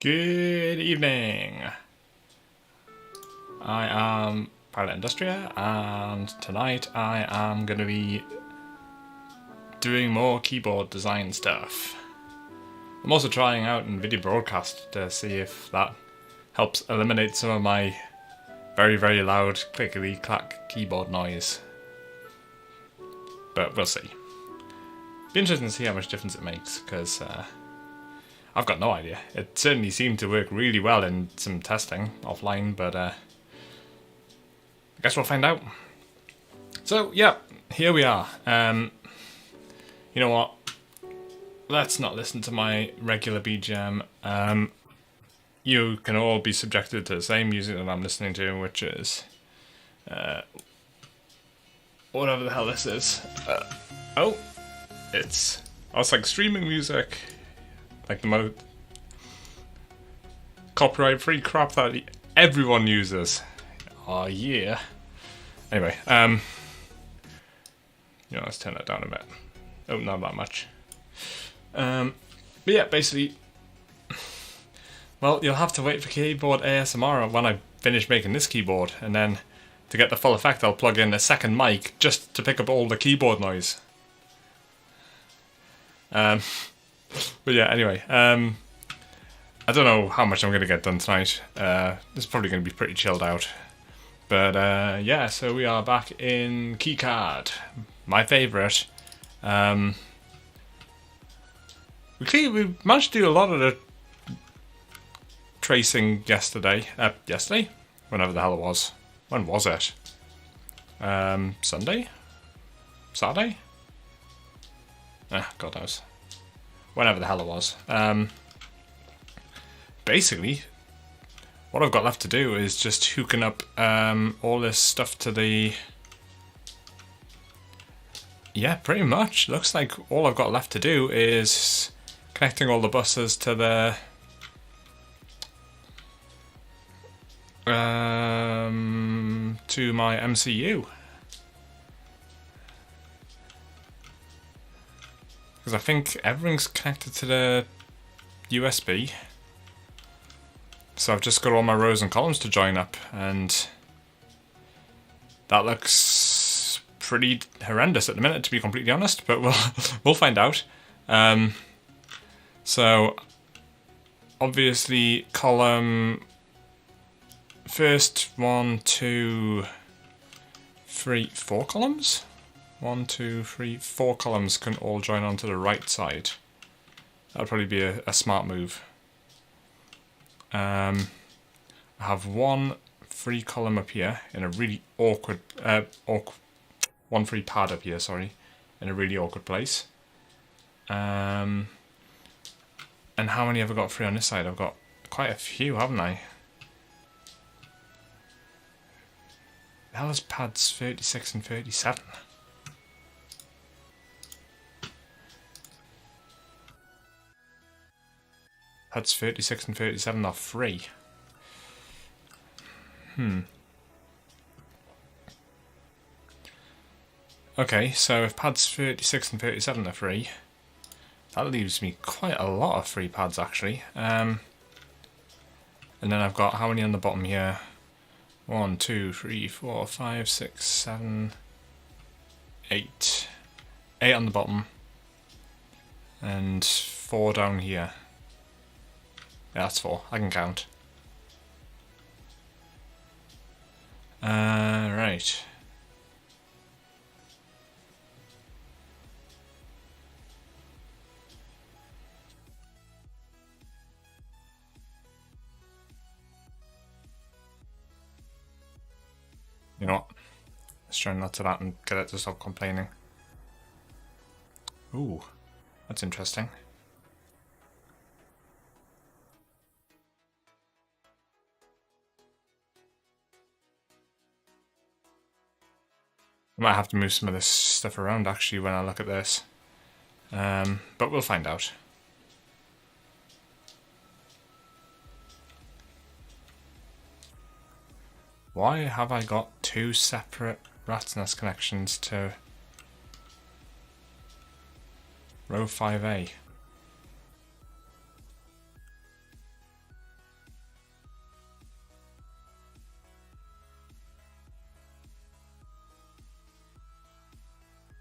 Good evening. I am Pilot Industria, and tonight I am going to be doing more keyboard design stuff. I'm also trying out in video broadcast to see if that helps eliminate some of my very loud clickety clack keyboard noise. But we'll see. Be interesting to see how much difference it makes, because I've got no idea. It certainly seemed to work really well in some testing offline, but I guess we'll find out. So yeah, here we are. You know what? Let's not listen to my regular BGM. You can all be subjected to the same music that I'm listening to, which is whatever the hell this is. It's like streaming music. Like the most copyright-free crap that everyone uses. Oh yeah. Anyway, let's turn that down a bit. Oh, not that much. But yeah, basically, well, you'll have to wait for keyboard ASMR when I finish making this keyboard, and then to get the full effect, I'll plug in a second mic just to pick up all the keyboard noise. But yeah, anyway, I don't know how much I'm going to get done tonight. This is probably going to be pretty chilled out. But yeah, so we are back in Keycard, my favourite. We managed to do a lot of the tracing yesterday. Whenever the hell it was. When was it? Sunday? Saturday? God knows. Whenever the hell it was. Basically, what I've got left to do is just hooking up all this stuff to the... Yeah, pretty much. Looks like all I've got left to do is connecting all the buses to the... to my MCU. Because I think everything's connected to the USB. So I've just got all my rows and columns to join up, and that looks pretty horrendous at the minute, to be completely honest, but we'll find out. So obviously column first 1, 2, 3, 4 columns? 1, 2, 3, 4 columns can all join onto the right side. That'll probably be a smart move. I have one free column up here in a really awkward, one free pad up here, sorry, in a really awkward place. And how many have I got free on this side? I've got quite a few, haven't I? The hell is pads 36 and 37? Pads 36 and 37 are free. Okay, so if pads 36 and 37 are free, that leaves me quite a lot of free pads actually. And then I've got how many on the bottom here? 1, 2, 3, 4, 5, 6, 7, 8. 8 on the bottom. And 4 down here. Yeah, that's 4. I can count. Right. You know what? Let's try not to that and get it to stop complaining. Ooh, that's interesting. I might have to move some of this stuff around actually when I look at this. But we'll find out. Why have I got 2 separate rat's nest connections to row 5A?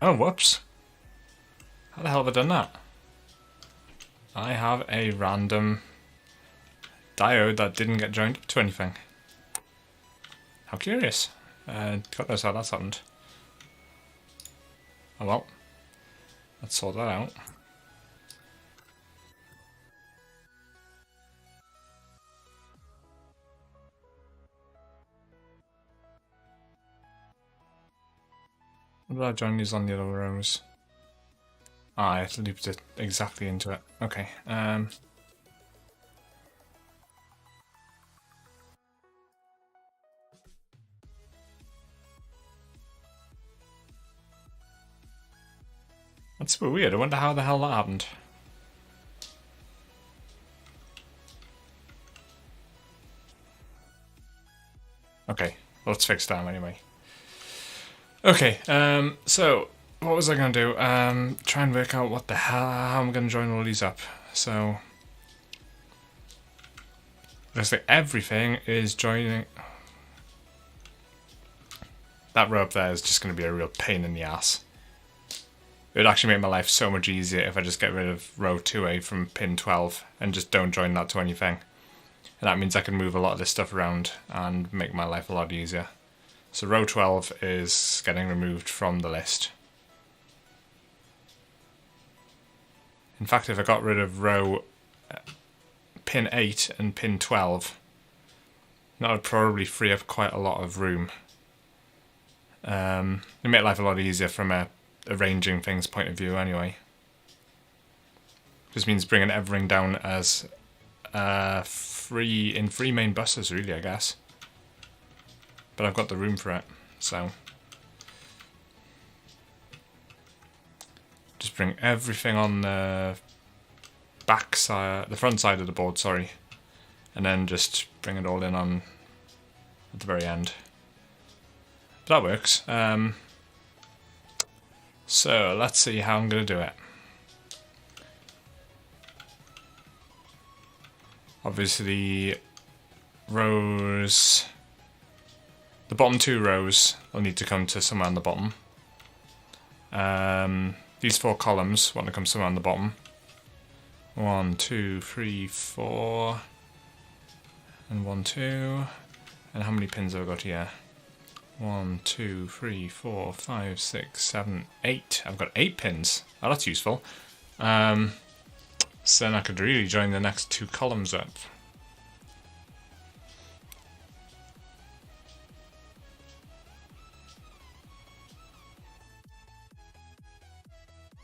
Oh, whoops. How the hell have I done that? I have a random diode that didn't get joined up to anything. How curious. God knows how that's happened. Oh well. Let's sort that out. What did I join these on the other rows? Ah, I have to loop it exactly into it. Okay. That's super weird. I wonder how the hell that happened. Okay, well, let's fix that anyway. Okay, so what was I going to do? Try and work out what the hell, how I'm going to join all these up. So, looks like everything is joining. That row up there is just going to be a real pain in the ass. It would actually make my life so much easier if I just get rid of row 2A from pin 12 and just don't join that to anything. And that means I can move a lot of this stuff around and make my life a lot easier. So row 12 is getting removed from the list. In fact, if I got rid of row pin 8 and pin 12, that would probably free up quite a lot of room. It'd make life a lot easier from a arranging things point of view anyway. Just means bringing everything down as three main buses really, I guess. But I've got the room for it, so just bring everything on the back side, the front side of the board, sorry, and then just bring it all in on at the very end. But that works. So let's see how I'm going to do it. Obviously, rows, the bottom 2 rows will need to come to somewhere on the bottom. These 4 columns want to come somewhere on the bottom. 1, 2, 3, 4, and 1, 2. And how many pins have I got here? 1, 2, 3, 4, 5, 6, 7, 8. I've got 8 pins. Oh, that's useful. So then I could really join the next 2 columns up.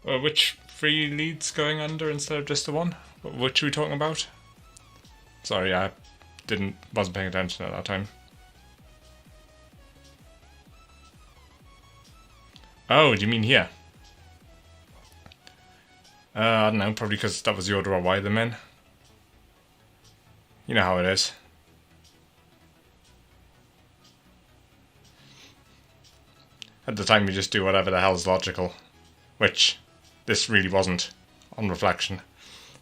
Which 3 leads going under instead of just the 1? Which are we talking about? Sorry, I wasn't paying attention at that time. Oh, do you mean here? I don't know, probably because that was the order I wired them in. You know how it is. At the time you just do whatever the hell's logical. Which this really wasn't, on reflection.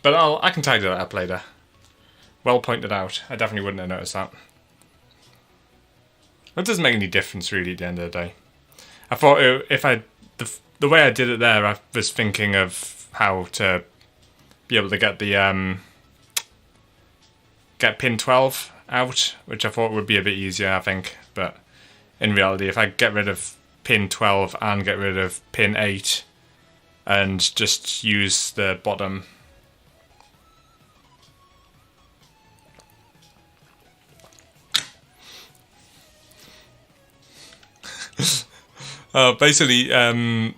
But I can tidy that up later. Well pointed out. I definitely wouldn't have noticed that. It doesn't make any difference really at the end of the day. I thought if the way I did it there, I was thinking of how to be able to get the get pin 12 out, which I thought would be a bit easier, I think. But in reality, if I get rid of pin 12 and get rid of pin 8 and just use the bottom basically, I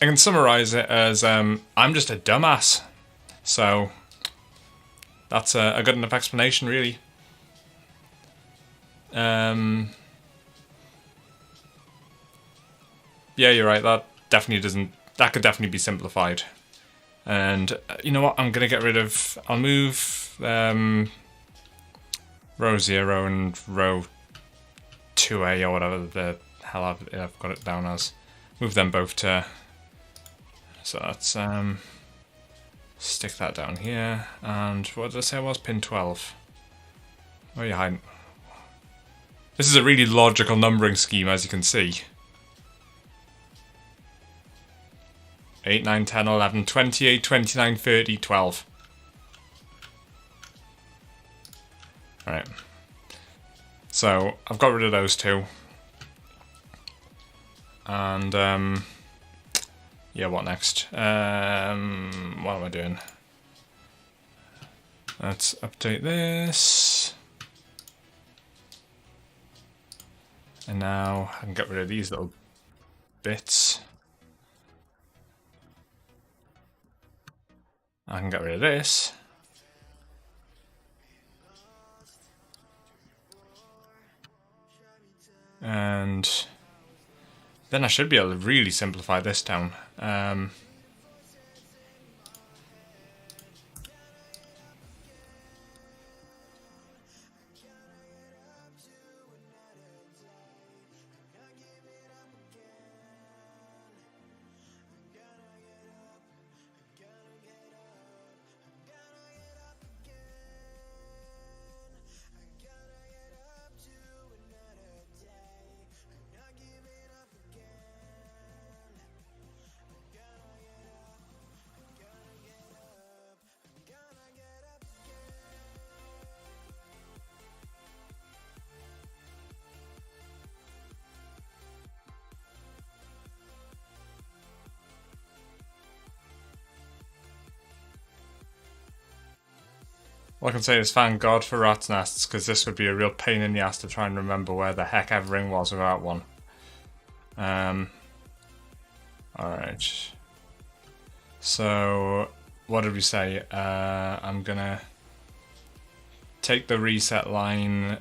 can summarize it as I'm just a dumbass. So that's a good enough explanation, really. Yeah, you're right. That could definitely be simplified. And you know what? I'm gonna get rid of. I'll move row 0 and row 2A or whatever the hell I've got it down as. Move them both to. So let's stick that down here. And what did I say it was? Pin 12. Where are you hiding? This is a really logical numbering scheme, as you can see. 8, 9, 10, 11, 28, 29, 30, 12. Alright. So, I've got rid of those two. And, yeah, what next? What am I doing? Let's update this. And now I can get rid of these little bits. I can get rid of this. And then I should be able to really simplify this down. All I can say is thank God for rat's nests, because this would be a real pain in the ass to try and remember where the heck everything was without one. Alright. So, what did we say? I'm gonna take the reset line.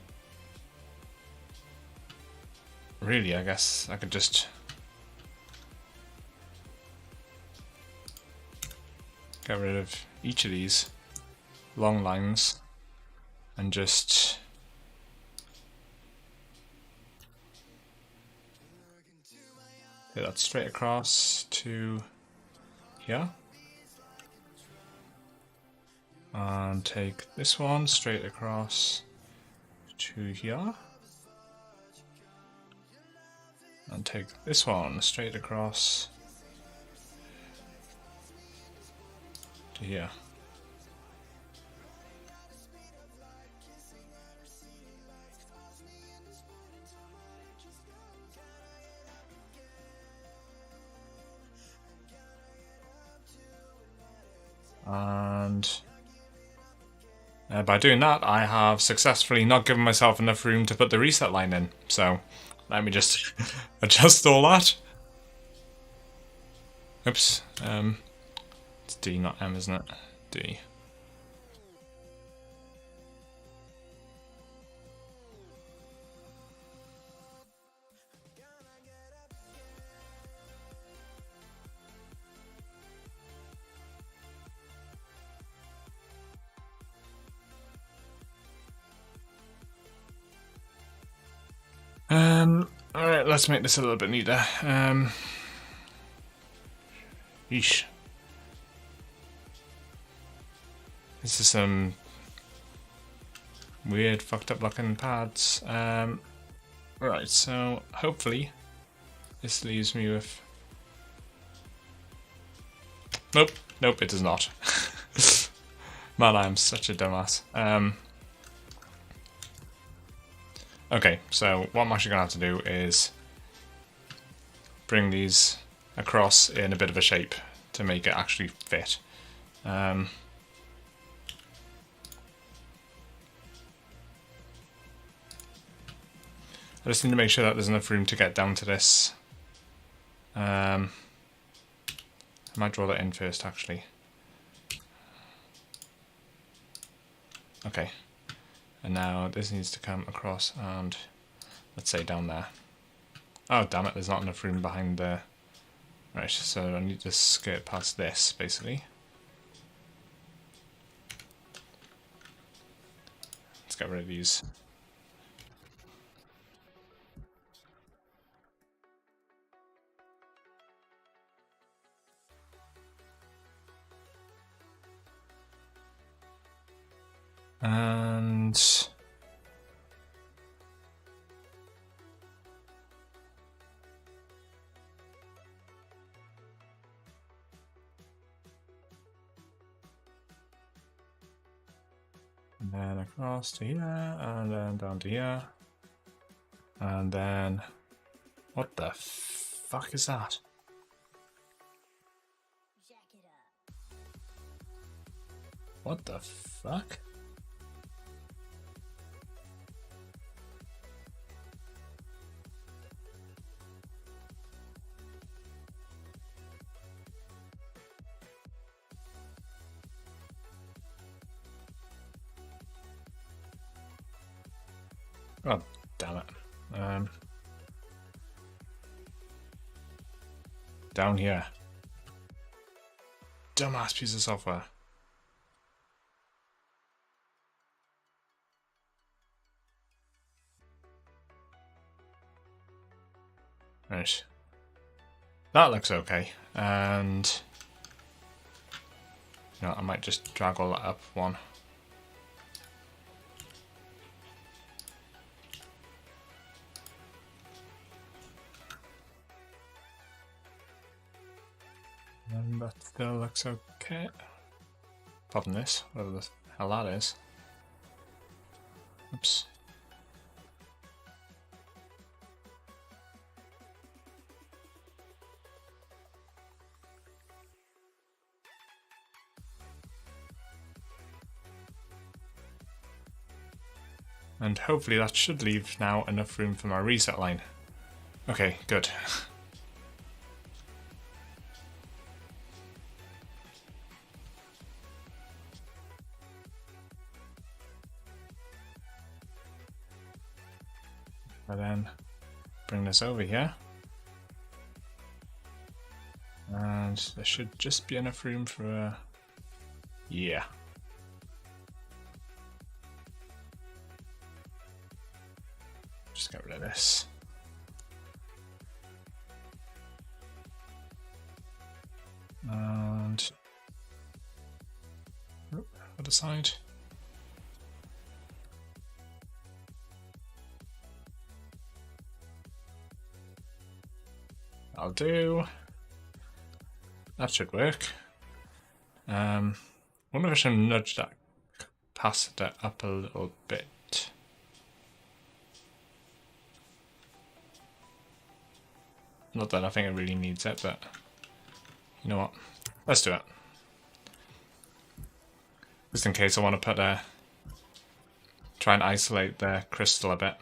Really, I guess I could just get rid of each of these long lines and just put that straight across to here, and take this one straight across to here, and take this one straight across to here. And by doing that, I have successfully not given myself enough room to put the reset line in. So let me just adjust all that. Oops. It's D, not M, isn't it? D. Alright, let's make this a little bit neater. Yeesh. This is some weird, fucked up looking pads. Right, so hopefully this leaves me with... Nope, nope, it does not. Man, I am such a dumbass. Okay, so what I'm actually going to have to do is bring these across in a bit of a shape to make it actually fit. I just need to make sure that there's enough room to get down to this. I might draw that in first, actually. Okay. And now this needs to come across and, let's say, down there. Oh, damn it, there's not enough room behind the... Right, so I need to skirt past this, basically. Let's get rid of these. And then across to here, and then down to here. And then... What the fuck is that? What the fuck? Oh, damn it. Down here. Dumbass piece of software. Right. That looks okay. And... You know, I might just drag all that up one. And that still looks okay. Apart from this, whatever the hell that is. Oops. And hopefully that should leave now enough room for my reset line. Okay, good. And then bring this over here. And there should just be enough room for a... Yeah. Just get rid of this. And... other side. I'll do. That should work. Wonder if I should nudge that capacitor up a little bit. Not that I think it really needs it, but you know what? Let's do it. Just in case I want to put a... try and isolate the crystal a bit.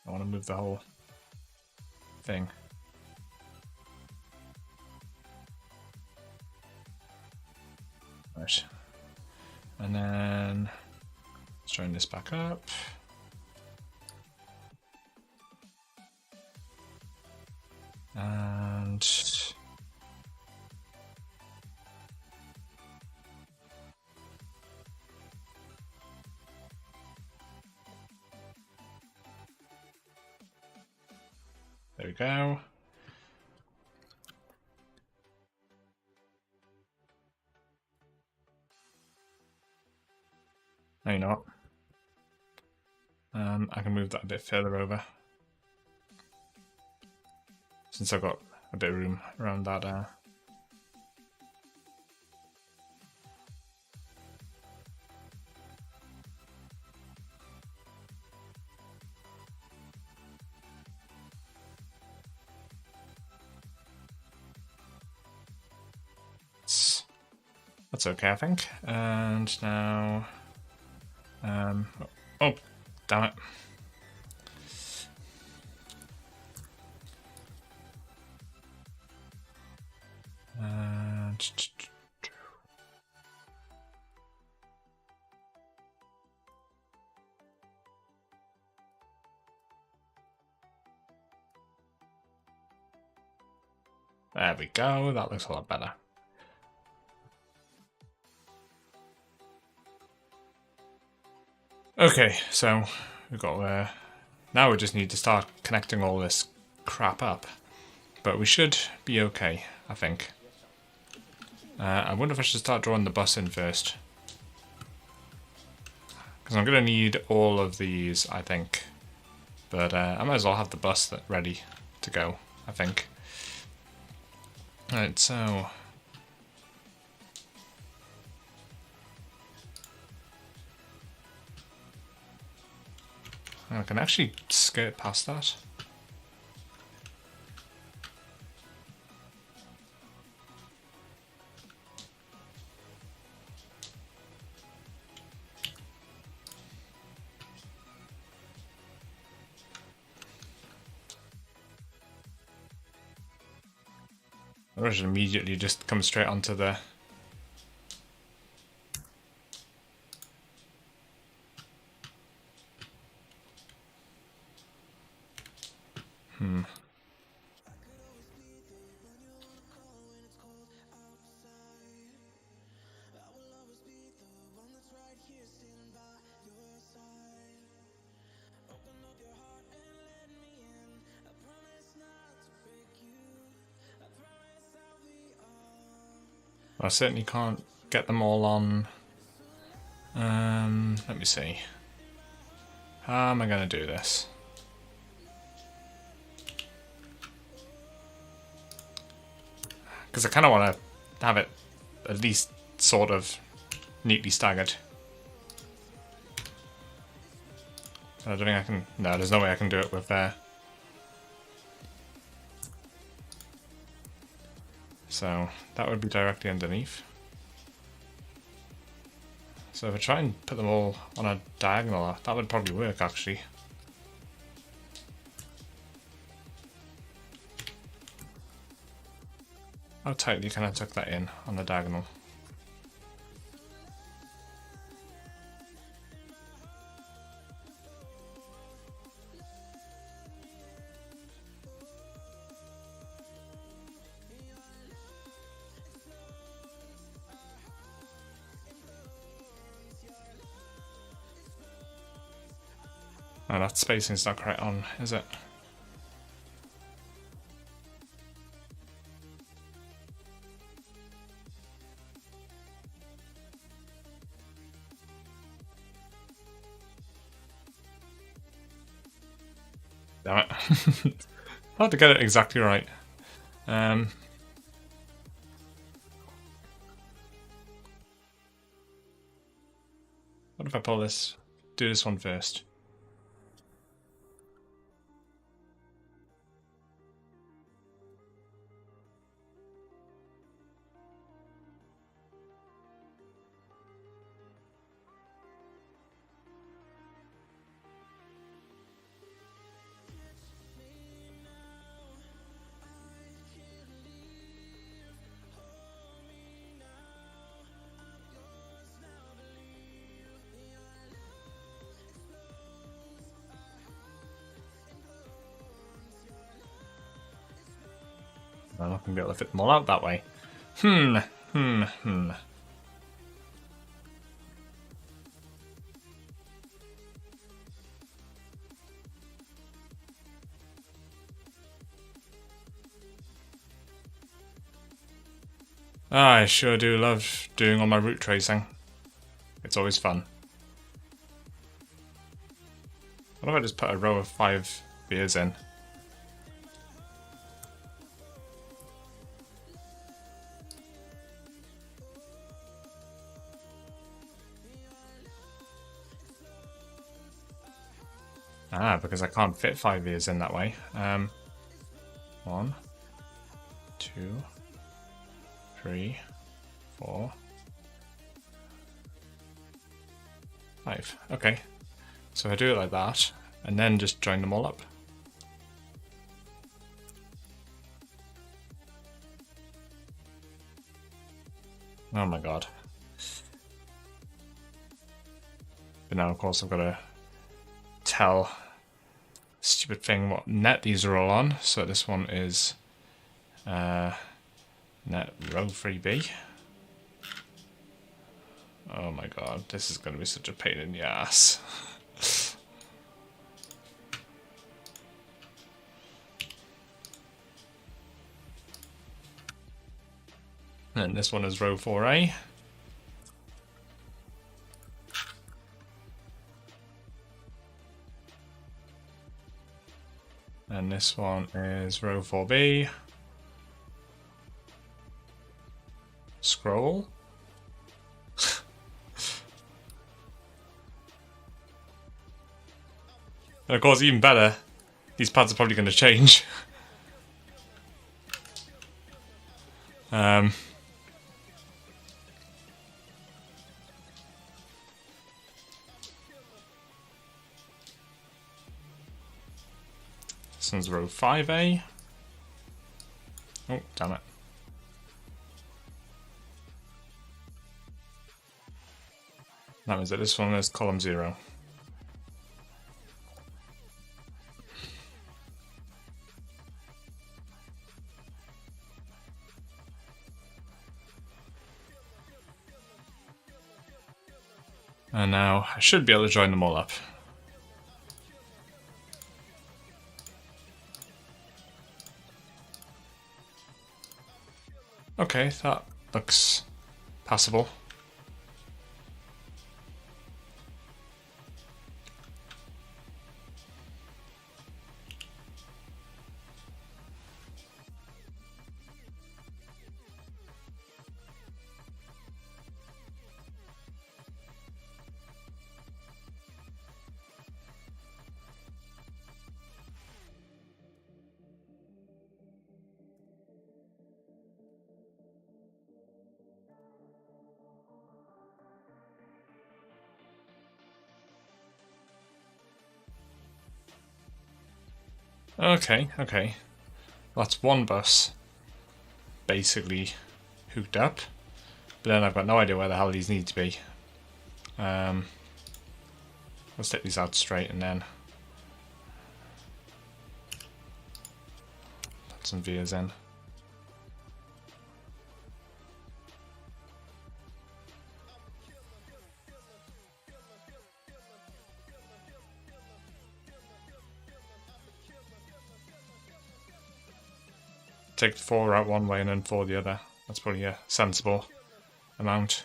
I want to move the whole thing. Right. And then let's join this back up. And there we go. No, you're not. I can move that a bit further over. Since I've got a bit of room around that that's okay, I think. And now oh, damn it. There we go, that looks a lot better. Okay, so we've got now we just need to start connecting all this crap up. But we should be okay, I think. I wonder if I should start drawing the bus in first. Because I'm going to need all of these, I think. But I might as well have the bus ready to go, I think. Right, so I can actually skirt past that. Or should immediately just come straight onto the... I certainly can't get them all on. Let me see. How am I going to do this? Because I kind of want to have it at least sort of neatly staggered. I don't think I can... No, there's no way I can do it with So that would be directly underneath. So if I try and put them all on a diagonal, that would probably work actually. How tightly can I tuck that in on the diagonal? Oh, that spacing's not correct on, is it? Damn it. Hard to get it exactly right. What if I pull this, do this one first? I'm not going to be able to fit them all out that way. I sure do love doing all my route tracing. It's always fun. What if I just put a row of 5 beers in? Ah, because I can't fit 5 beers in that way. 1, 2, 3, 4, 5. Okay. So I do it like that, and then just join them all up. Oh my god. But now, of course, I've got to tell stupid thing what net these are all on. So this one is net row 3B. Oh my god, this is going to be such a pain in the ass. And this one is row 4A. And this one is row 4B. scroll. And of course, even better, these pads are probably going to change. This one's row 5A. Oh, damn it. That means that this one is column 0. And now I should be able to join them all up. Okay, that looks passable. Okay. That's one bus basically hooked up, but then I've got no idea where the hell these need to be. Let's take these out straight and then put some vias in. Take 4 out one way and then 4 the other. That's probably a sensible amount.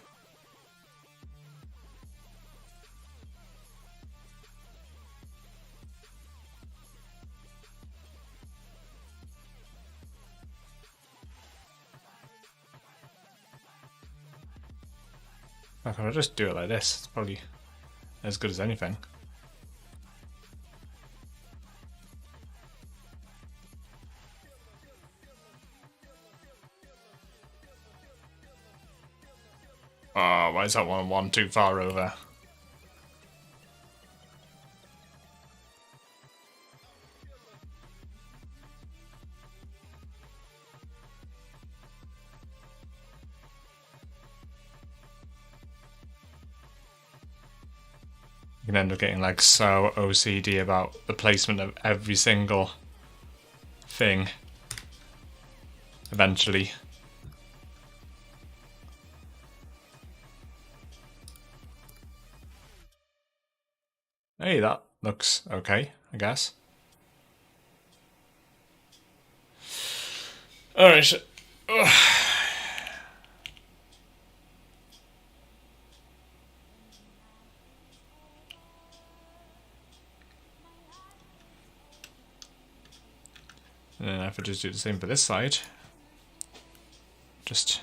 If I just do it like this, it's probably as good as anything. Oh, why is that one too far over? You can end up getting like so OCD about the placement of every single thing eventually. Hey, that looks okay, I guess. Alright. And then if I just do the same for this side, just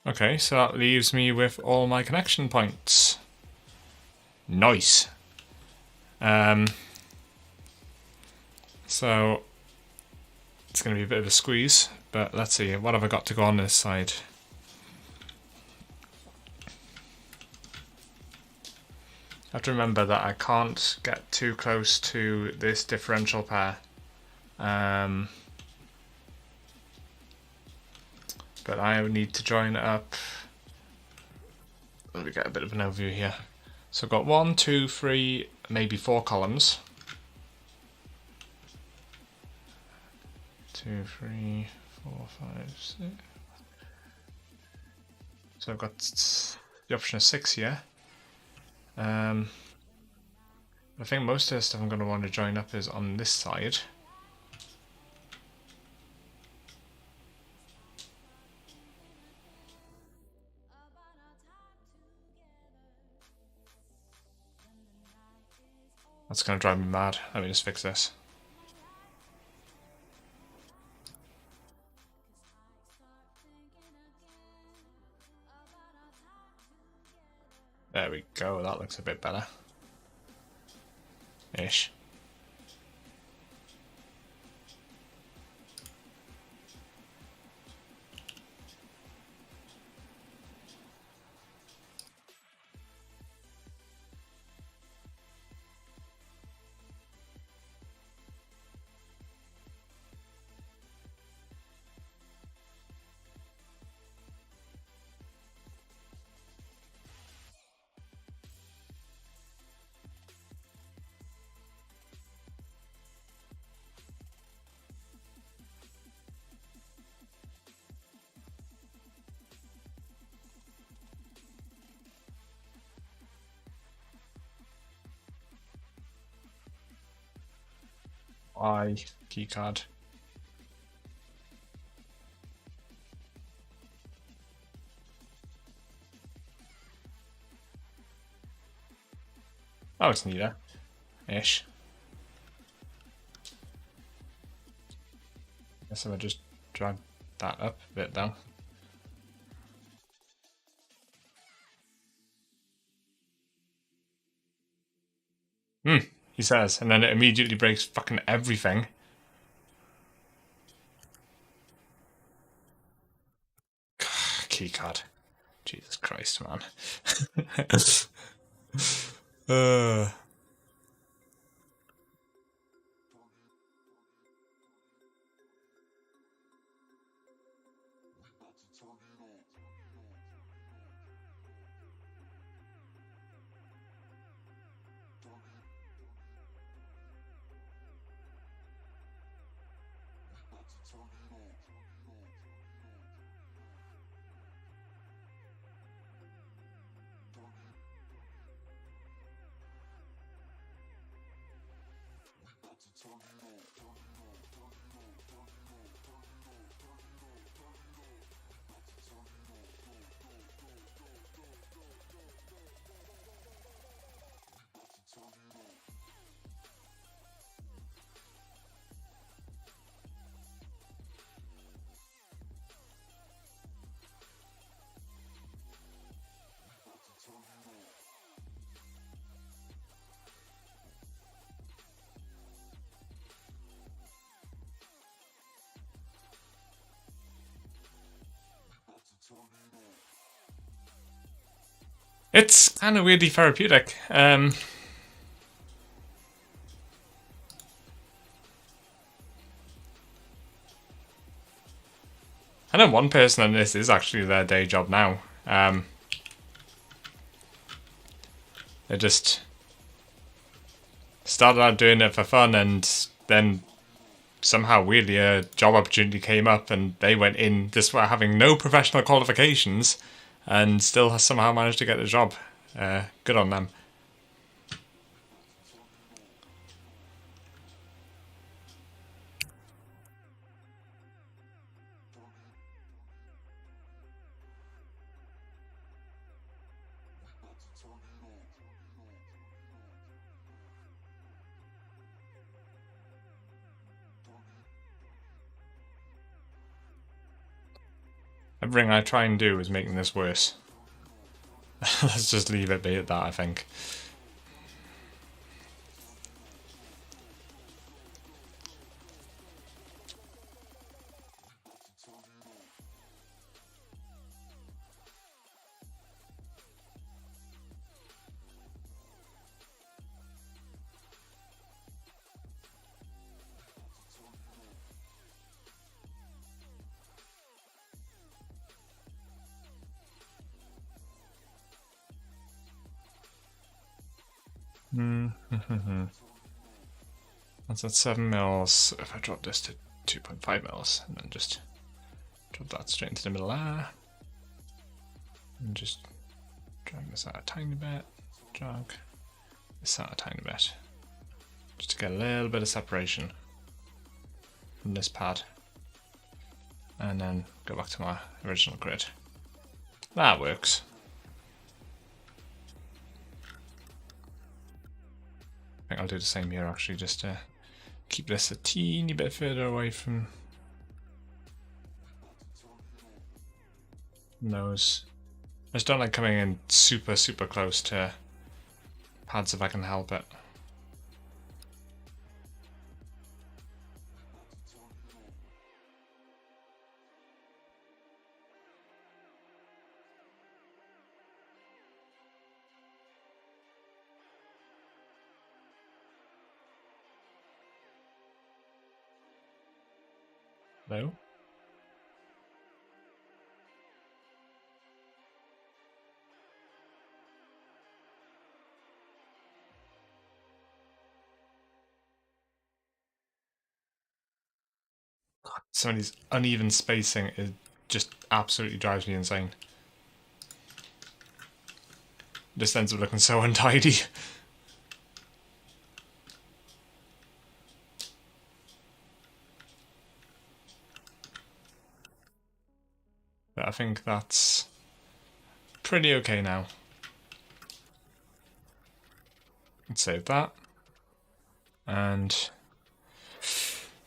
okay, so that leaves me with all my connection points. Nice. So it's going to be a bit of a squeeze, but let's see, what have I got to go on this side? I have to remember that I can't get too close to this differential pair. But I need to join it up. Let me get a bit of an overview here. So I've got 1, 2, 3, maybe 4 columns. 2, 3, 4, 5, 6. So I've got the option of 6 here. I think most of the stuff I'm going to want to join up is on this side. That's going to drive me mad. Let me just fix this. There we go, that looks a bit better. Ish. Keycard. Oh, it's neater. Ish. Guess I'll just drag that up a bit though. He says, and then it immediately breaks fucking everything. Keycard. Jesus Christ, man. It's kind of weirdly therapeutic. I know one person on this is actually their day job now. They just started out doing it for fun, and then somehow weirdly a job opportunity came up and they went in just for having no professional qualifications and still has somehow managed to get a job. Good on them. Everything I try and do is making this worse. Let's just leave it be at that, I think. That's at 7 mils. If I drop this to 2.5 mils, and then just drop that straight into the middle there, and just drag this out a tiny bit, drag this out a tiny bit, just to get a little bit of separation from this pad, and then go back to my original grid. That works. I think I'll do the same here actually, just to keep this a teeny bit further away from those. I just don't like coming in super close to pads if I can help it. No? Some of these uneven spacing is just absolutely drives me insane. This ends up looking so untidy. But I think that's pretty okay now. Let's save that. And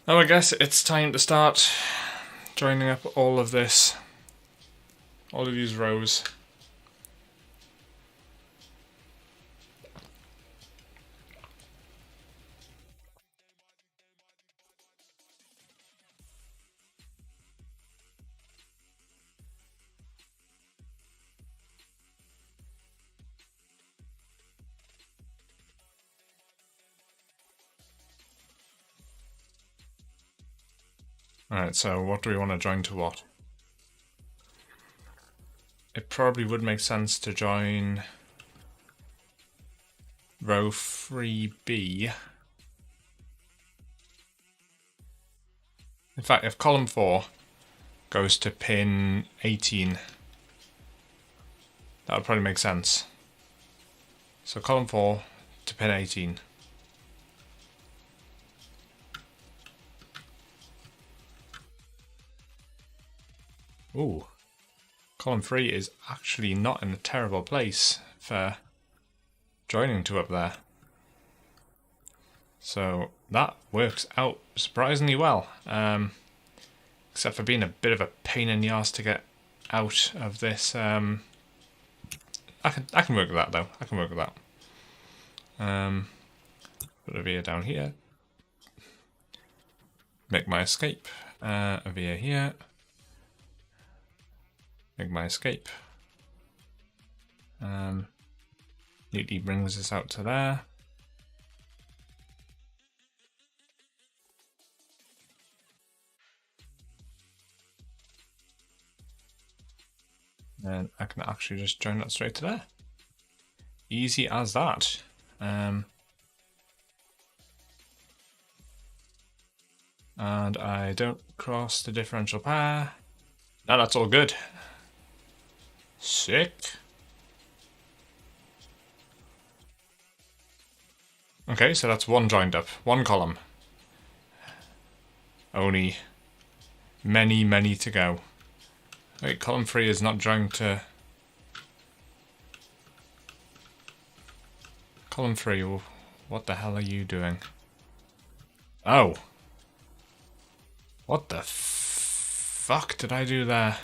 now I guess it's time to start joining up all of this, all of these rows. Alright, so what do we want to join to what? It probably would make sense to join row 3B. In fact, if column 4 goes to pin 18, that would probably make sense. So column 4 to pin 18. Ooh, column 3 is actually not in a terrible place for joining to up there. So that works out surprisingly well, except for being a bit of a pain in the arse to get out of this. I can work with that though. I can work with that. Put a via down here. Make my escape. A via here. Make my escape. Neatly brings us out to there. And I can actually just join that straight to there. Easy as that. And I don't cross the differential pair. Now that's all good. Sick. Okay, so that's one joined up, one column. Only many to go. Wait, column 3 is not joined to... Column 3, what the hell are you doing? Oh. What the fuck did I do there?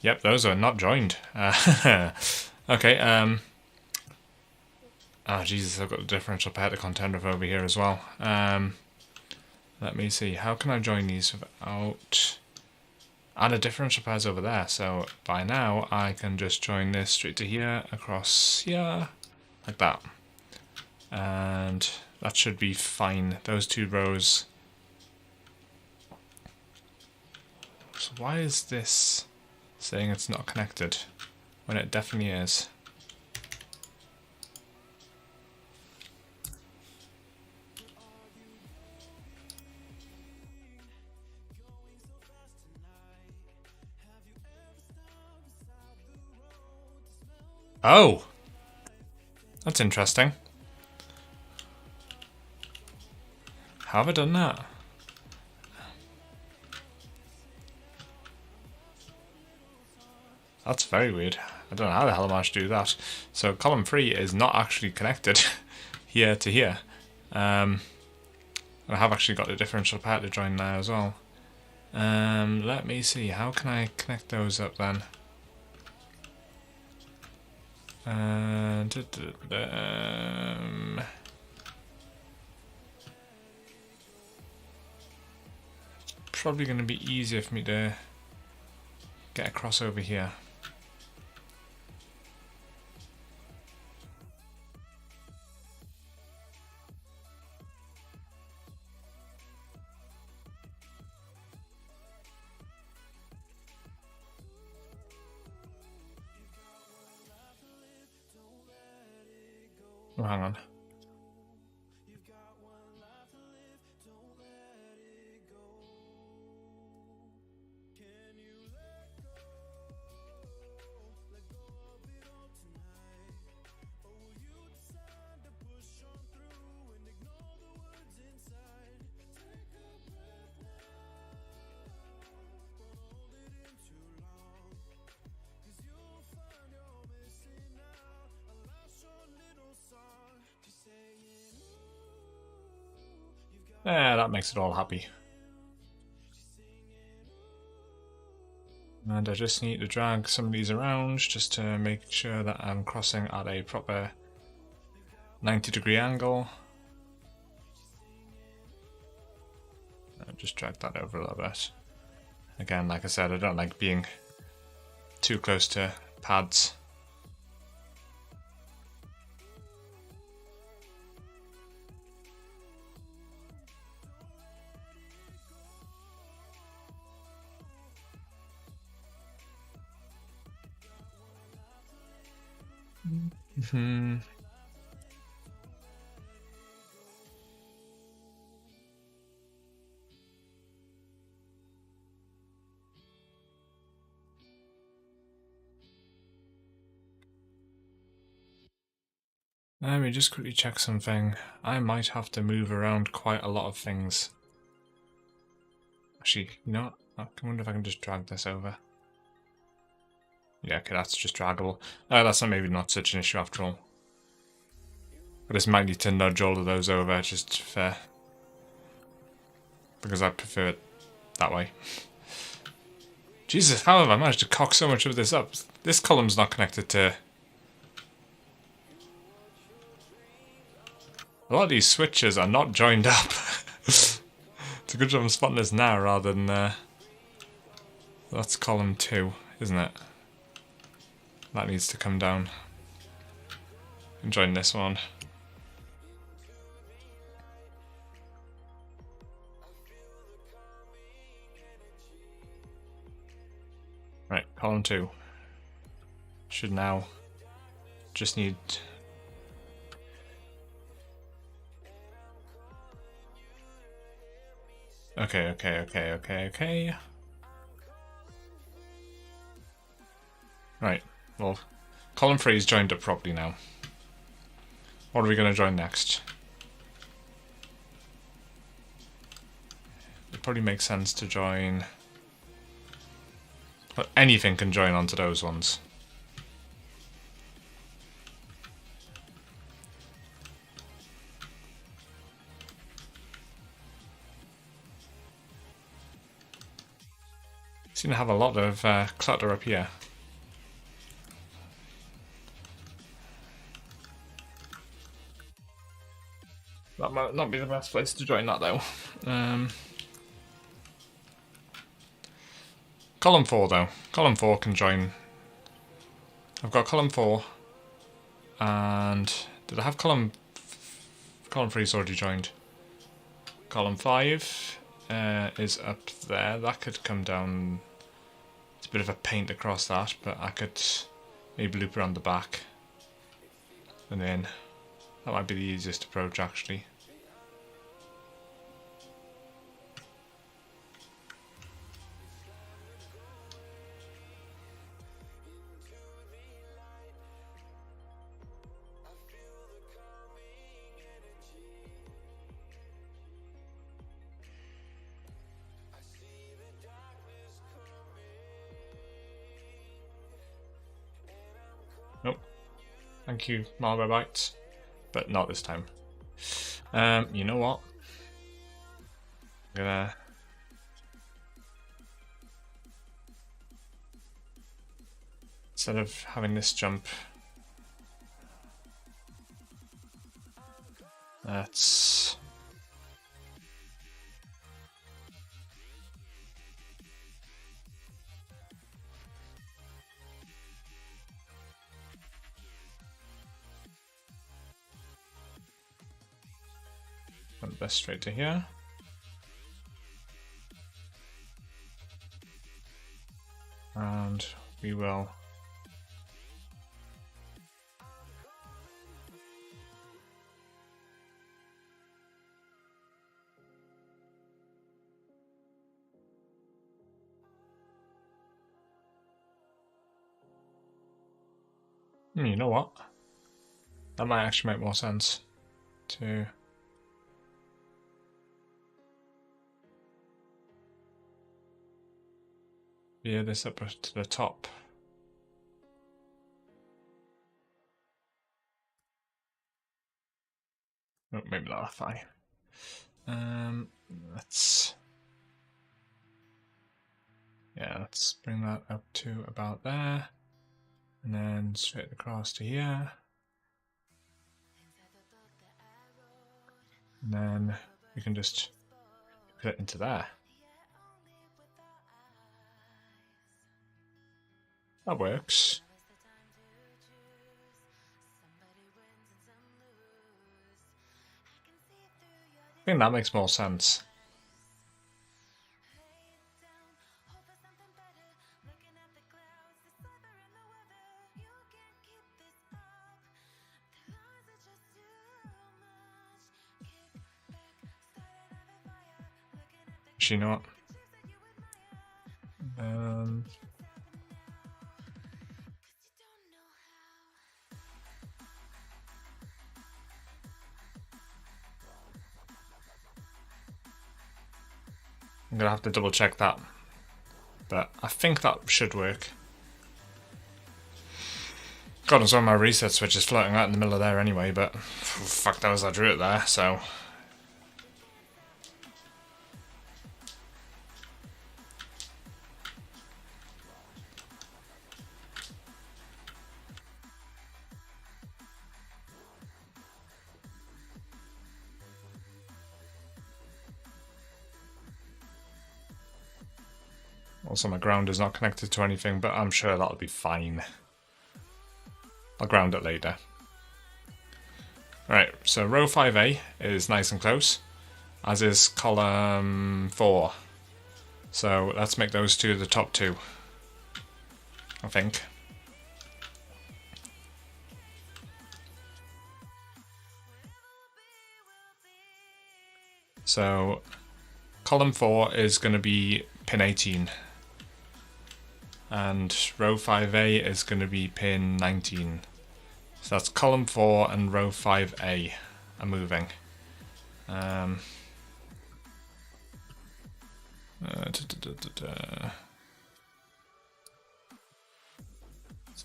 Yep, those are not joined. Okay, oh Jesus, I've got the differential pair to contend with over here as well. Let me see, how can I join these without... And a differential pair's over there, so by now I can just join this straight to here, across here, like that. And that should be fine. Those two rows. So why is this saying it's not connected when it definitely is? Oh! That's interesting. How have I done that? That's very weird. I don't know how the hell I managed to do that. So column 3 is not actually connected here to here. I have actually got a differential part to join now as well. Let me see, how can I connect those up then? Probably going to be easier for me to get across over here. Oh, hang on. Yeah, that makes it all happy. And I just need to drag some of these around just to make sure that I'm crossing at a proper 90-degree angle. I'll just drag that over a little bit. Again, like I said, I don't like being too close to pads. Let me just quickly check something. I might have to move around quite a lot of things. Actually, you know what? I wonder if I can just drag this over. Yeah, okay, that's just draggable. That's maybe not such an issue after all. I just might need to nudge all of those over just for... because I prefer it that way. Jesus, how have I managed to cock so much of this up? This column's not connected to... A lot of these switches are not joined up. It's a good job I'm spotting this now rather than... that's column 2, isn't it? That needs to come down. And join this one. Right, column 2. Should now just need... Okay. Right, well, column 3 is joined up properly now. What are we going to join next? It probably makes sense to join... But anything can join onto those ones. Seem to have a lot of clutter up here. That might not be the best place to join that though. Column 4 though. Column 4 can join. I've got column 4 and did I have column 3 is already joined. Column 5 is up there. That could come down. It's a bit of a paint across that, but I could maybe loop around the back. And then that might be the easiest approach actually. Thank you, Marlboro Bites. But not this time. You know what? I'm gonna... Instead of having this jump, let's... Put this straight to here. And we will you know what? That might actually make more sense to veer this up to the top. Oh, maybe that'll fine. Let's bring that up to about there, and then straight across to here, and then we can just put it into there. That works. I think that makes more sense. Actually, you know what? I'm gonna have to double check that, but I think that should work. God, some of my reset switch is floating out in the middle of there anyway, but fuck knows I drew it there, so. Also, my ground is not connected to anything, but I'm sure that'll be fine. I'll ground it later. Alright, so row 5A is nice and close, as is column 4. So let's make those two the top two, I think. So column 4 is going to be pin 18. And row 5A is going to be pin 19. So that's column 4 and row 5A are moving. So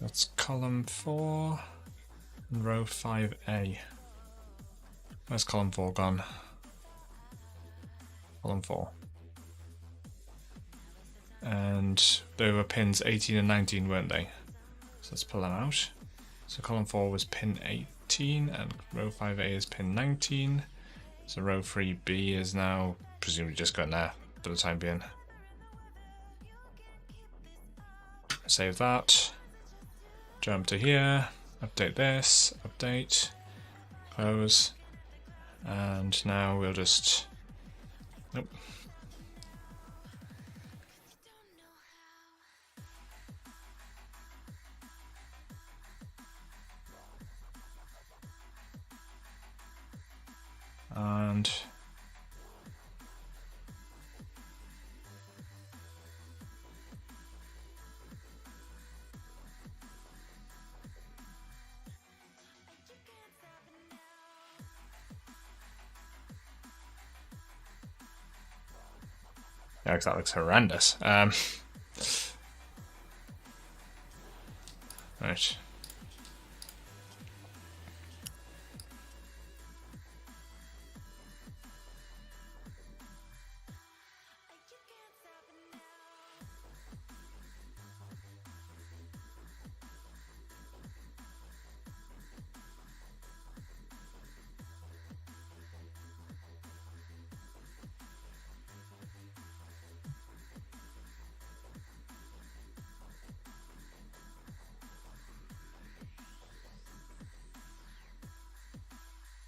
that's column 4 and row 5A. Where's column 4 gone? Column 4. And they were pins 18 and 19, weren't they? So let's pull them out. So column 4 was pin 18 and row 5A is pin 19. So row 3B is now presumably just going there for the time being. Save that. Jump to here. Update this. Update. Close. And now we'll just... Nope. And yeah, because that looks horrendous. Right.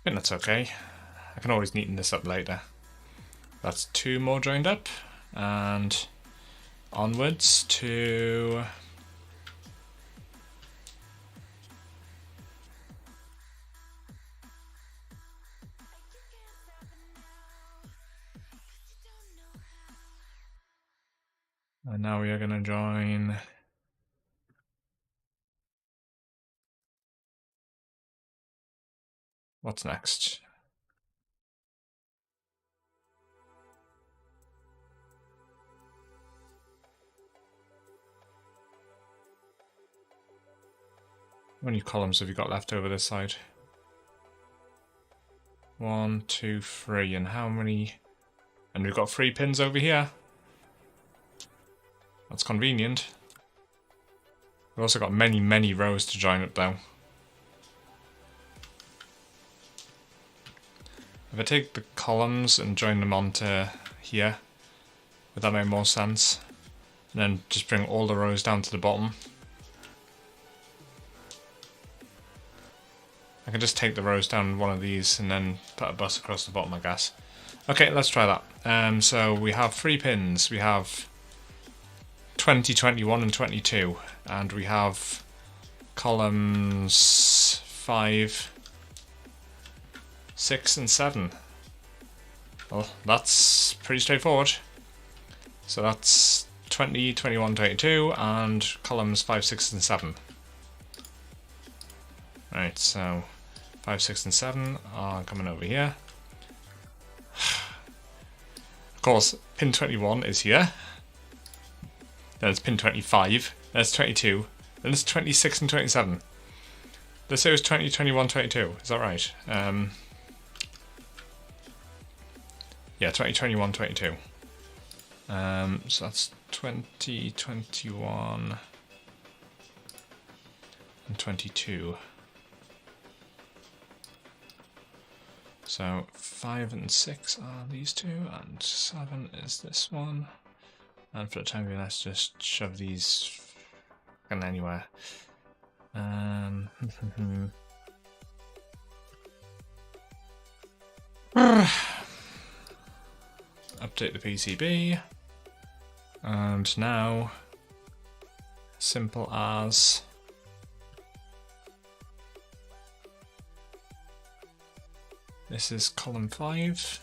think that's okay. I can always neaten this up later. That's 2 more joined up, and onwards to... And now we are going to join... What's next? How many columns have you got left over this side? 1, 2, 3, and how many? And we've got 3 pins over here. That's convenient. We've also got many, many rows to join up though. If I take the columns and join them onto here, would that make more sense? And then just bring all the rows down to the bottom. I can just take the rows down one of these and then put a bus across the bottom, I guess. Okay, let's try that. So we have 3 pins. We have 20, 21 and 22. And we have columns 5, 6 and 7. Well, that's pretty straightforward. So that's 20, 21, 22 and columns 5, 6 and 7. Right, so 5, 6 and 7 are coming over here. Of course, pin 21 is here. Then it's pin 25. There's 22. Then it's 26 and 27. Let's say it was 20, 21, 22. Is that right? Yeah, 20, 21, 22. So that's 20, 21 and 22. So 5 and 6 are these two, and 7 is this one. And for the time being, let's just shove these fucking anywhere. Update the PCB. And now, simple as... This is column 5.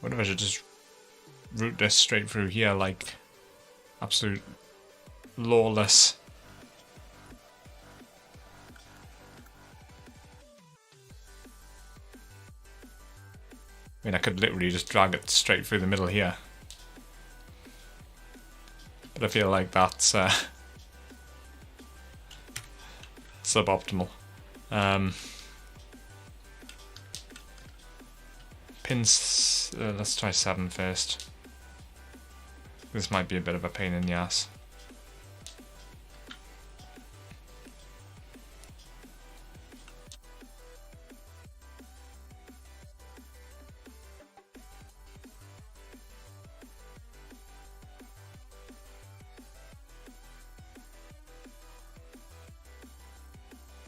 What if I should just route this straight through here like absolute lawless? I mean, I could literally just drag it straight through the middle here. But I feel like that's suboptimal. Pins, let's try 7 first. This might be a bit of a pain in the ass.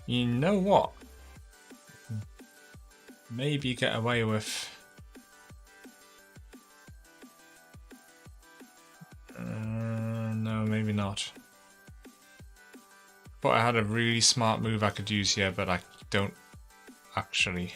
You know what? Maybe get away with... no, maybe not. Thought I had a really smart move I could use here, but I don't actually.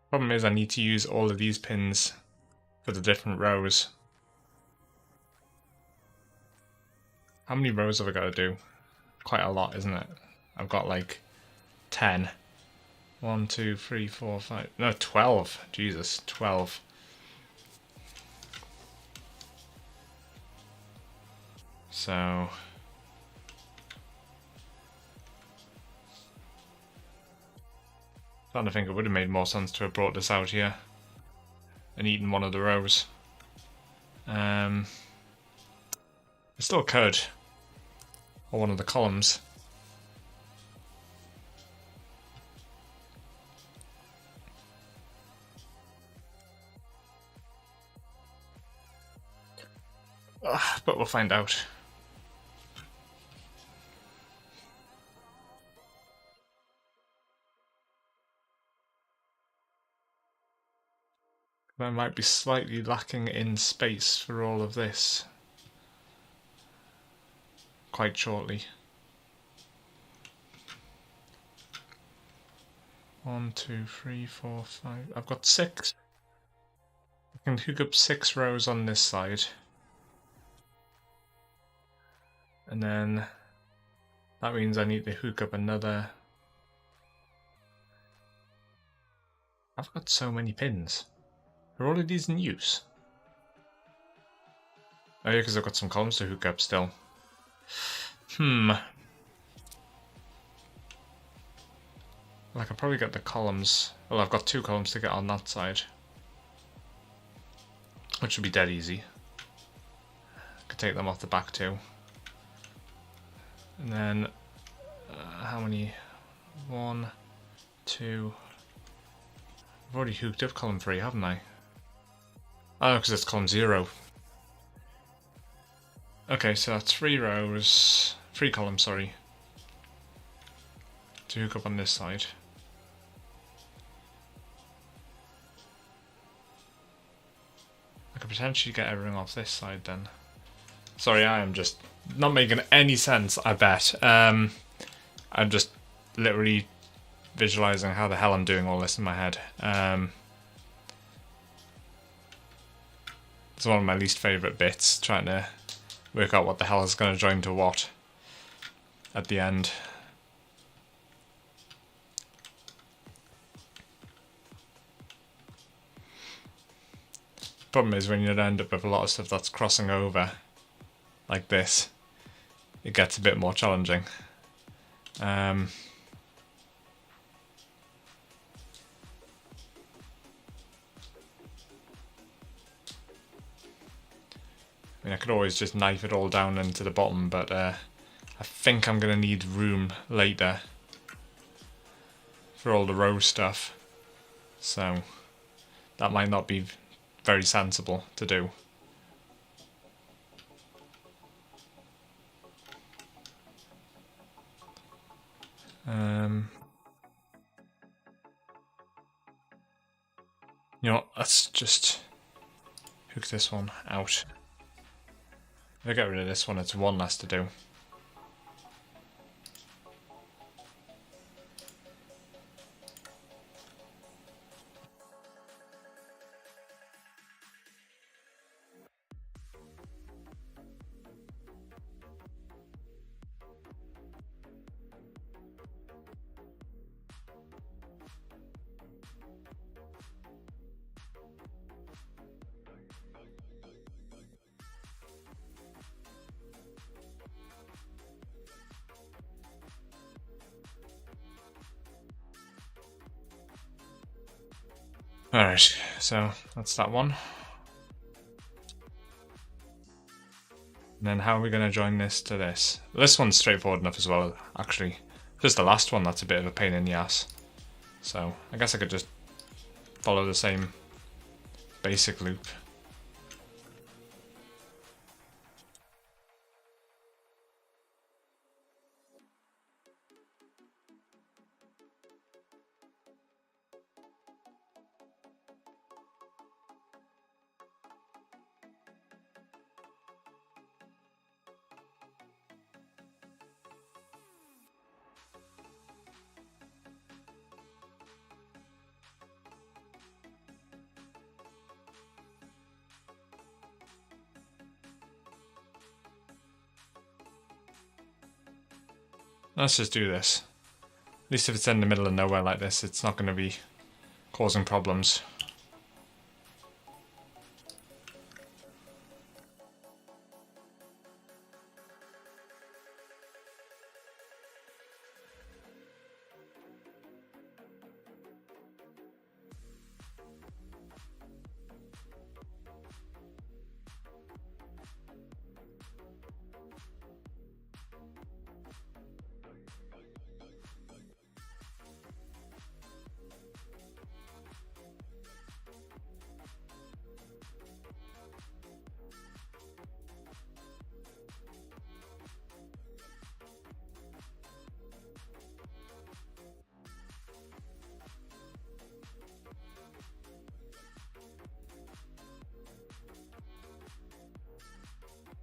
Problem is I need to use all of these pins for the different rows. How many rows have I got to do? Quite a lot, isn't it? I've got like 10. 1, 2, 3, 4, 5... No, 12. Jesus, 12. So... I think it would have made more sense to have brought this out here and eaten one of the rows. I still could. Or one of the columns. But we'll find out. I might be slightly lacking in space for all of this. Quite shortly. 1, 2, 3, 4, 5. I've got 6. I can hook up 6 rows on this side. And then that means I need to hook up another. I've got so many pins. Are all of these in use? Oh yeah, because I've got some columns to hook up still. Well, I can probably get the columns. Well, I've got 2 columns to get on that side, which should be dead easy. I could take them off the back too. And then, how many? 1, 2. I've already hooked up column 3, haven't I? Oh, because it's column 0. Okay, so that's 3 rows, 3 columns, sorry, to hook up on this side. I could potentially get everything off this side then. Sorry, I am just not making any sense, I bet. I'm just literally visualizing how the hell I'm doing all this in my head. It's one of my least favourite bits, trying to work out what the hell is going to join to what at the end. Problem is when you end up with a lot of stuff that's crossing over like this, it gets a bit more challenging. I mean, I could always just knife it all down into the bottom, but I think I'm going to need room later for all the row stuff, so that might not be very sensible to do. You know what, let's just hook this one out. If I get rid of this one, it's 1 less to do. Alright, so that's that one. And then how are we going to join this to this? This one's straightforward enough as well, actually. Just the last one that's a bit of a pain in the ass. So I guess I could just follow the same basic loop. Let's just do this. At least if it's in the middle of nowhere like this, it's not going to be causing problems.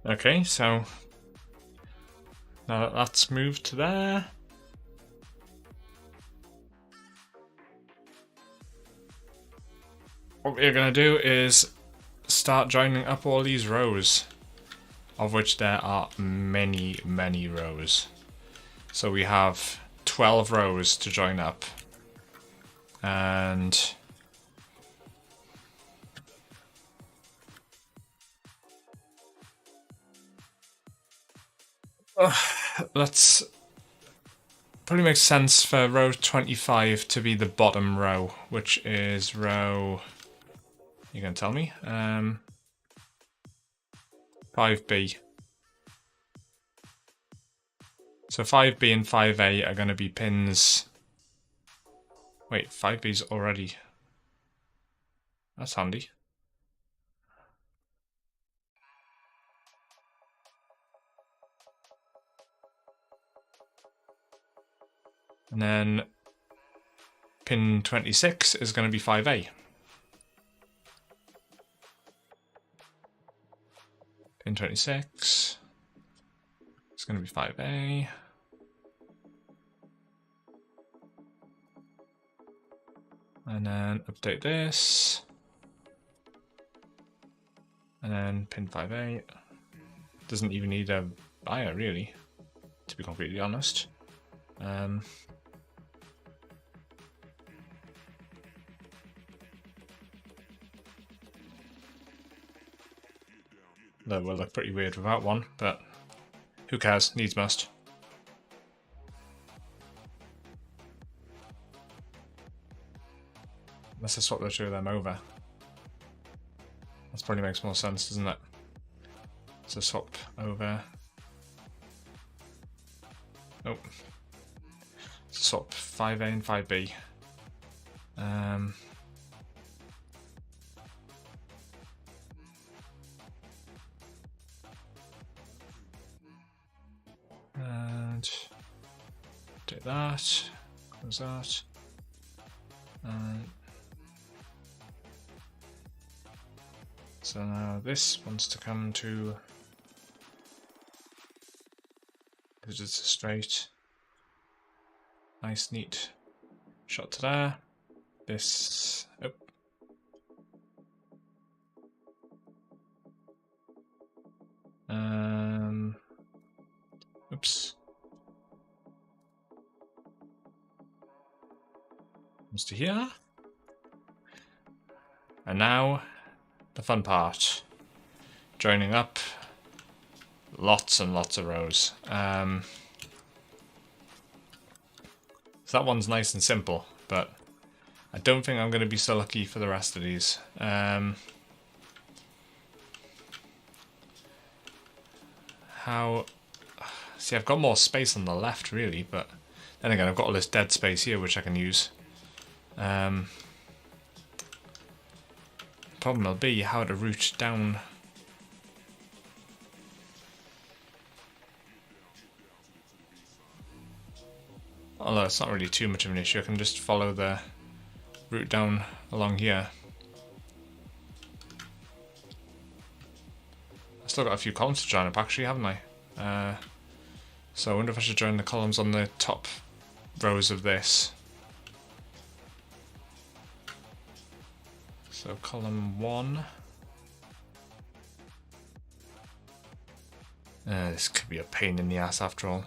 Okay, so now that that's moved to there. What we're going to do is start joining up all these rows, of which there are many, many rows. So we have 12 rows to join up. And let's probably makes sense for row 25 to be the bottom row, which is row, you can tell me, 5B. So 5B and 5A are going to be pins. Wait, 5B's already. That's handy. And then pin 26 is going to be 5A. Pin 26 is going to be 5A. And then update this. And then pin 5A. Doesn't even need a buyer really, to be completely honest. That will look pretty weird without one, but who cares? Needs must. Let's just swap the two of them over. That probably makes more sense, doesn't it? So swap over. Oh. So swap 5A and 5B. And do that. Close that. And so now this wants to come to, because it's a straight, nice neat shot to there. This, oh. Oops. Comes to here. And now the fun part. Joining up lots and lots of rows. So that one's nice and simple, but I don't think I'm going to be so lucky for the rest of these. See, I've got more space on the left really, but then again I've got all this dead space here which I can use. Problem will be how to route down. Although it's not really too much of an issue, I can just follow the route down along here. I've still got a few columns to join up actually, haven't I? So I wonder if I should join the columns on the top rows of this. So column 1. This could be a pain in the ass after all.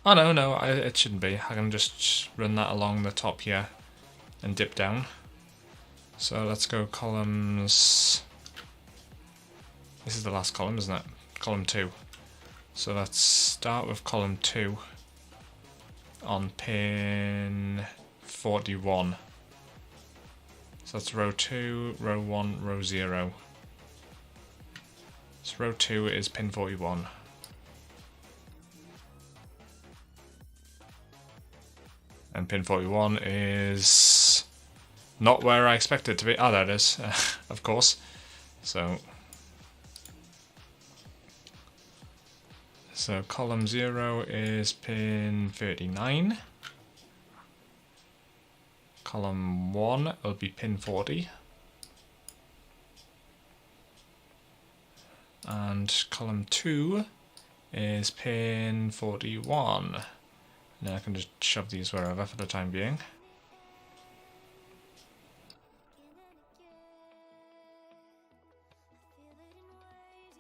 Oh no, it shouldn't be. I can just run that along the top here and dip down. So let's go columns. This is the last column, isn't it? Column 2. So let's start with column 2 on pin 41. So that's row 2, row 1, row 0. So row 2 is pin 41. And pin 41 is not where I expect it to be. Oh, there it is, of course. So column 0 is pin 39. Column 1 will be pin 40. and column 2 is pin 41. Now I can just shove these wherever for the time being.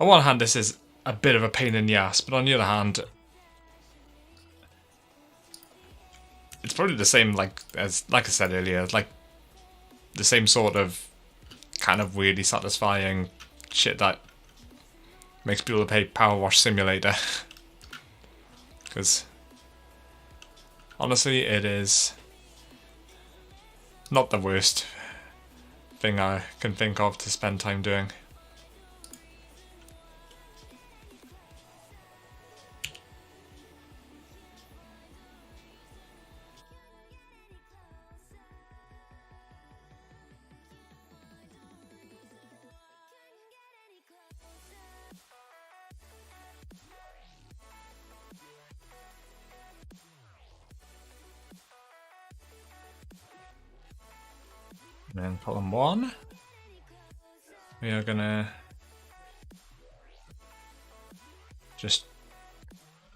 On one hand, this is a bit of a pain in the ass, but on the other hand, it's probably the same, like I said earlier, like the same sort of kind of weirdly satisfying shit that makes people play Power Wash Simulator. Because honestly, it is not the worst thing I can think of to spend time doing. And then column 1, we are gonna just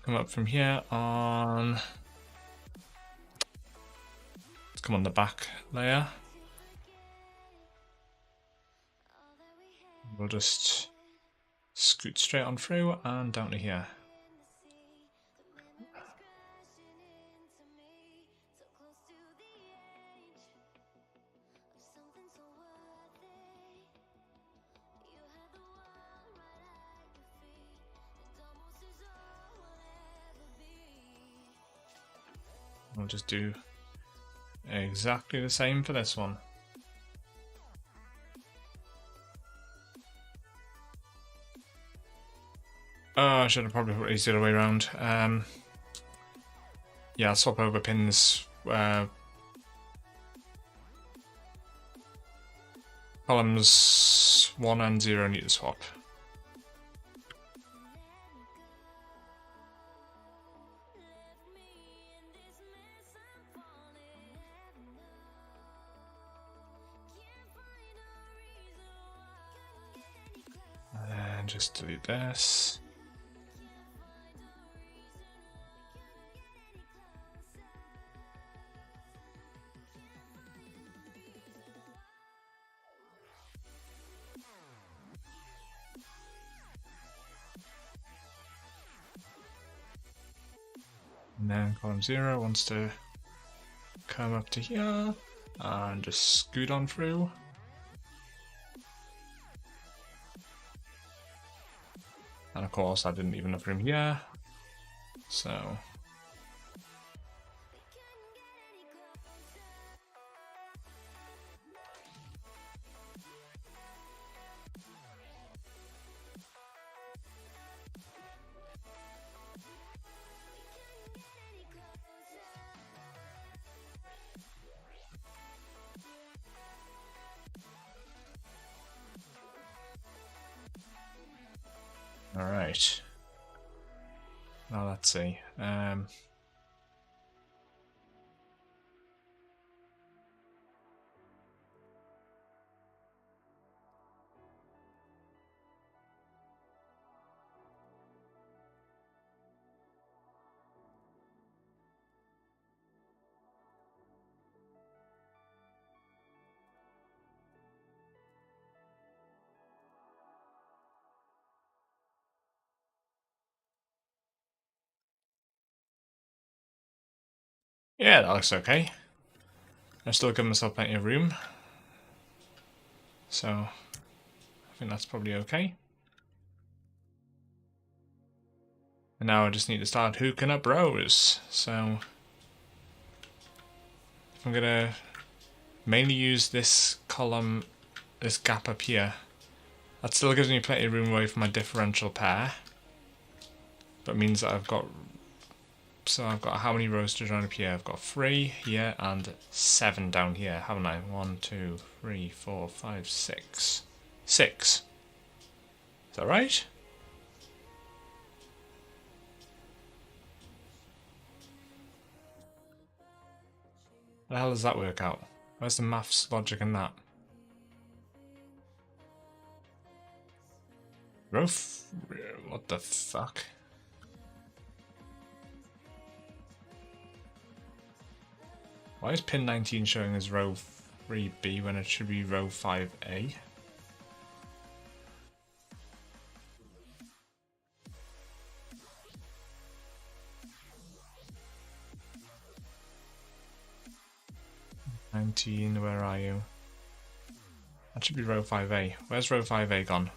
come up from here on, let's come on the back layer. We'll just scoot straight on through and down to here. We'll just do exactly the same for this one. Oh, I should have probably put these the other way around. Yeah, I'll swap over pins. Columns 1 and 0 need to swap. And just delete this. And then column 0 wants to come up to here and just scoot on through. And of course I didn't even have room here, so alright. Now let's see. Yeah, that looks okay. I still give myself plenty of room, so I think that's probably okay. And now I just need to start hooking up rows. So I'm gonna mainly use this column, this gap up here. That still gives me plenty of room away from my differential pair, but means that I've got how many rows to join up here? I've got 3 here and 7 down here, haven't I? 1, 2, 3, 4, 5, 6. 6. Is that right? How the hell does that work out? Where's the maths logic in that? What the fuck? Why is pin 19 showing as row 3B when it should be row 5A? Where are you? That should be row 5A. Where's row 5A gone?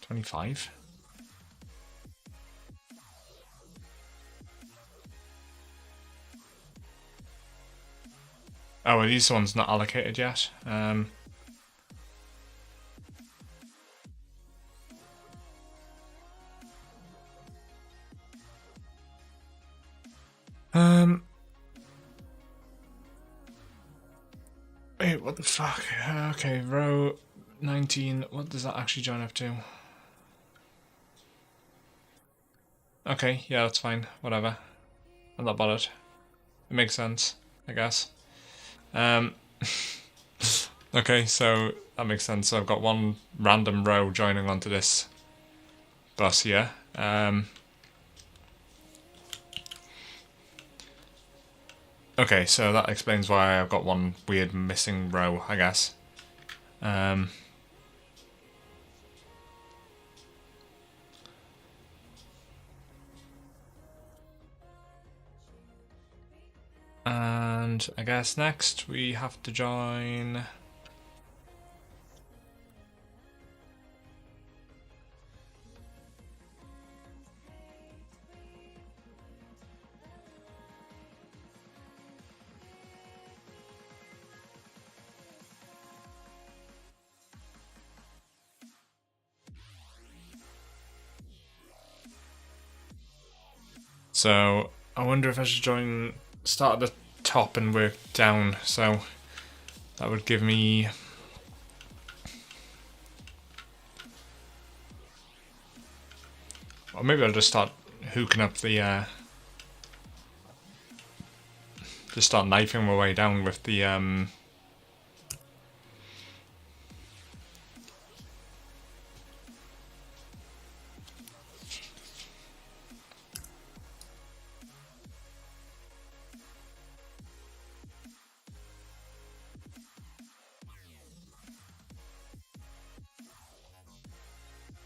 25? Oh, are these ones not allocated yet? Wait, what the fuck? Okay, row 19. What does that actually join up to? Okay, yeah, that's fine. Whatever. I'm not bothered. It makes sense, I guess. Okay, so that makes sense. So I've got one random row joining onto this bus here. Okay, so that explains why I've got one weird missing row, I guess. And I guess next we have to join... So I wonder if I should start at the top and work down. So that would give me... Or maybe I'll just start hooking up the... just start knifing my way down with the...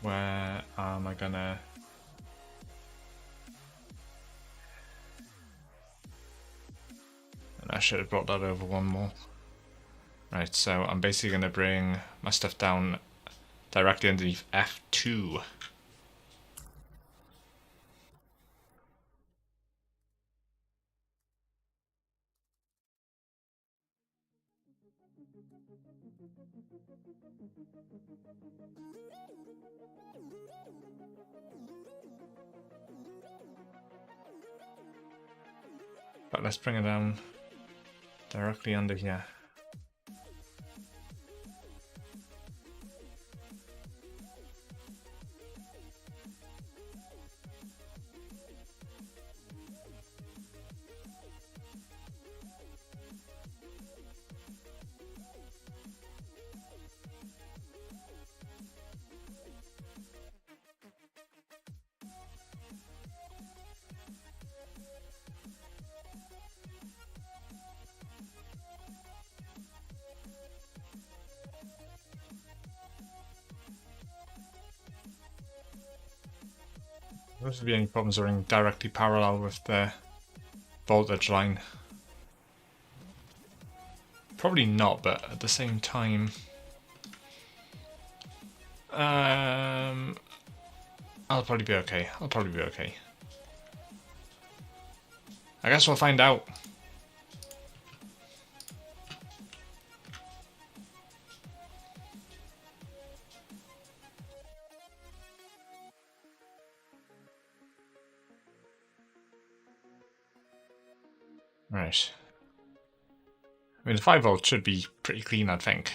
Where am I gonna... And I should have brought that over one more. Right, so I'm basically gonna bring my stuff down directly underneath F2. But let's bring it down directly under here. There shouldn't be any problems running directly parallel with the voltage line. Probably not, but at the same time... I'll probably be okay. I'll probably be okay. I guess we'll find out. Right. I mean, the 5 volt should be pretty clean, I think.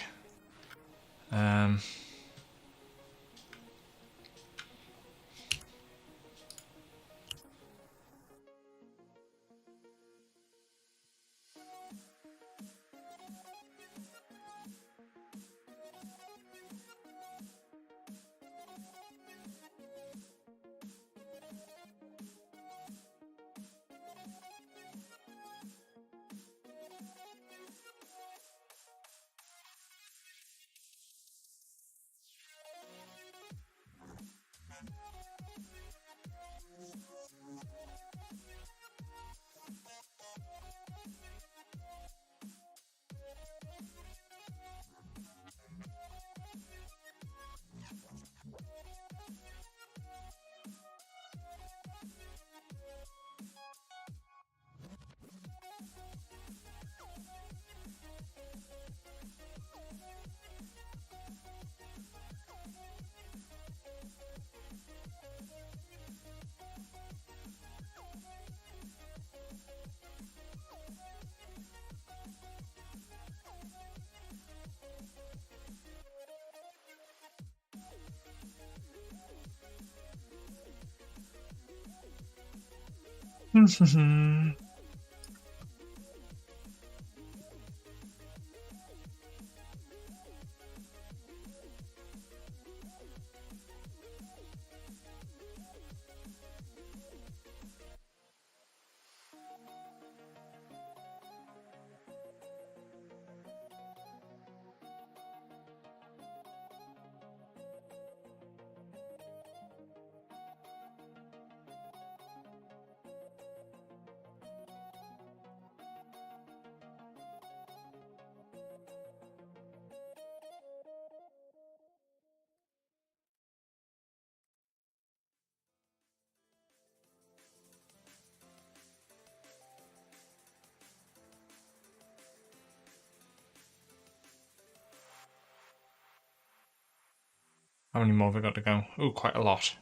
How many more have we got to go? Oh, quite a lot.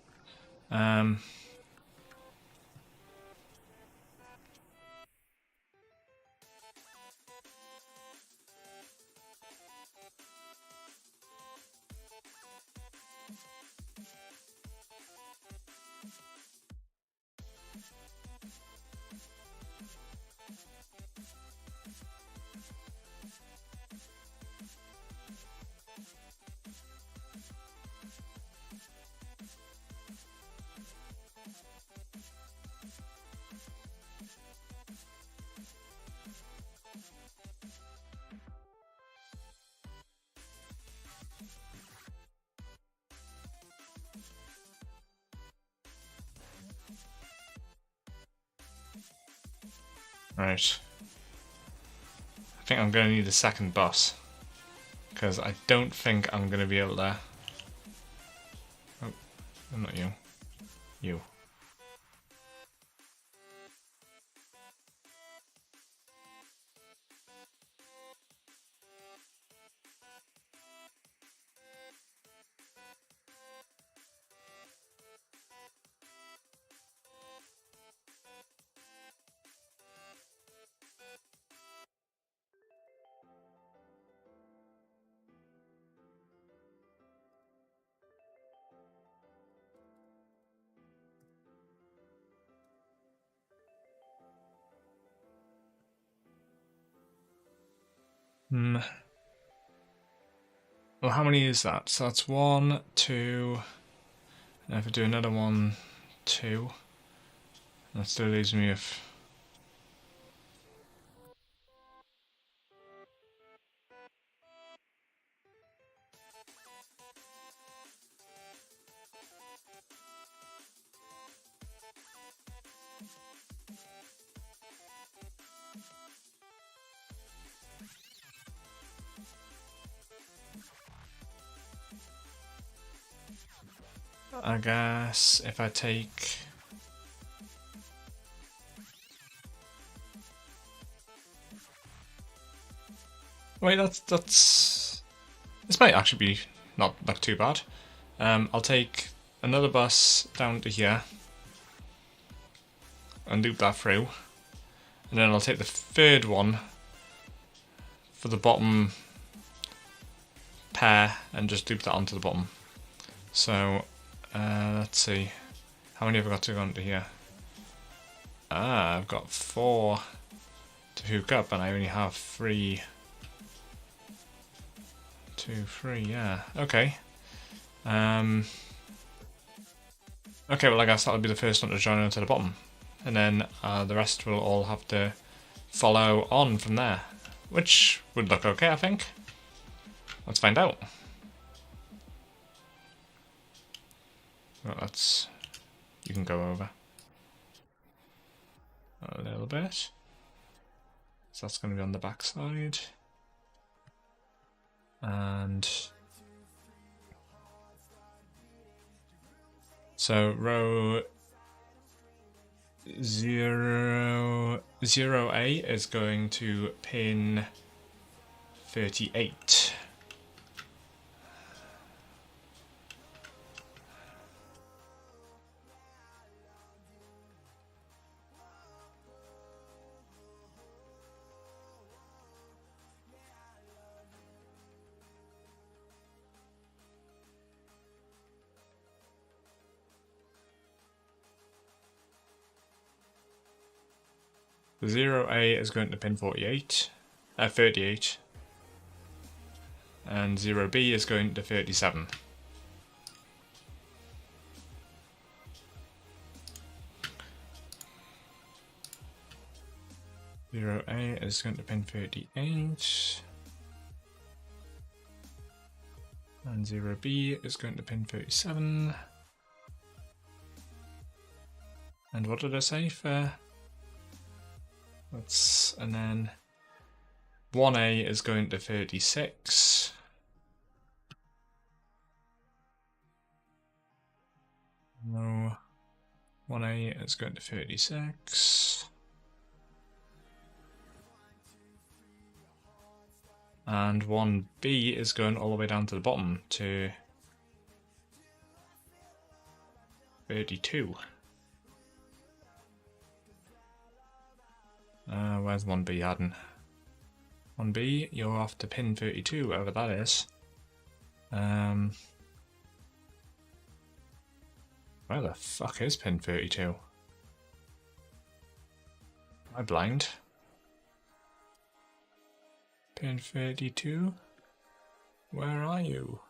Right. I think I'm going to need a second bus. Because I don't think I'm going to be able to... Oh, not you. You. Well, how many is that? So that's 1, 2... And if I do another 1, 2... That still leaves me with... I guess if I take... Wait, that's... This might actually be not too bad. I'll take another bus down to here and loop that through. And then I'll take the third one for the bottom pair and just loop that onto the bottom. So, let's see. How many have I got to go onto here? Ah, I've got 4 to hook up and I only have 3. 2, 3, yeah. Okay. Okay, well I guess that'll be the first one to join onto the bottom. And then the rest will all have to follow on from there. Which would look okay, I think. Let's find out. Well, that's... You can go over. A little bit. So that's going to be on the back side. And... So row 0A is going to pin 38. The 0A is going to pin 38, 38, and 0B is going to 37. Zero A is going to pin 38, and 0B is going to pin 37. And what did I say for? And then 1A is going to 36. No, 1A is going to 36. And 1B is going all the way down to the bottom to 32. Where's 1B adding? 1B, you're off to pin 32, whatever that is. Where the fuck is pin 32? Am I blind? Pin 32? Where are you?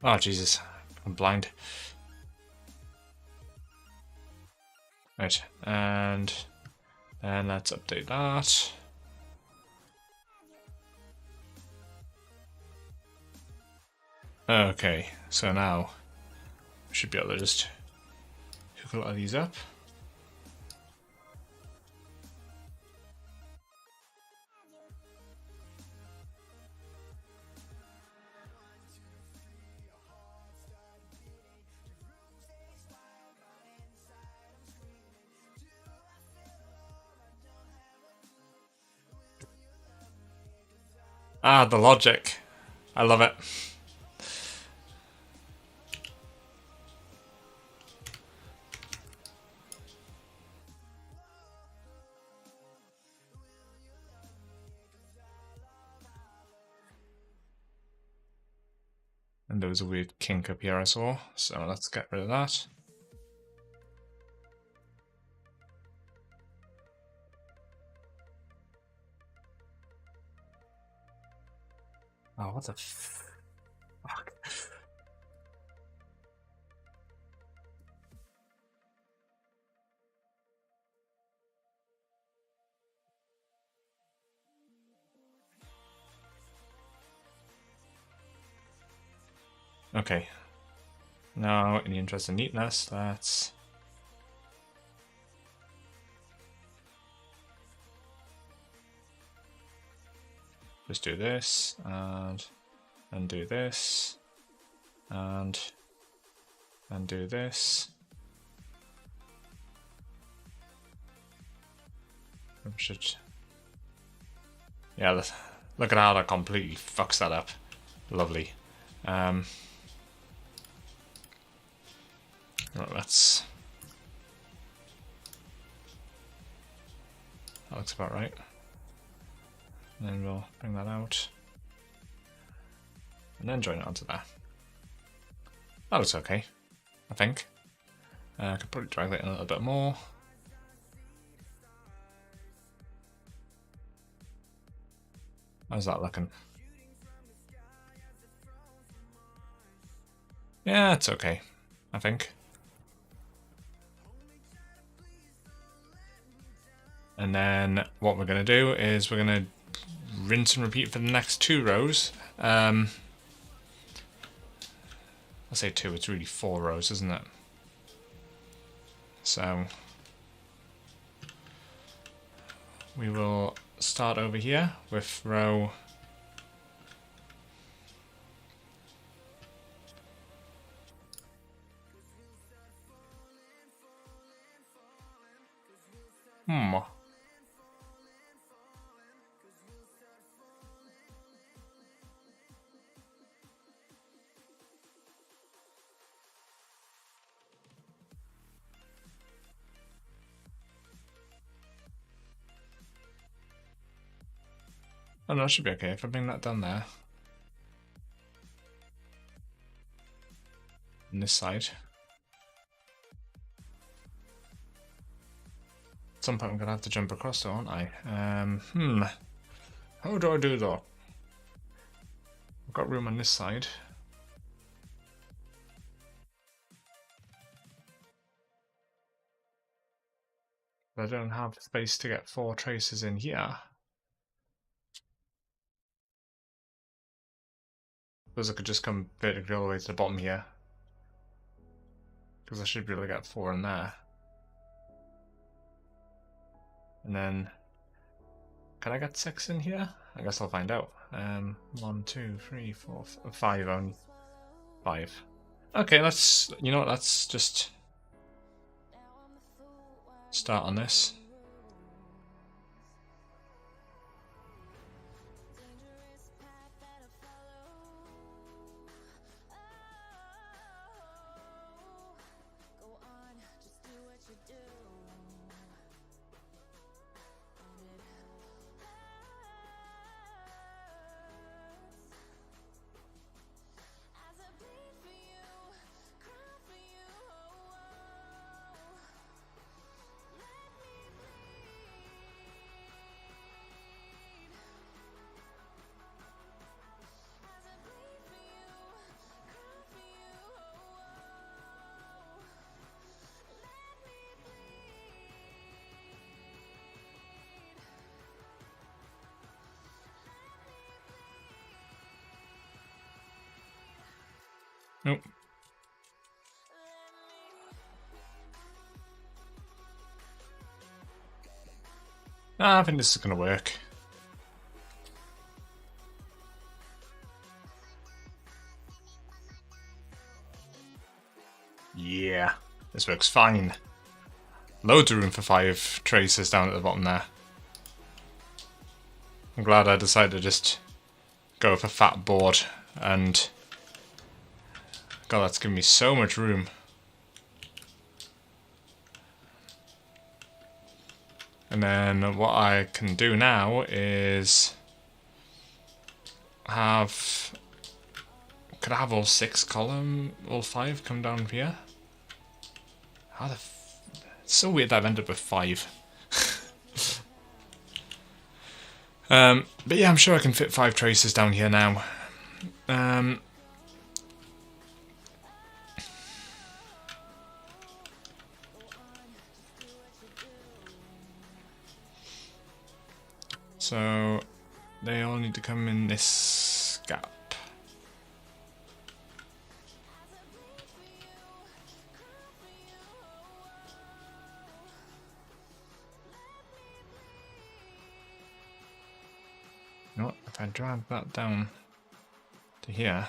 Oh Jesus, I'm blind. Right, and then let's update that. Okay, so now we should be able to just hook a lot of these up. Ah, the logic. I love it. And there was a weird kink up here I saw, so let's get rid of that. Oh, what the fuck? Okay. Now, in the interest of neatness, let's just do this, and do this, and do this. We should... Yeah, look at how that completely fucks that up. Lovely. Right, let's... That looks about right. And then we'll bring that out. And then join it onto there. That looks okay, I think. I could probably drag that in a little bit more. How's that looking? Yeah, it's okay, I think. And then what we're going to do is we're going to rinse and repeat for the next 2 rows. I say 2, it's really 4 rows, isn't it? So we will start over here with row Oh no, it should be okay if I bring that down there. this side. At some point I'm gonna have to jump across, though, aren't I? How do I do that? I've got room on this side. But I don't have space to get 4 traces in here. Suppose I could just come vertically all the way to the bottom here. Because I should be able to get 4 in there. And then, can I get 6 in here? I guess I'll find out. 1, 2, 3, 4, 5 only. 5. Okay, let's, you know what, let's just start on this. Nope. I think this is going to work. Yeah, this works fine. Loads of room for 5 traces down at the bottom there. I'm glad I decided to just go for fat board, and God, that's giving me so much room. And then what I can do now is have, could I have all 6 column, all 5 come down here? How the it's so weird that I've ended up with 5. But yeah, I'm sure I can fit 5 traces down here now. So they all need to come in this gap. You know what, if I drag that down to here,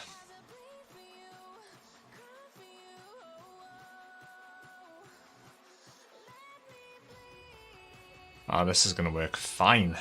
oh, this is going to work fine.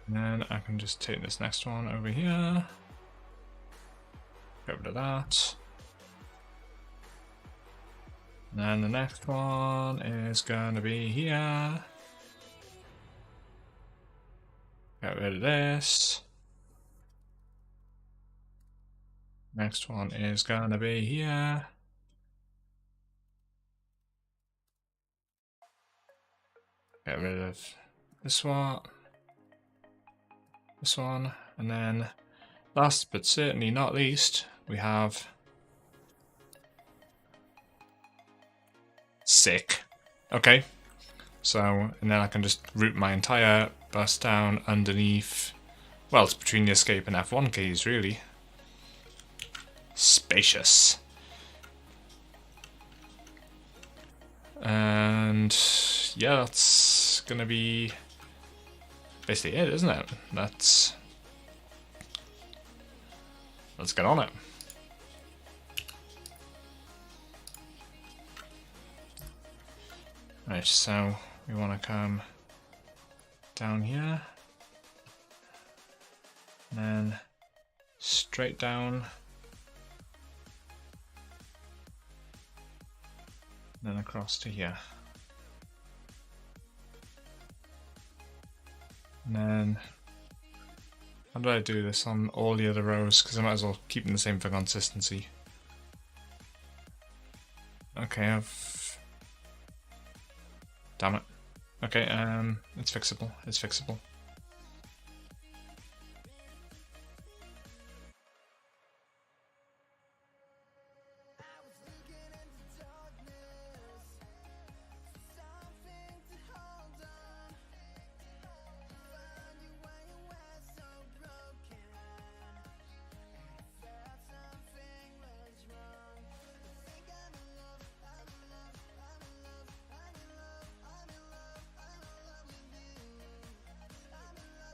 And then I can just take this next one over here, get rid of that. And then the next one is going to be here. Get rid of this. Next one is going to be here. Get rid of this one. This one, and then last but certainly not least, we have sick. Okay, so and then I can just route my entire bus down underneath Well, it's between the escape and F1 keys, really. Spacious. And yeah, that's gonna be basically it, isn't it? Let's get on it. Right, so we want to come down here, and then straight down, and then across to here. And then, how do I do this on all the other rows? Because I might as well keep them the same for consistency. Okay, damn it. Okay, it's fixable. It's fixable.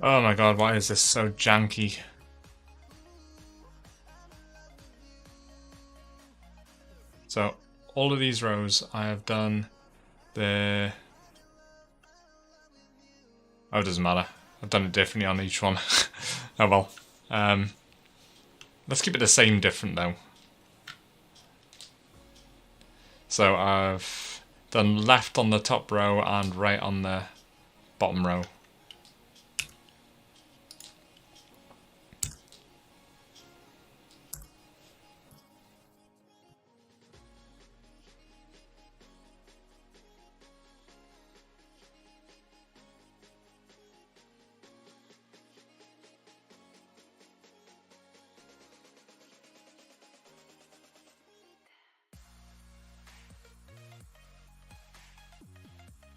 Oh my god, why is this so janky? So, all of these rows I have done the... Oh, it doesn't matter. I've done it differently on each one. Oh well. Let's keep it the same different though. So I've done left on the top row and right on the bottom row.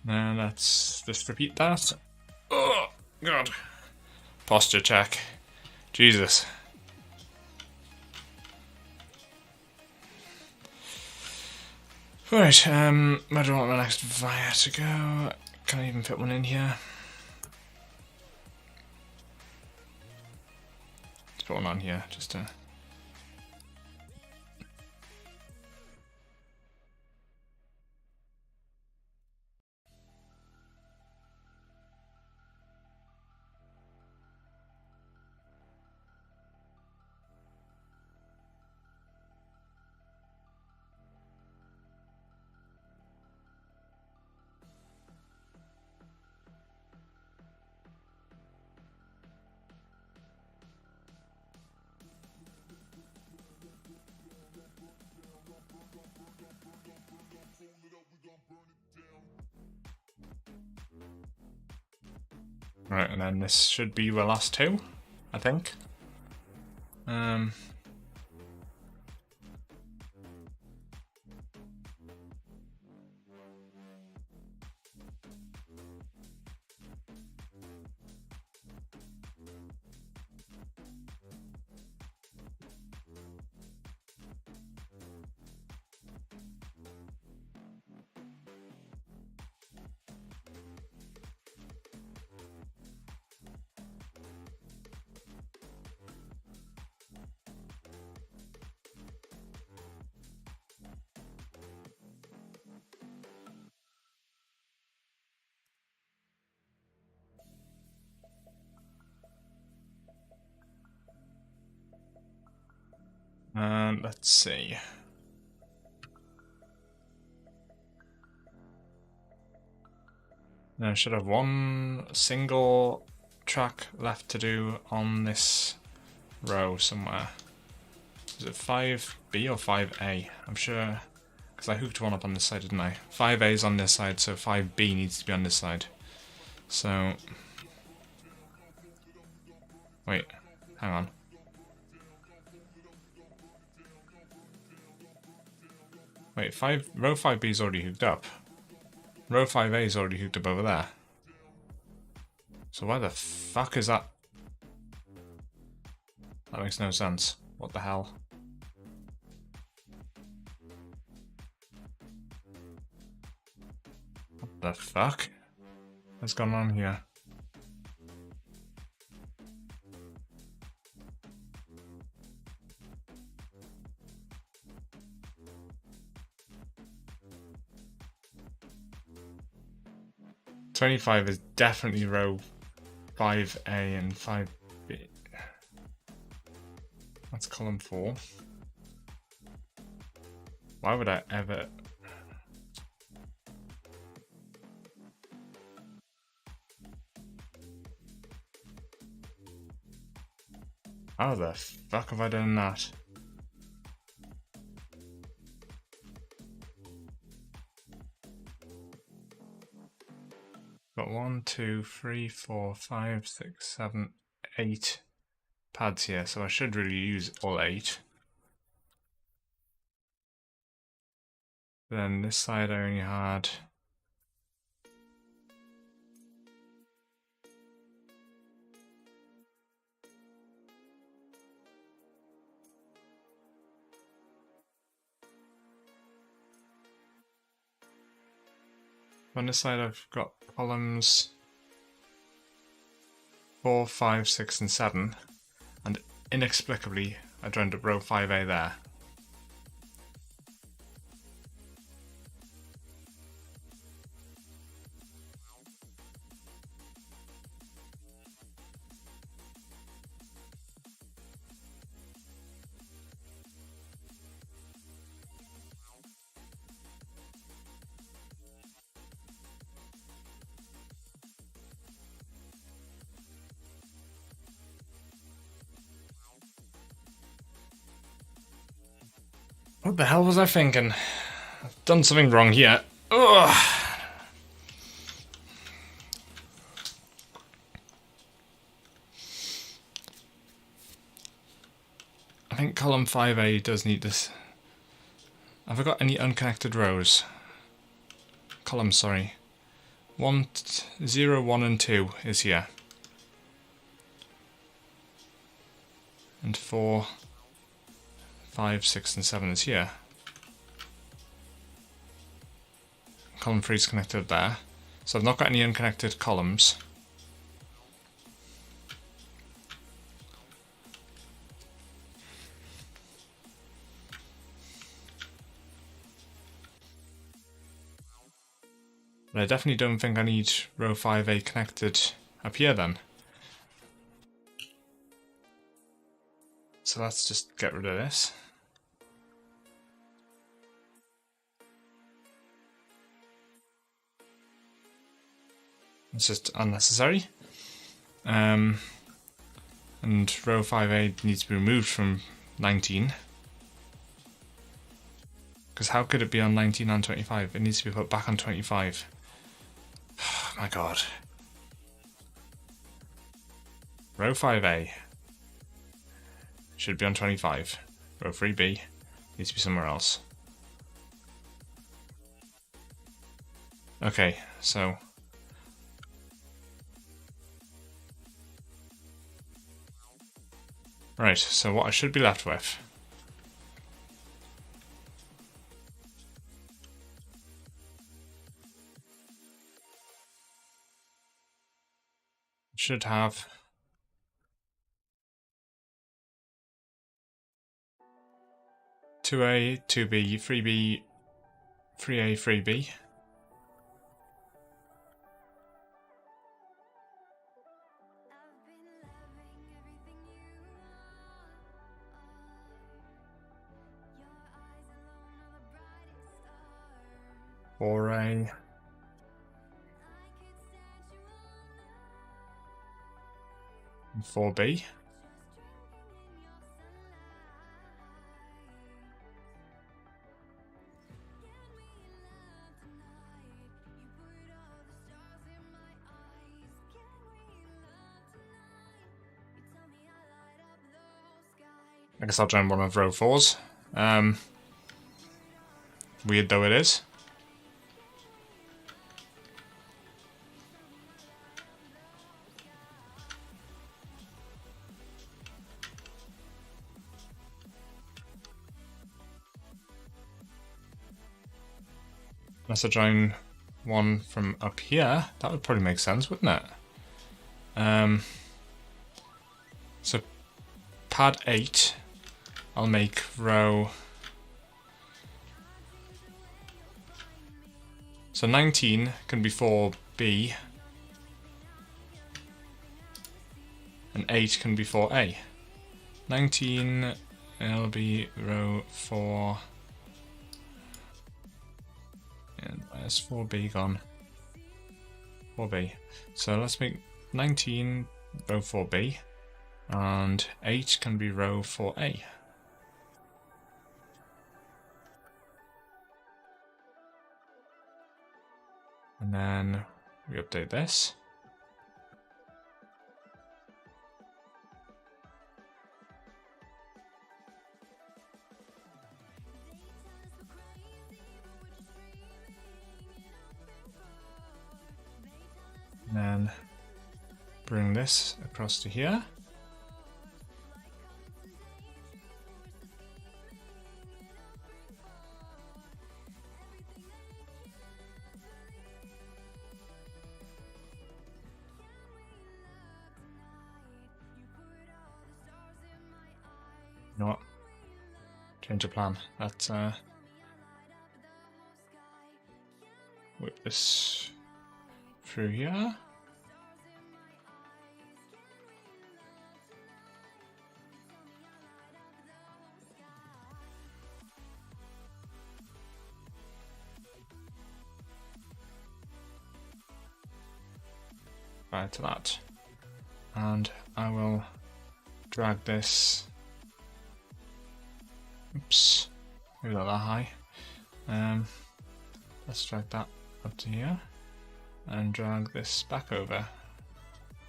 And let's just repeat that. Oh, God. Posture check. Jesus. Right, where do I want my next via to go? Can I even fit one in here? Let's put one on here, just to... Right, and then this should be the last two, I think. Let's see. Now I should have one single track left to do on this row somewhere. Is it 5B or 5A? I'm sure, because I hooked one up on this side, didn't I? 5A is on this side, so 5B needs to be on this side. So... Wait, hang on. Wait, row 5B is already hooked up. Row 5A is already hooked up over there. So why the fuck is that? That makes no sense. What the hell? What the fuck? What's going on here? $25 is definitely row 5A and 5B. That's column 4. Why would I ever... How the fuck have I done that? Got 1, 2, 3, 4, 5, 6, 7, 8 pads here, so I should really use all 8. Then this side I only had on this side I've got columns 4, 5, 6 and 7, and inexplicably I joined up row 5A there. What the hell was I thinking? I've done something wrong here. Ugh. I think column 5A does need this. Have I got any unconnected rows? Columns, sorry. 1, 0, 1 and 2 is here. And 4, 5, 6 and 7 is here. Column 3 is connected there. So I've not got any unconnected columns. But I definitely don't think I need row 5A connected up here then. So let's just get rid of this. It's just unnecessary. And row 5A needs to be removed from 19. Because how could it be on 19 and 25? It needs to be put back on 25. Oh my god. Row 5A should be on 25. Row 3B needs to be somewhere else. Okay, so... Right, so what I should be left with should have two A, 2B, 3B, 3A, 3B. Or a 4B. I guess I'll join one of row 4s. Weird though it is. Unless I join one from up here, that would probably make sense, wouldn't it? So pad 8, I'll make row. So 19 can be 4B, and 8 can be 4A. 19, it'll be row 4. And where's 4B gone? 4B. So let's make 19 row 4B, and 8 can be row 4A. And then we update this. And then bring this across to here. You know what? Change of plan. Let's whip this through here. Right to that. And I will drag this. Oops, maybe not that high. Let's drag that up to here and drag this back over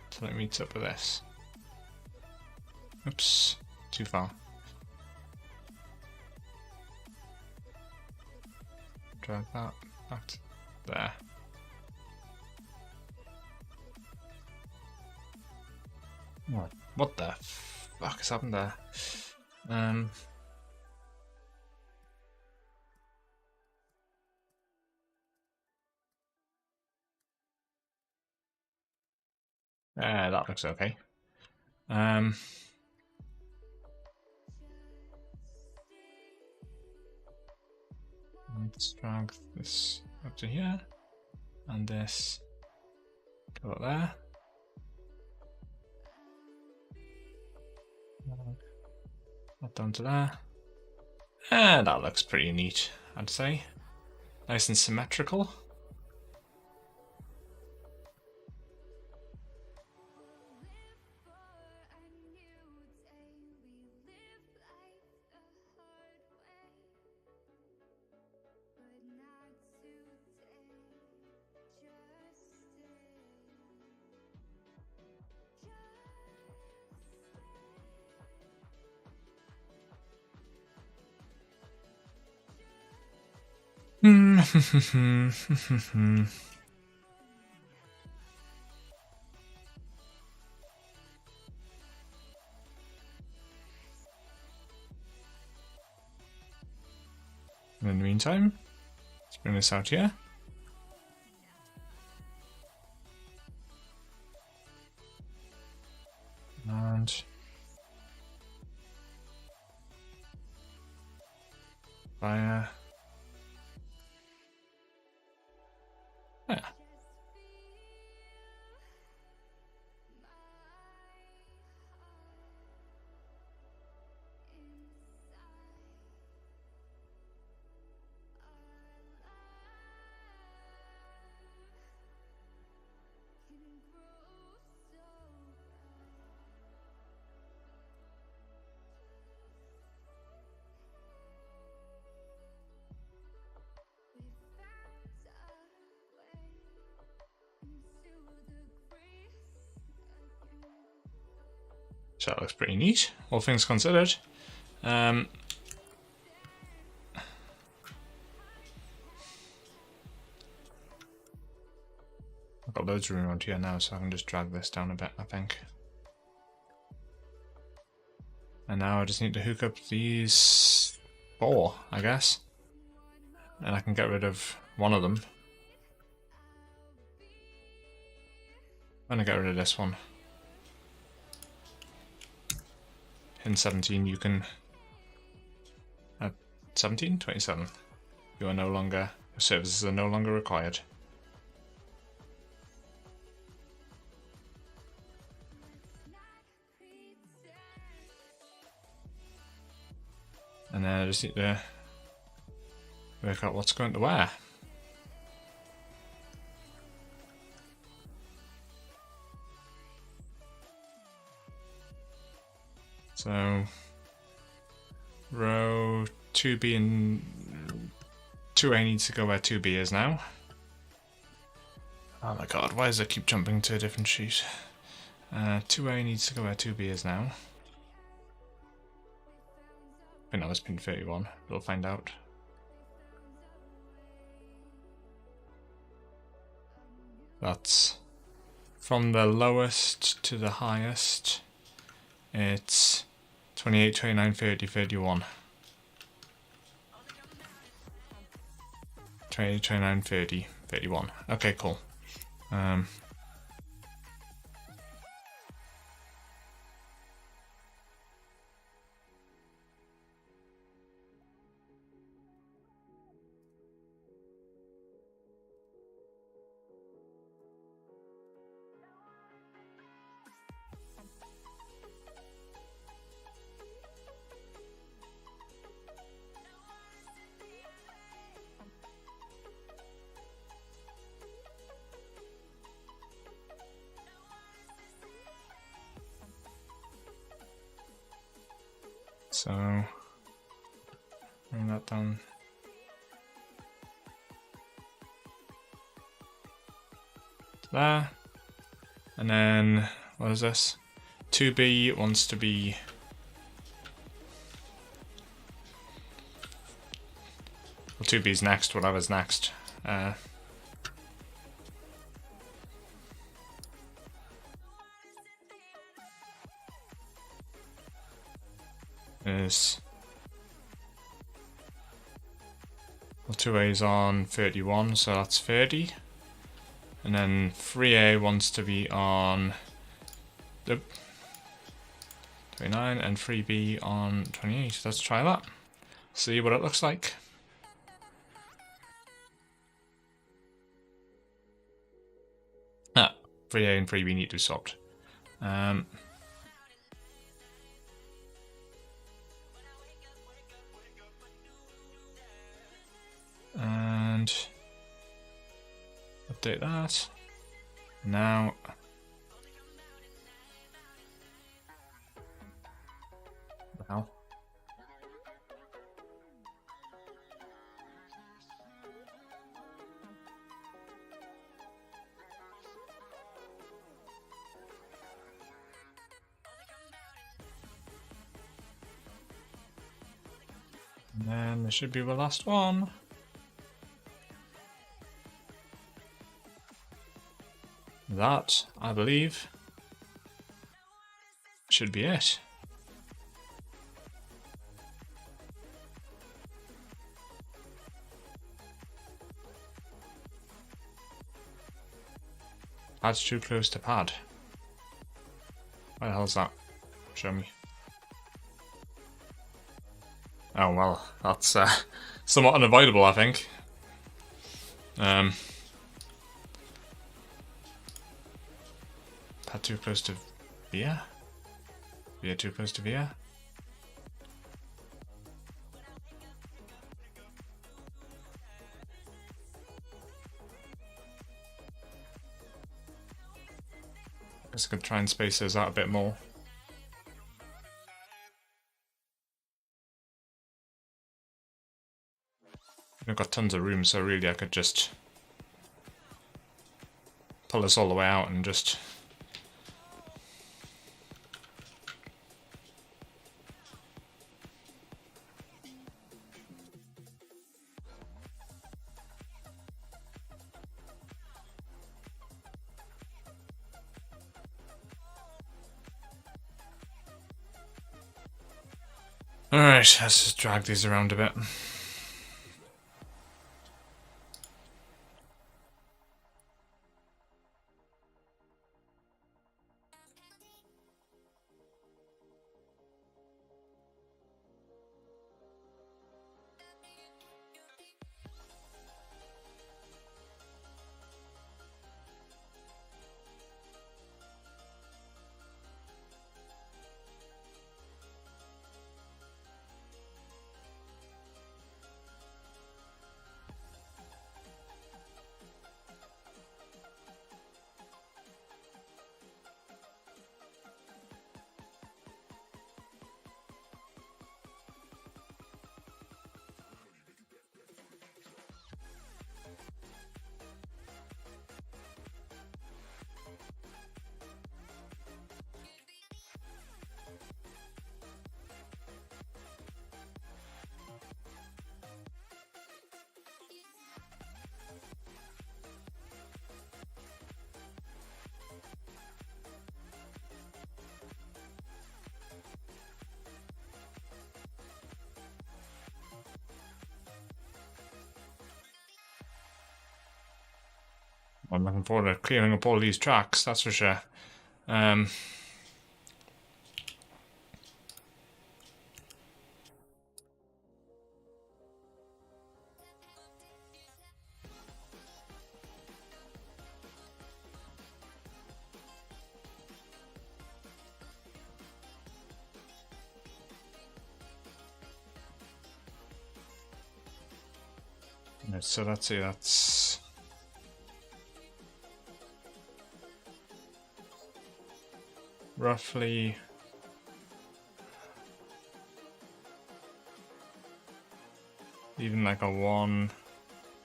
till it meets up with this. Oops, too far. Drag that back to there. What the fuck has happened there? That looks okay. Let's drag this up to here, and this go up there. That down to there. That looks pretty neat, I'd say. Nice and symmetrical. In the meantime, let's bring this out here. And fire. Yeah. So that looks pretty neat, all things considered. I've got loads of room around here now, so I can just drag this down a bit, I think. And now I just need to hook up these 4, I guess. And I can get rid of one of them. I'm gonna get rid of this one. In 17 you can... 17? 27. You are no longer... Your services are no longer required. And then I just need to work out what's going to wear. So row 2B and 2A needs to go where 2B is now. Oh my god, why does it keep jumping to a different sheet? 2A needs to go where 2B is now. I think that was pin 31, we'll find out. That's from the lowest to the highest. It's 28, 29, 30, 31. 28, 29, 30, 31. Okay, cool. So bring that down. To there. And then what is this? 2B wants to be well, 2B's next, whatever's next. Is well, 2A is on 31, so that's 30. And then 3A wants to be on 29 and 3B on 28. Let's try that. See what it looks like. Ah, 3A and 3B need to be swapped. And update that. Now what the hell? And then this should be the last one. That, I believe, should be it. Pad's too close to pad. What the hell's that? Show me. Oh well, that's somewhat unavoidable, I think. Pad too close to via? Via too close to via? I guess I could try and space those out a bit more. I've got tons of room, so really I could just pull this all the way out and just alright, let's just drag these around a bit. I'm looking forward to clearing up all these tracks, that's for sure. So let's see, that's roughly even like a 1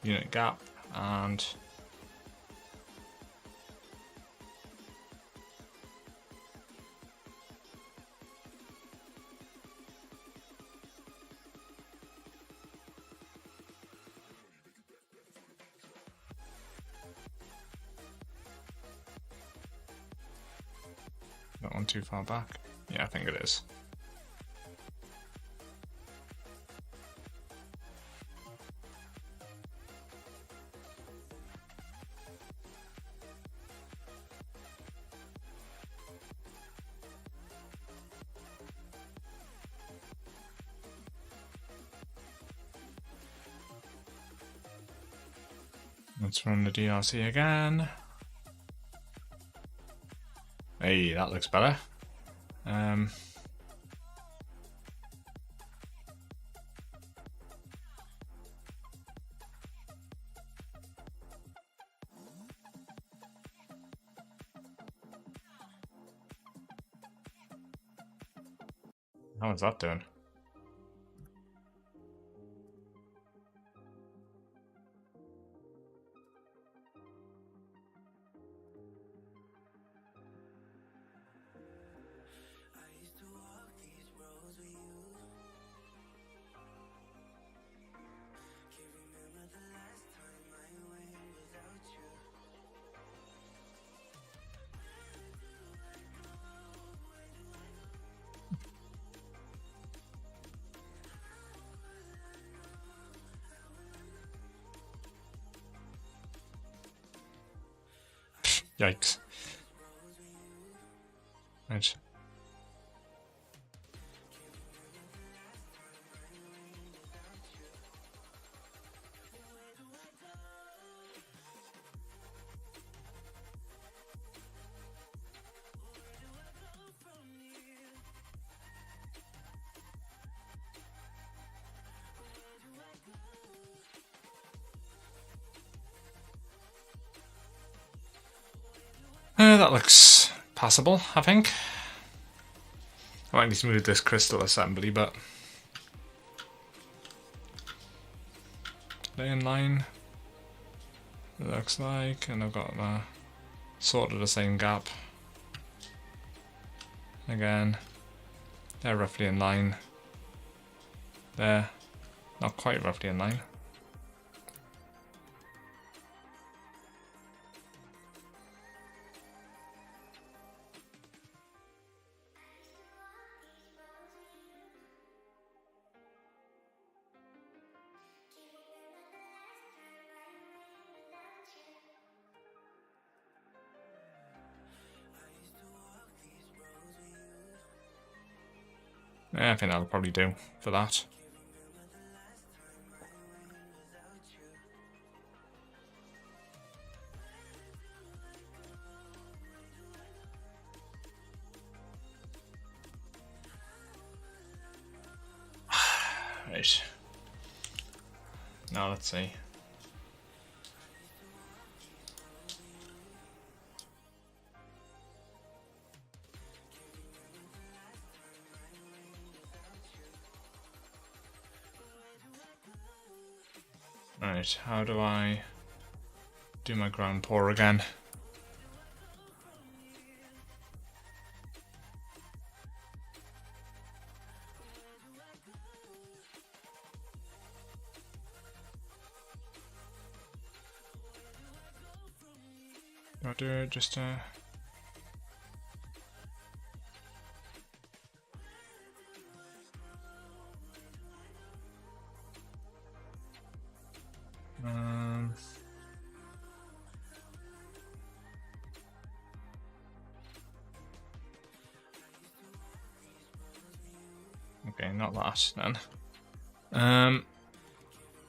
unit gap, and that one too far back. Yeah, I think it is. Let's run the DRC again. Hey, that looks better. How is that doing? Yikes. Right. That looks passable, I think. I might need to move this crystal assembly, but stay in line. It looks like, and I've got sort of the same gap. Again, they're roughly in line. They're not quite roughly in line. Yeah, I think that'll probably do for that. Right. Now let's see. Right, how do I do my ground pour again? Do I do it just not that then.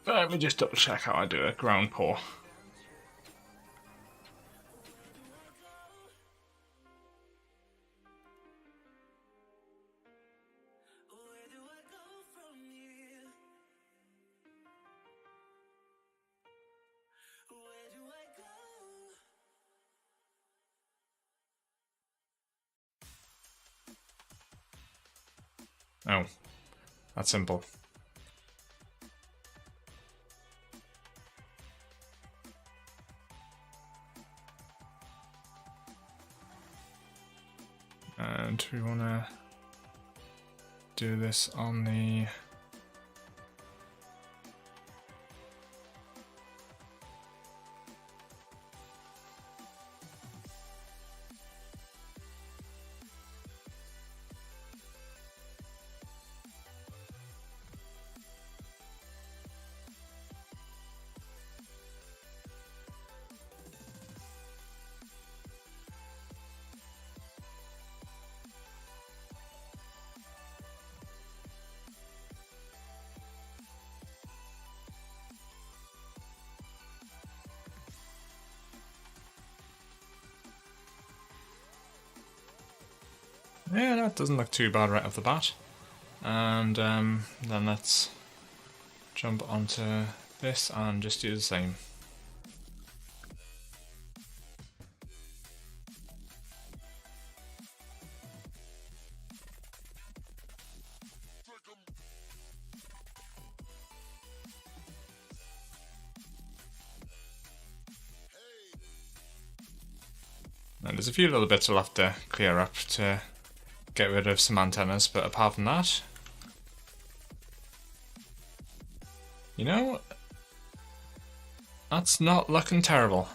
Let me just double check how I do it. Ground pour. Oh, that's simple. And we want to do this on the yeah, that doesn't look too bad right off the bat. And then let's jump onto this and just do the same. And there's a few little bits we'll have to clear up to get rid of some antennas, but apart from that, you know, that's not looking terrible.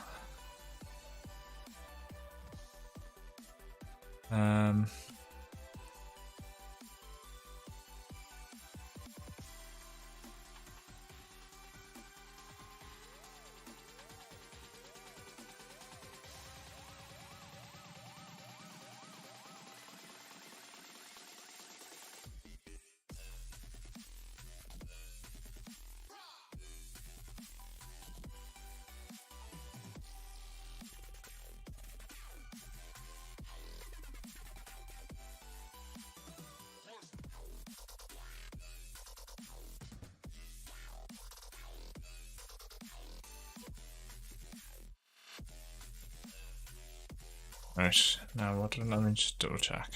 Right, now what let me just double check.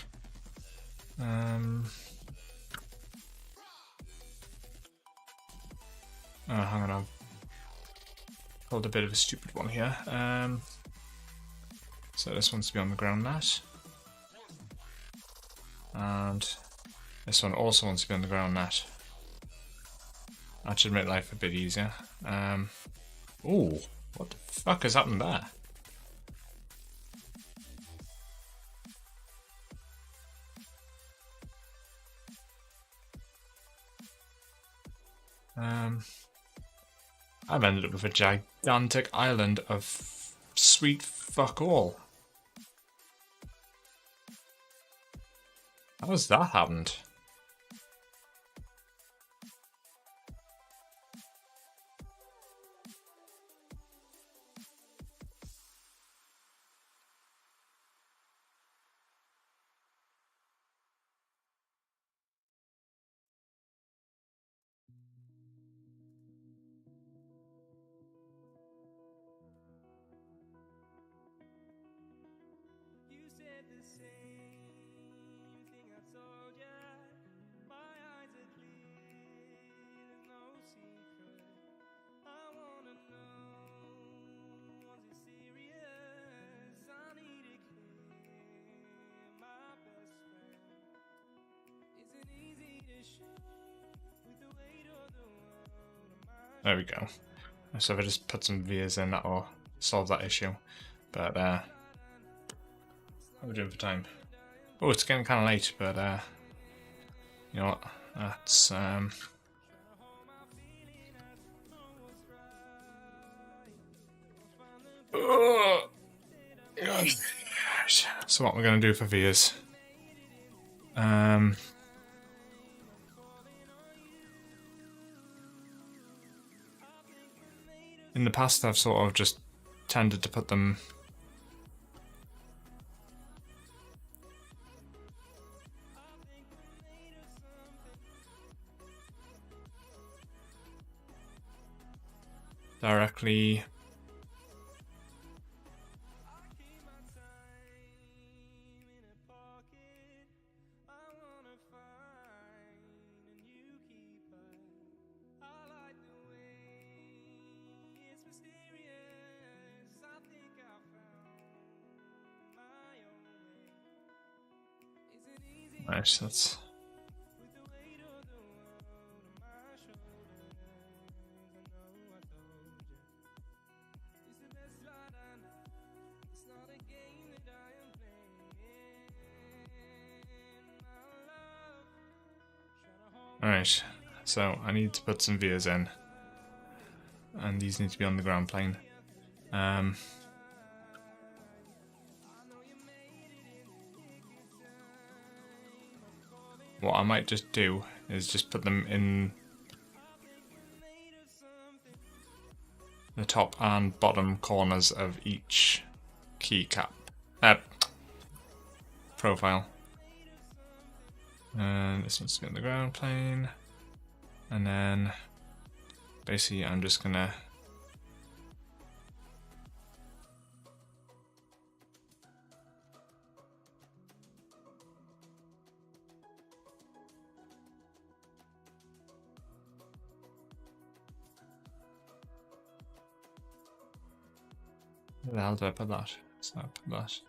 Oh, hang on, I've pulled a bit of a stupid one here. So this one's to be on the ground net. And this one also wants to be on the ground net. That should make life a bit easier. Ooh, what the fuck has happened there? I've ended up with a gigantic island of sweet fuck all. How has that happened? The same thing I told ya. My eyes are clear, there's no secret. I wanna know, was it serious? I need it clear, my best friend. Isn't easy to show with the weight of the world on my. There we go. So if I just put some vias in, that'll solve that issue. But how are we doing for time? Oh, it's getting kind of late, but you know what? That's so what we're gonna do for vias? in the past I've sort of just tended to put them directly Nice, that's alright, so I need to put some vias in. And these need to be on the ground plane. What I might just do is just put them in the top and bottom corners of each keycap profile. And this needs to be on the ground plane. And then basically I'm just gonna where the hell do I put that? So I put that.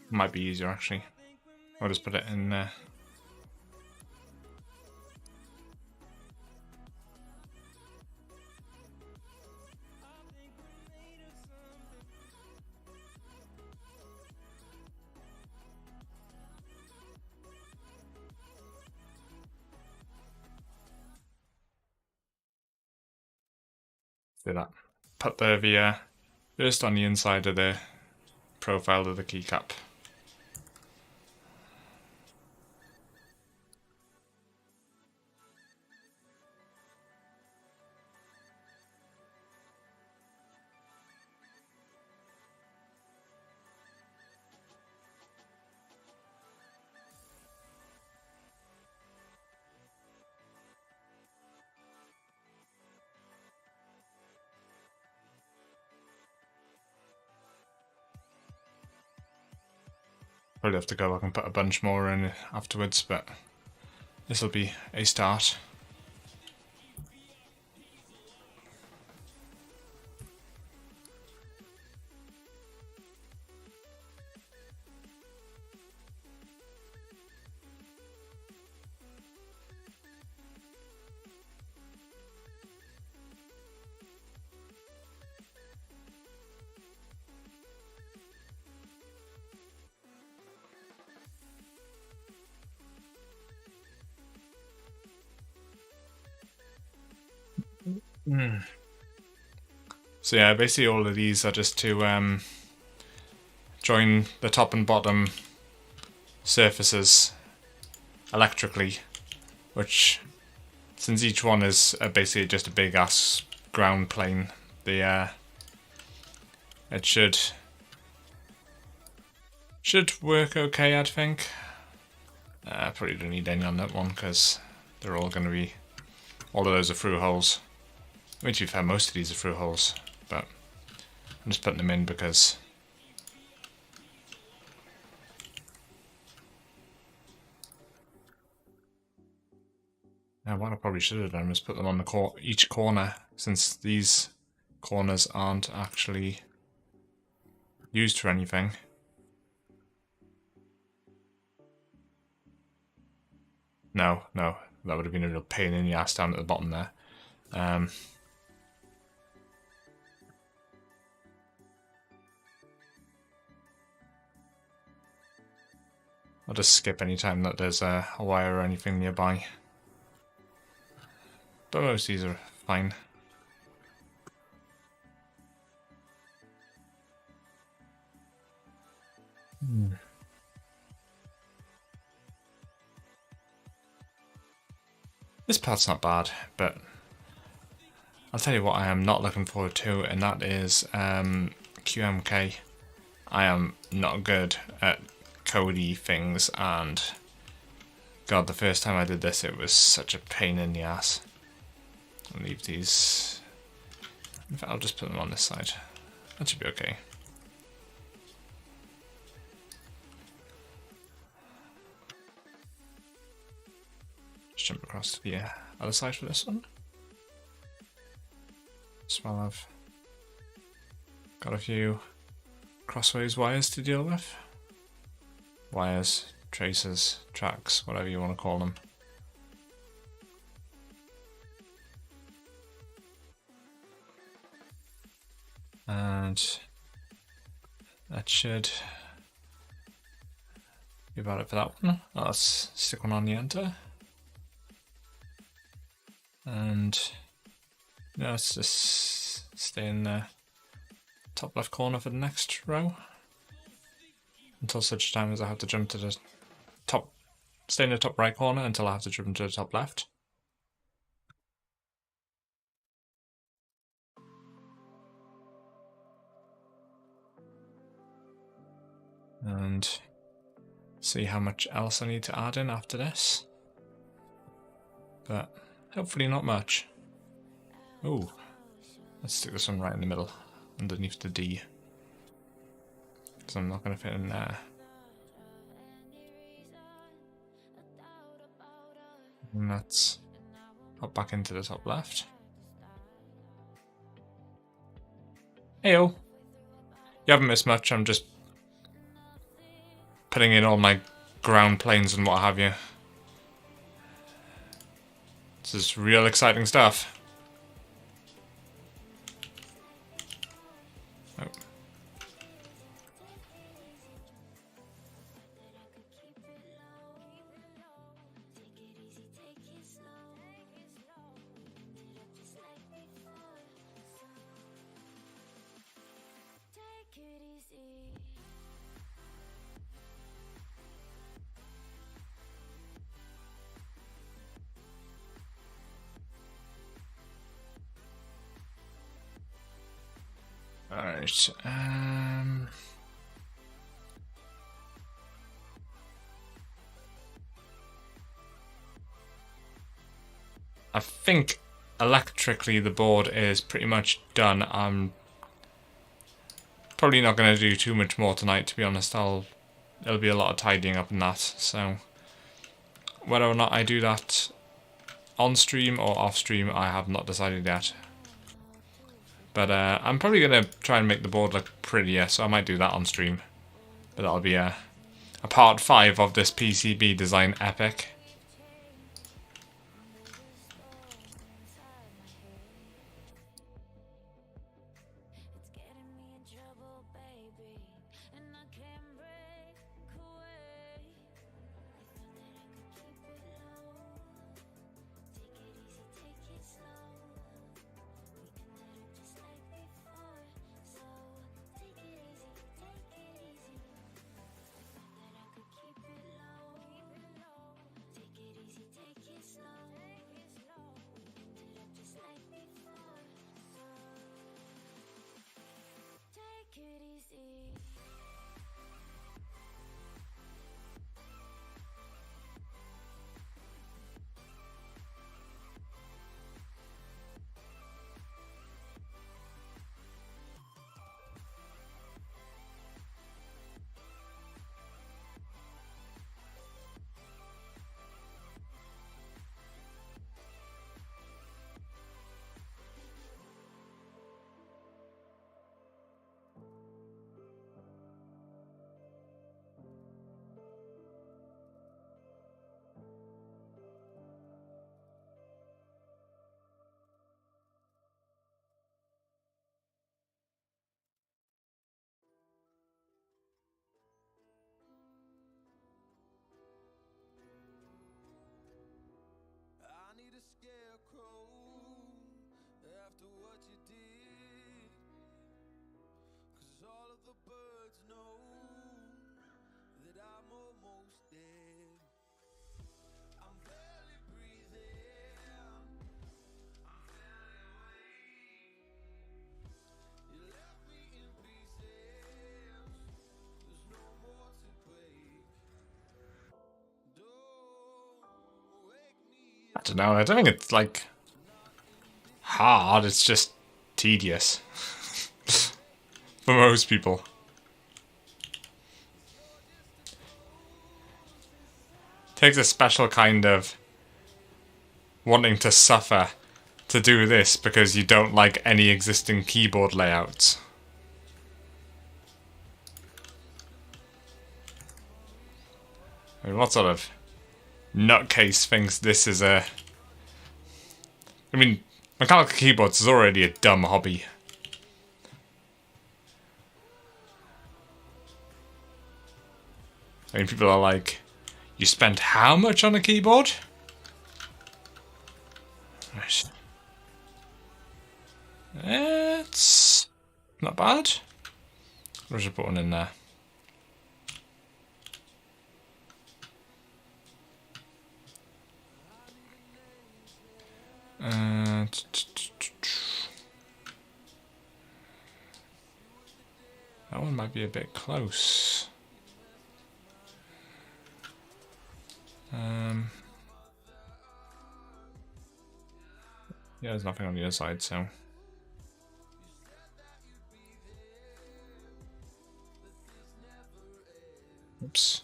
Might be easier actually. I'll just put it in there. Do that. Put the via just on the inside of the profile of the keycap. Probably have to go back and put a bunch more in afterwards, but this will be a start. So yeah, basically all of these are just to join the top and bottom surfaces electrically, which, since each one is basically just a big ass ground plane, it should work okay, I think. Probably don't need any on that one because they're all going to be, all of those are through holes. I mean, to be fair, most of these are through holes, but I'm just putting them in because what I probably should have done was put them on the each corner, since these corners aren't actually used for anything. No, that would have been a real pain in the ass down at the bottom there. I'll just skip any time that there's a wire or anything nearby. But most of these are fine. This part's not bad, but I'll tell you what I am not looking forward to, and that is QMK. I am not good at codey things, and God, the first time I did this, it was such a pain in the ass. I'll leave these. In fact, I'll just put them on this side. That should be okay. Just jump across to the other side for this one. Just while I've got a few crossways wires to deal with. Wires, traces, tracks, whatever you want to call them. And that should be about it for that one. Let's stick one on the enter. And let's just stay in the top left corner for the next row. Until such time as I have to jump to the top, stay in the top right corner until I have to jump to the top left. And see how much else I need to add in after this. But hopefully not much. Oh, let's stick this one right in the middle, underneath the D. Because I'm not going to fit in there. And let's hop back into the top left. Heyo! You haven't missed much, I'm just putting in all my ground planes and what have you. This is real exciting stuff. Oh. Alright, I think electrically the board is pretty much done. I'm probably not going to do too much more tonight, to be honest. There'll be a lot of tidying up in that, so whether or not I do that on stream or off stream, I have not decided yet. But I'm probably going to try and make the board look prettier, so I might do that on stream. But that'll be a part 5 of this PCB design epic. I need a scarecrow after what you did, 'cause all of the birds know don't know. I don't think it's like hard. It's just tedious for most people. Takes a special kind of wanting to suffer to do this because you don't like any existing keyboard layouts. I mean, what sort of nutcase thinks this is a... I mean, mechanical keyboards is already a dumb hobby. I mean, people are like, you spent how much on a keyboard? Right. It's not bad. I'll just put one in there. That one might be a bit close. Yeah, there's nothing on the other side, so. Oops.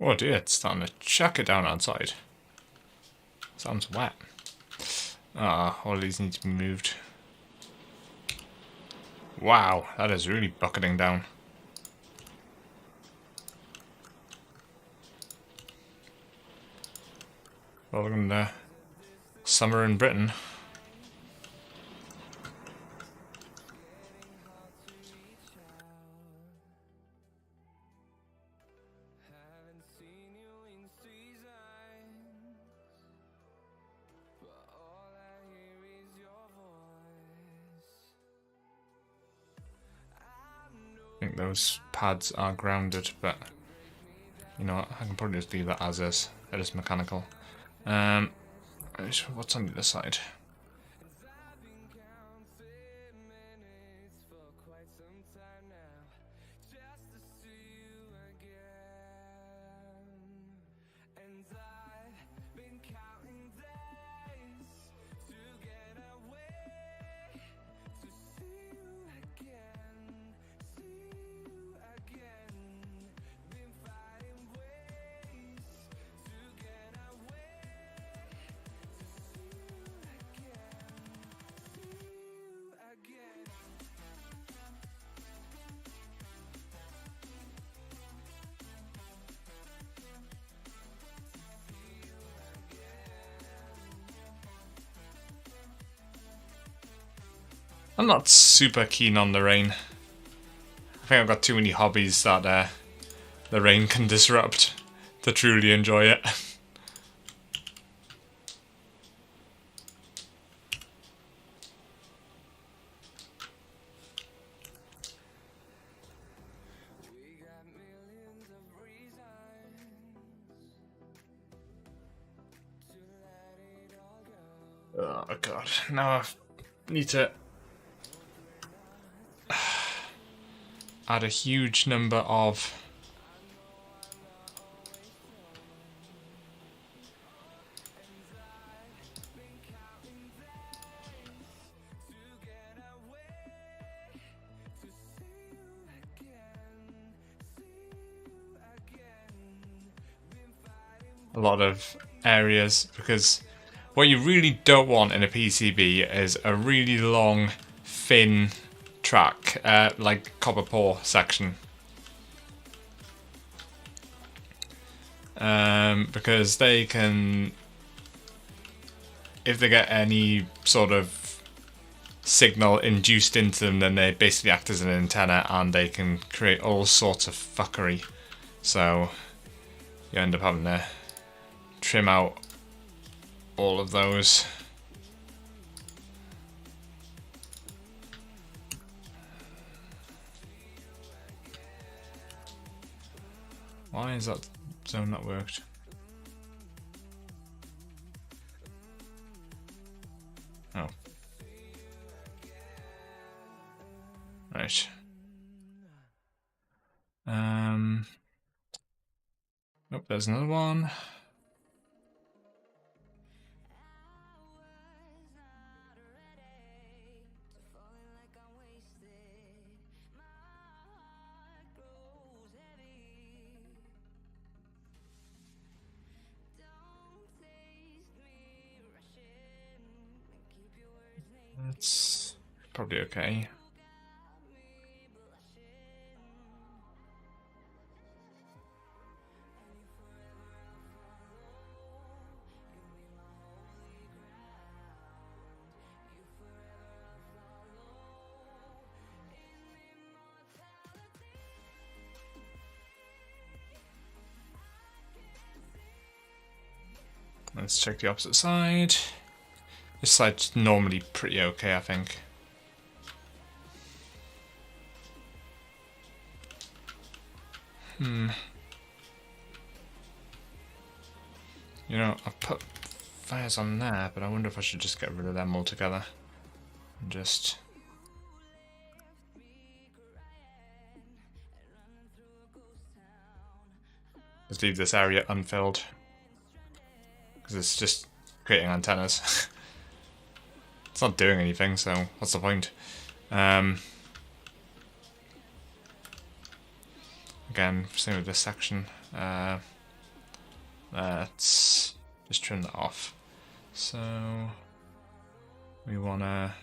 Oh dear, it's starting to chuck it down outside. Sounds wet. Ah, all of these need to be moved. Wow, that is really bucketing down. Welcome to summer in Britain. I think those pads are grounded, but you know what, I can probably just leave that as is. It is mechanical. What's on the other side? I'm not super keen on the rain. I think I've got too many hobbies that the rain can disrupt to truly enjoy it. God, now I need to add a huge number of areas, because what you really don't want in a PCB is a really long, thin track, like copper pour section. Because they can, if they get any sort of signal induced into them, then they basically act as an antenna and they can create all sorts of fuckery. So you end up having to trim out all of those. Why is that zone not worked? Oh. Right. Nope, there's another one. That's probably okay. Let's check the opposite side. This side's normally pretty okay, I think. You know, I've put fires on there, but I wonder if I should just get rid of them altogether. And just... leave this area unfilled. Because it's just creating antennas. It's not doing anything, so what's the point? Again, same with this section. Let's just trim that off. So we wanna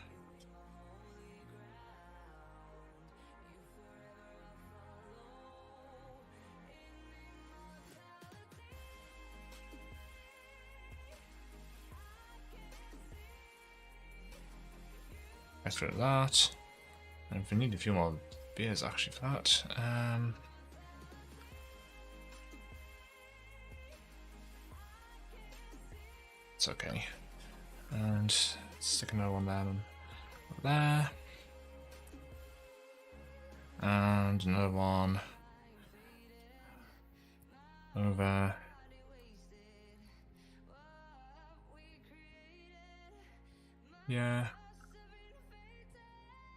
get rid of that. And if we need a few more beers actually for that. It's okay. And stick another one there. And another one over. Yeah.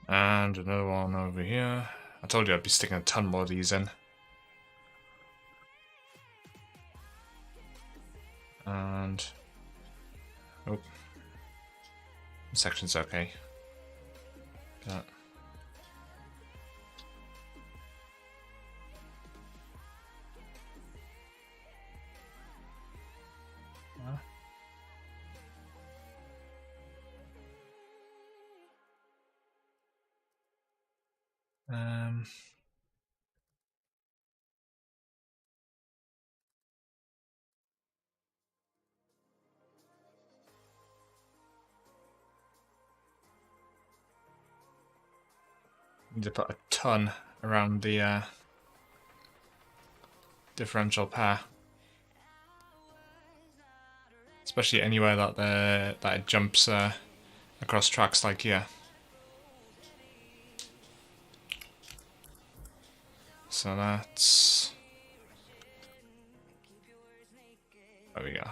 And another one over here. I told you I'd be sticking a ton more of these in. And... oh. This section's okay. That. Need to put a ton around the differential pair, especially anywhere that it jumps across tracks like here. So that's... there we go.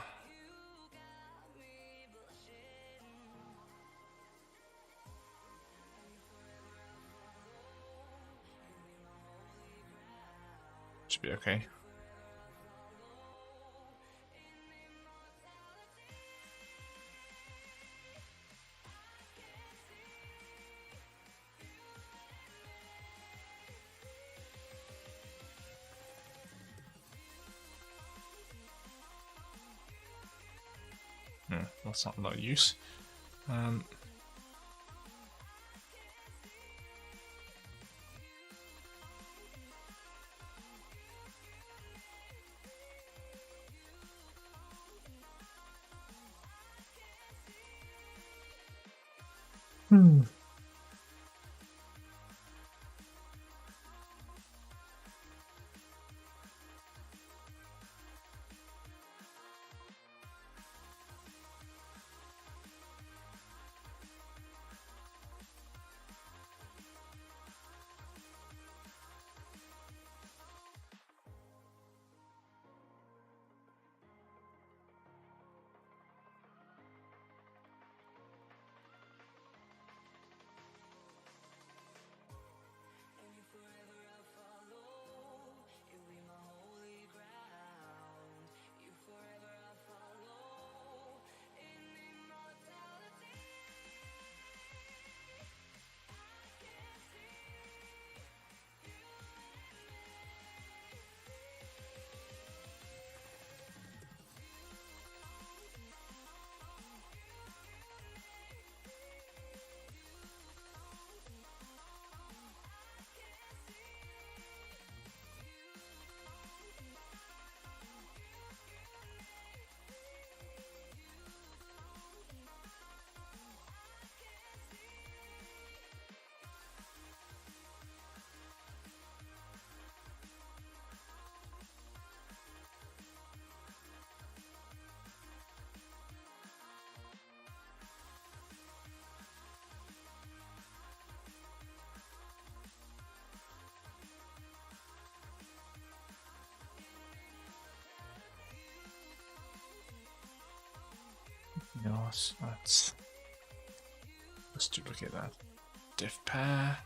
Should be okay. That's not a lot of use. Yes, let's duplicate that. Diff pair.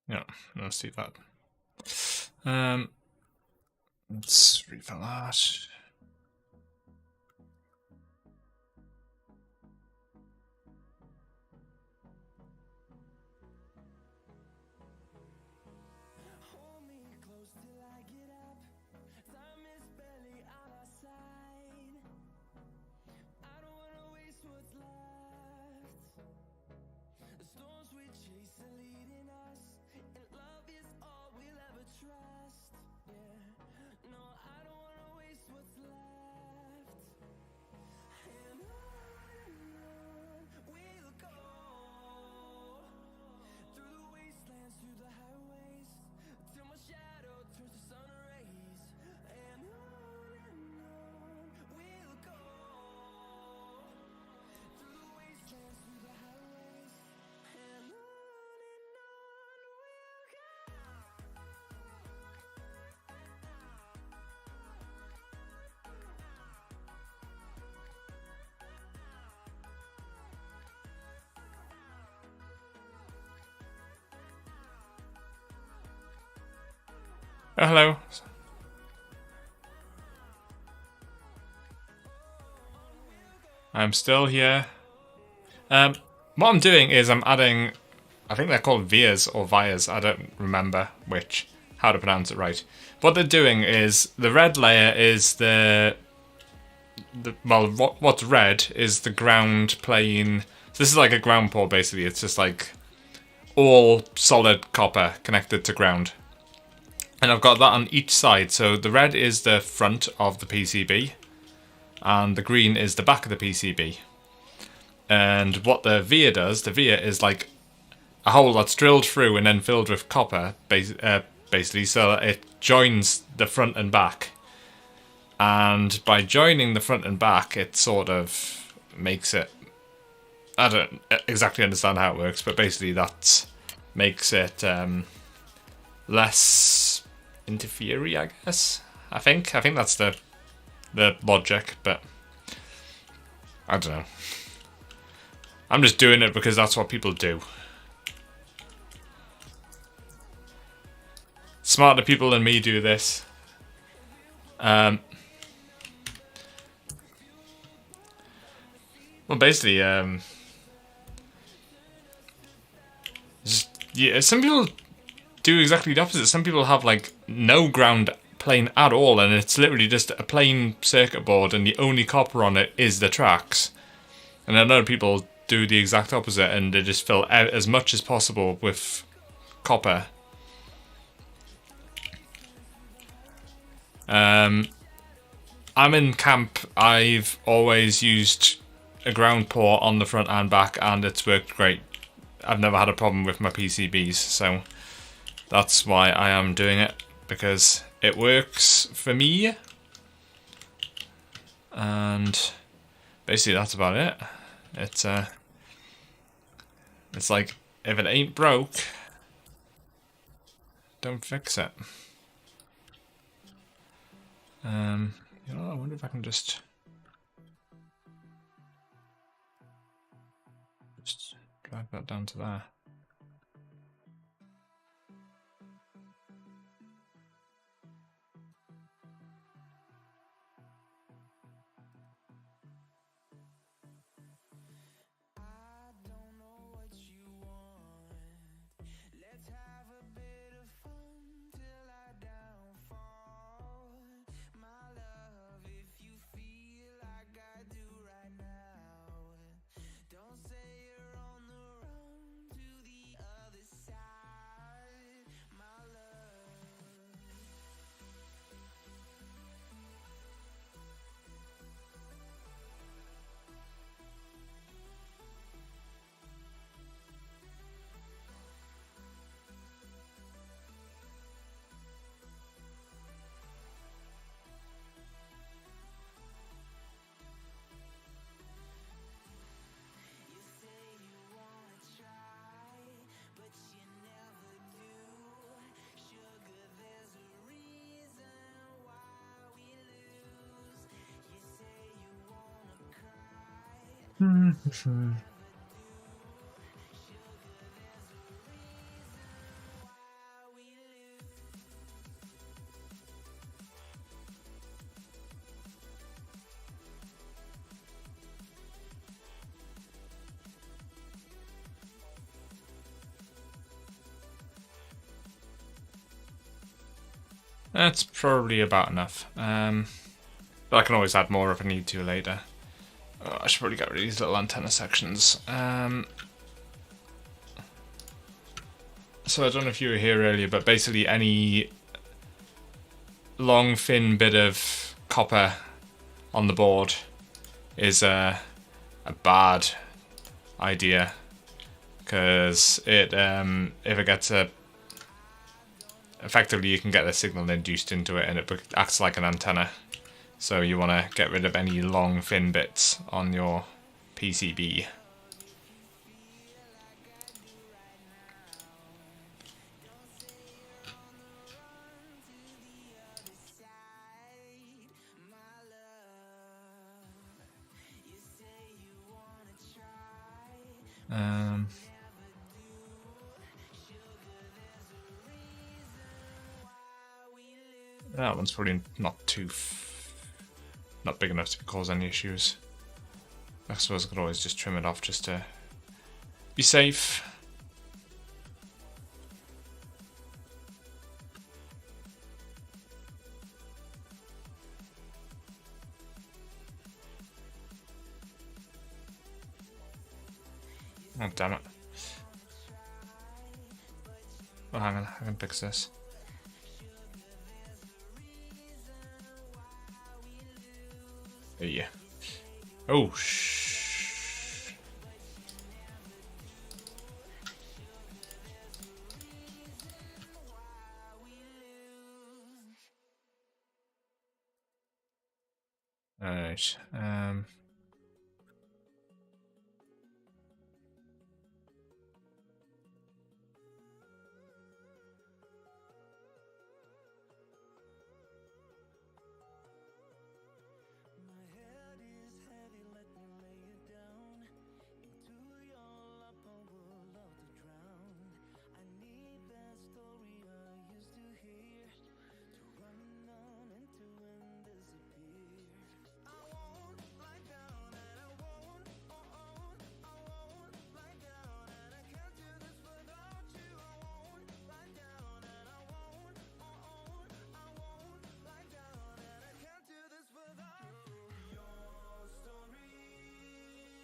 Yeah, let's do that. Let's refill that. Hold me close till I get up. Time is barely on our side. I don't wanna waste what's left. The storms we chase are leading us, and love is all we'll ever trust. Yeah, no, I don't wanna waste what's left. And on we'll go, through the wastelands, through the highways, till my shadow turns to sun rays. And on we'll go, through the wastelands, through the highways, and on we'll go. Oh, hello. I'm still here. What I'm doing is I'm adding, I think they're called vias or vias, I don't remember how to pronounce it right. What they're doing is the red layer is what's red is the ground plane. So this is like a ground port basically. It's just like all solid copper connected to ground. And I've got that on each side. So the red is the front of the PCB and the green is the back of the PCB. And what the via does, the via is like a hole that's drilled through and then filled with copper, basically, so that it joins the front and back. And by joining the front and back, it sort of makes it... I don't exactly understand how it works, but basically that makes it less interfery, I guess. I think that's the logic, but I don't know. I'm just doing it because that's what people do. Smarter people than me do this. Well, basically, yeah, some people do exactly the opposite. Some people have like no ground plane at all, and it's literally just a plain circuit board, and the only copper on it is the tracks. And then other people do the exact opposite, and they just fill out as much as possible with copper. I'm in camp. I've always used a ground port on the front and back, and it's worked great. I've never had a problem with my PCBs, so that's why I am doing it, because it works for me. And basically that's about it. It's like, if it ain't broke, don't fix it. You know, I wonder if I can just drag that down to there. That's probably about enough. But I can always add more if I need to later. Oh, I should probably get rid of these little antenna sections. So I don't know if you were here earlier, but basically any long thin bit of copper on the board is a bad idea, because it if it gets effectively you can get a signal induced into it, and it acts like an antenna. So you want to get rid of any long thin bits on your PCB. That one's probably not big enough to cause any issues. I suppose I could always just trim it off just to be safe. Oh, damn it. Oh, hang on, I can fix this. Yeah. Oh, Alright. My head is heavy, let me lay it down. Into your lap, I would love to drown. I need that story I used to hear, to run on into and disappear. I won't lie down and I won't, I won't lie down and I can't do this without you. I won't lie down and I won't, I won't lie down and I can't do this without you. Your stories,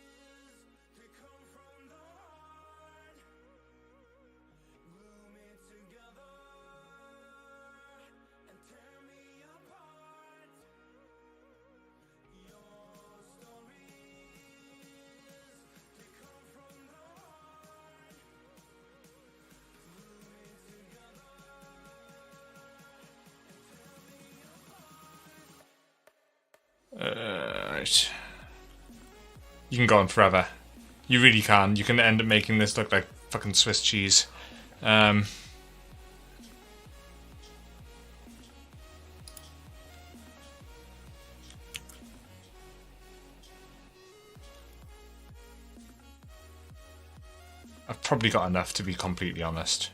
they come from the heart, glue me together and tear me apart. Your stories, they come from the heart, glue me together and tear me apart. Right. You can go on forever. You really can. You can end up making this look like fucking Swiss cheese. I've probably got enough, to be completely honest.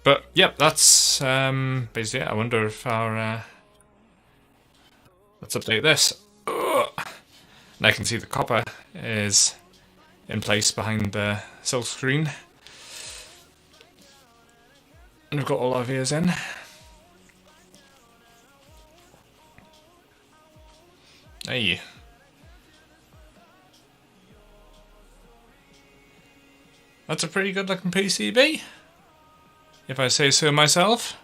But yep, that's basically it. I wonder if our let's update this. Ugh. And I can see the copper is in place behind the silk screen, and we've got all our viewers in. Hey. That's a pretty good looking PCB, if I say so myself.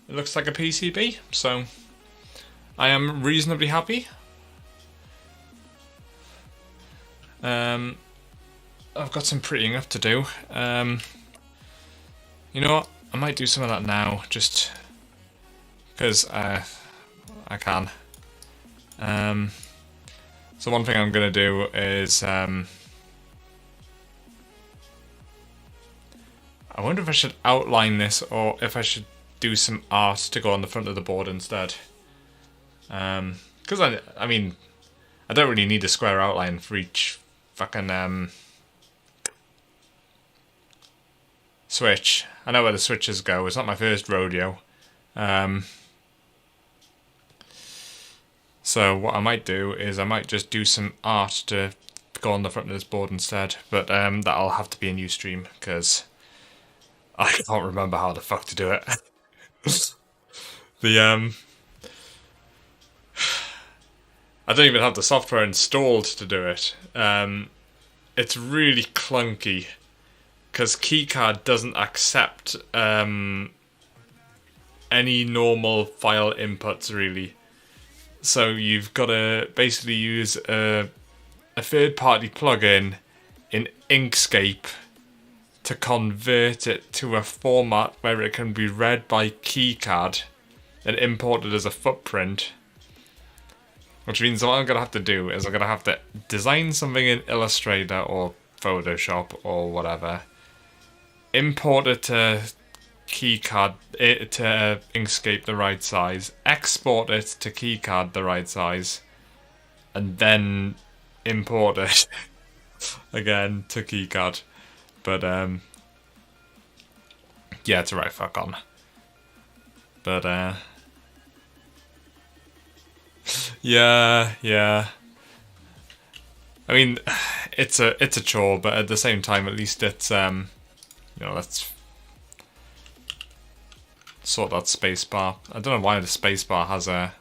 It looks like a PCB, so I am reasonably happy. I've got some prettying up to do. You know what? I might do some of that now, just because I can. So one thing I'm going to do is I wonder if I should outline this or if I should do some art to go on the front of the board instead. Because I mean, I don't really need a square outline for each fucking switch. I know where the switches go. It's not my first rodeo. So what I might do is I might just do some art to go on the front of this board instead. But that'll have to be a new stream because I can't remember how the fuck to do it. I don't even have the software installed to do it. It's really clunky because keycard doesn't accept any normal file inputs really. So you've got to basically use a third-party plugin in Inkscape to convert it to a format where it can be read by keycard and imported as a footprint. Which means what I'm going to have to do is I'm going to have to design something in Illustrator or Photoshop or whatever, import it to keycard, to Inkscape the right size, export it to keycard the right size, and then import it again to keycard. But yeah, it's right fuck on. But yeah. I mean, it's a chore, but at the same time, at least it's you know, let's sort that space bar. I don't know why the space bar has a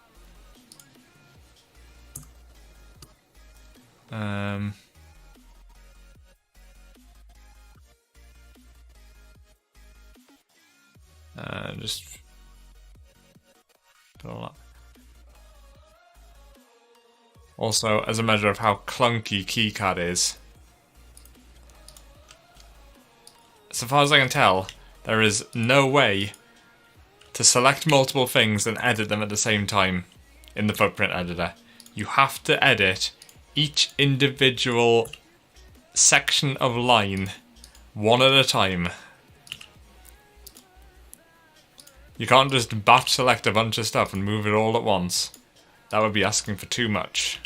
just put all that. Also, as a measure of how clunky keycard is, so far as I can tell, there is no way to select multiple things and edit them at the same time in the footprint editor. You have to edit each individual section of line one at a time. You can't just batch select a bunch of stuff and move it all at once. That would be asking for too much.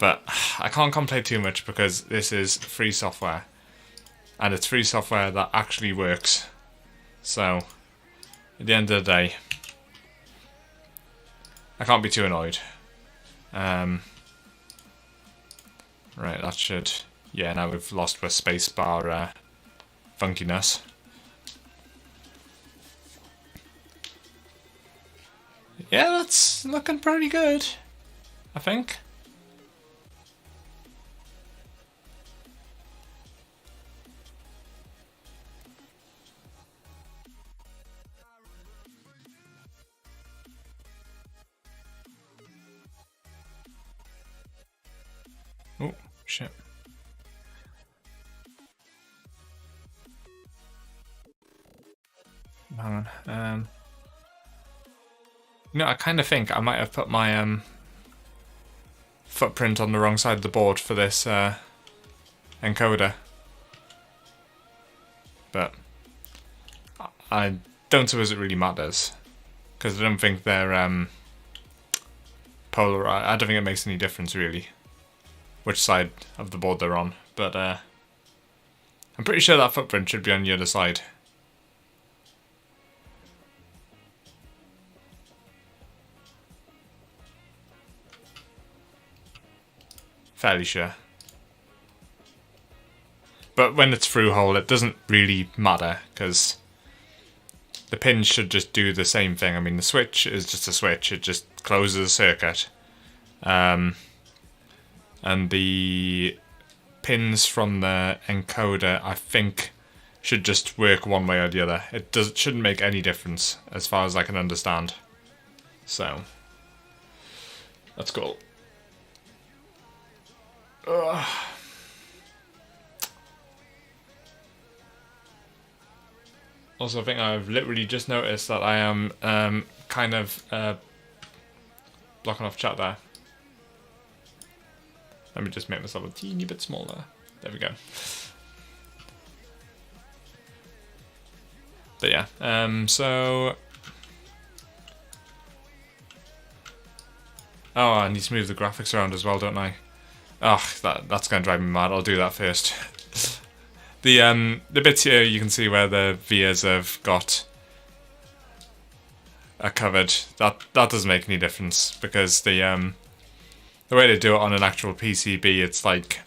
But I can't complain too much because this is free software. And it's free software that actually works. So, at the end of the day, I can't be too annoyed. Right, that should... Yeah, now we've lost our spacebar funkiness. Yeah, that's looking pretty good, I think. Oh, shit. Hang on. You know, I kind of think I might have put my footprint on the wrong side of the board for this encoder. But I don't suppose it really matters. Because I don't think they're polar. I don't think it makes any difference really which side of the board they're on. But I'm pretty sure that footprint should be on the other side. Fairly sure. But when it's through hole, it doesn't really matter, because the pins should just do the same thing. I mean, the switch is just a switch. It just closes a circuit. And the pins from the encoder, I think, should just work one way or the other. It shouldn't make any difference, as far as I can understand. So, that's cool. Ugh. Also, I think I've literally just noticed that I am kind of blocking off chat there. Let me just make myself a teeny bit smaller. There we go. But yeah, so... Oh, I need to move the graphics around as well, don't I? Oh, that's going to drive me mad. I'll do that first. The bits here you can see where the vias have got are covered. That doesn't make any difference because the way they do it on an actual PCB, it's like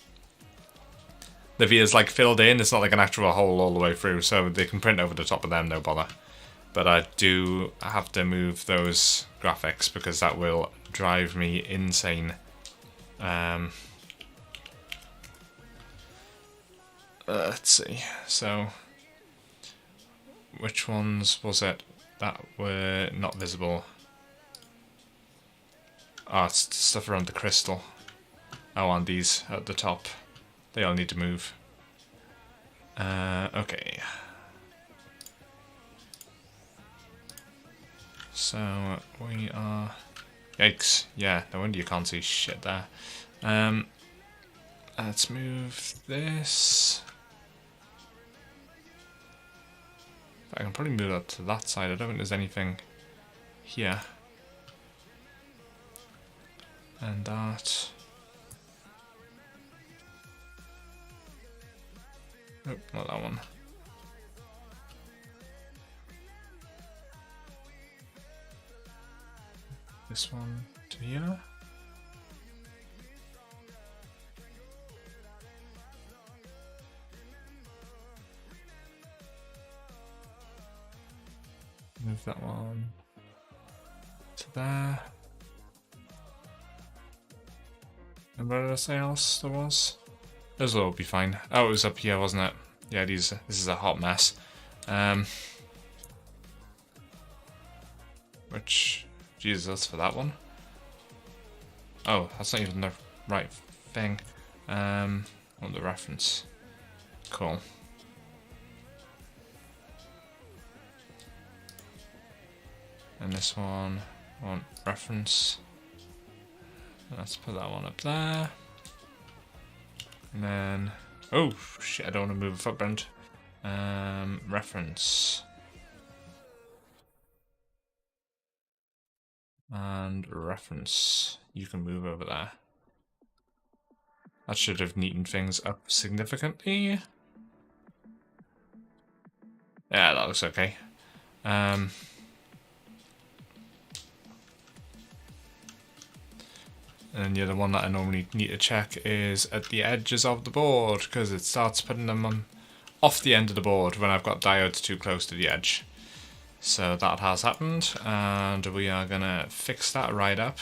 the via's like filled in. It's not like an actual hole all the way through, so they can print over the top of them, no bother. But I do have to move those graphics because that will drive me insane. Let's see, so which ones was it that were not visible? Oh, it's stuff around the crystal. Oh, and these at the top, they all need to move. Okay. So we are... Yikes, yeah, no wonder you can't see shit there. Let's move this. I can probably move that to that side. I don't think there's anything here. And that. Nope, not that one. This one to here. Move that one to there. And where did I say else there was? Those will all be fine. Oh, it was up here, wasn't it? Yeah, this is a hot mess. Which, Jesus, that's for that one. Oh, that's not even the right thing. One want the reference. Cool. And this one, I want reference. Let's put that one up there. And then, oh shit, I don't want to move a footprint. Reference. And reference. You can move over there. That should have neatened things up significantly. Yeah, that looks okay. And then the other one that I normally need to check is at the edges of the board, because it starts putting them on off the end of the board when I've got diodes too close to the edge. So that has happened, and we are gonna fix that right up.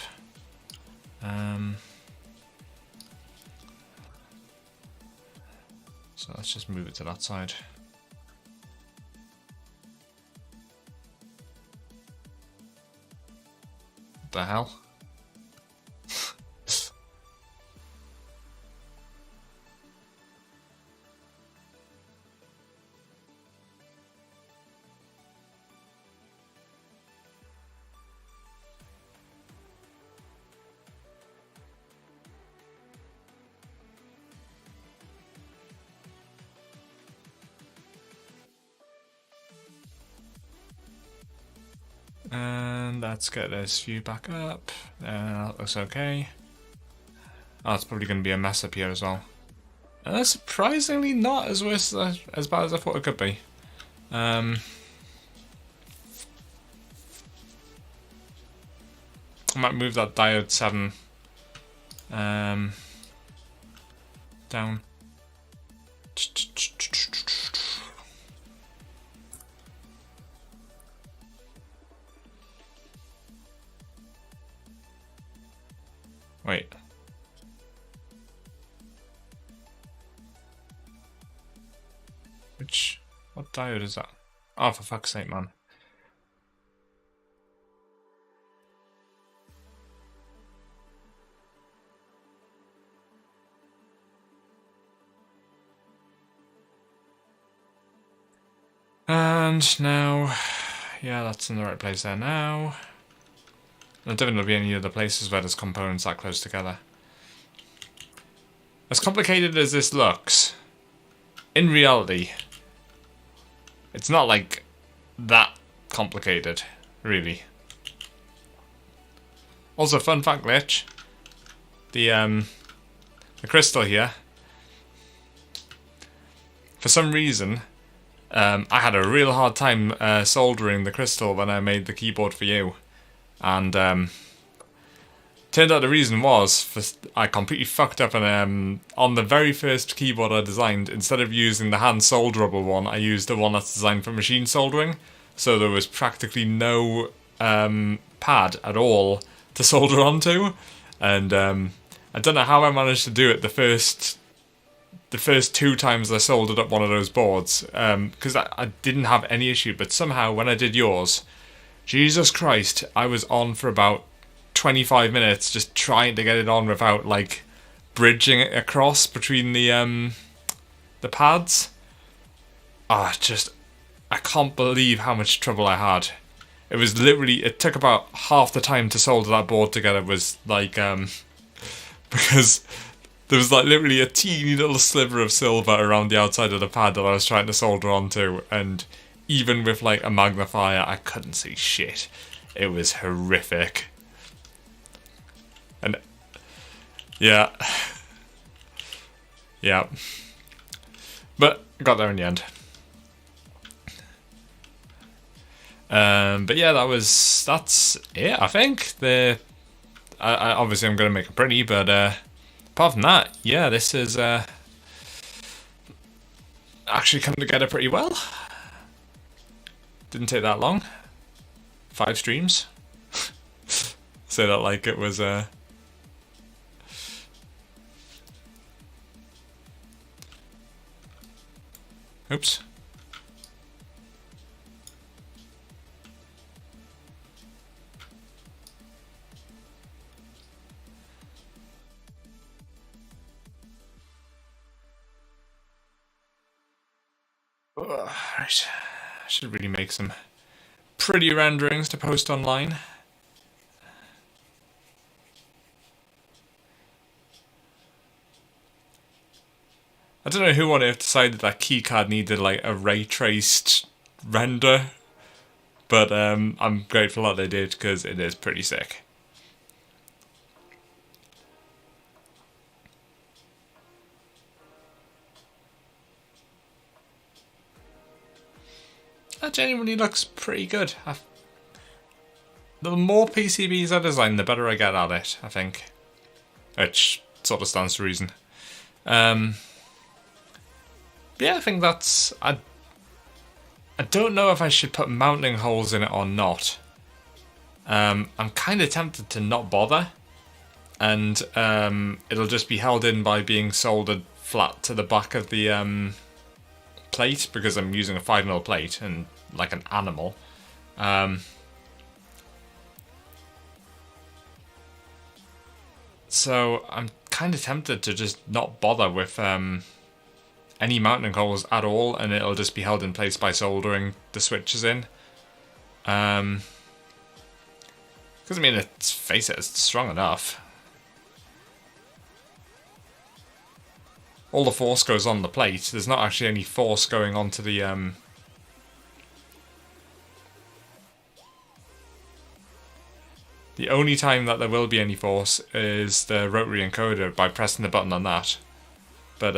So let's just move it to that side. What the hell? And let's get this view back up. That looks okay. Oh, it's probably going to be a mess up here as well. Surprisingly not as worse, as bad as I thought it could be. I might move that diode 7 down. Wait. What diode is that? Oh, for fuck's sake, man. And now, yeah, that's in the right place there now. There definitely will be any other places where there's components that close together. As complicated as this looks, in reality, it's not like that complicated, really. Also, fun fact glitch. The crystal here, for some reason, I had a real hard time soldering the crystal when I made the keyboard for you. And turned out the reason was I completely fucked up, and on the very first keyboard I designed, instead of using the hand solderable one, I used the one that's designed for machine soldering. So there was practically no pad at all to solder onto, and I don't know how I managed to do it the first 2 times I soldered up one of those boards, because I didn't have any issue, but somehow when I did yours, Jesus Christ, I was on for about 25 minutes just trying to get it on without, like, bridging it across between the pads. I can't believe how much trouble I had. It was literally, it took about half the time to solder that board together, was like, because there was like literally a teeny little sliver of silver around the outside of the pad that I was trying to solder onto, and even with like a magnifier, I couldn't see shit. It was horrific. And yeah. Yeah. But I got there in the end. But yeah, that's it, I think. Obviously I'm going to make it pretty, but apart from that, yeah, this is actually come together pretty well. Didn't take that long. 5 streams. Say that like it was oops. Right. I should really make some pretty renderings to post online. I don't know who on earth decided that keycard needed like a ray traced render, but I'm grateful that they did because it is pretty sick. That genuinely looks pretty good. The more PCBs I design, the better I get at it, I think. Which sort of stands to reason. Yeah, I think that's... I don't know if I should put mounting holes in it or not. I'm kind of tempted to not bother. And it'll just be held in by being soldered flat to the back of the plate, because I'm using a 5mm plate and like an animal. So I'm kind of tempted to just not bother with any mounting holes at all, and it'll just be held in place by soldering the switches in. Because I mean, let's face it, it's strong enough. All the force goes on the plate. There's not actually any force going onto the only time that there will be any force is the rotary encoder by pressing the button on that. But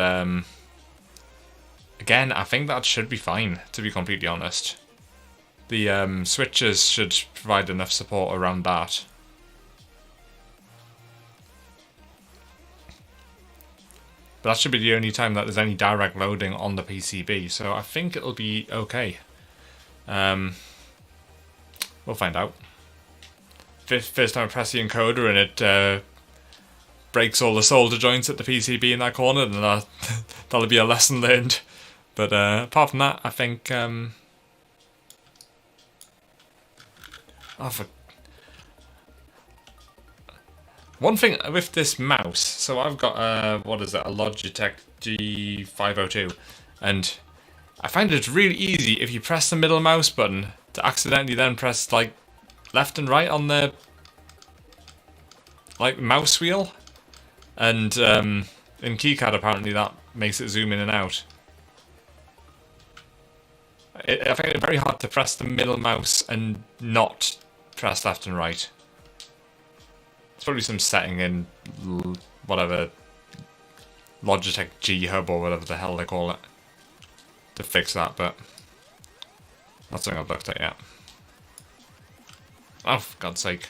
again, I think that should be fine, to be completely honest. The switches should provide enough support around that. But that should be the only time that there's any direct loading on the PCB, so I think it'll be okay. We'll find out. First time I press the encoder and it breaks all the solder joints at the PCB in that corner, then that'll be a lesson learned. But apart from that, I think... One thing with this mouse, so I've got what is it, a Logitech G502, and I find it really easy if you press the middle mouse button to accidentally then press like left and right on the like mouse wheel, and in keycard apparently that makes it zoom in and out. I find it very hard to press the middle mouse and not press left and right. There's probably some setting in whatever Logitech G Hub or whatever the hell they call it to fix that, but not something I've looked at yet. Oh, for God's sake.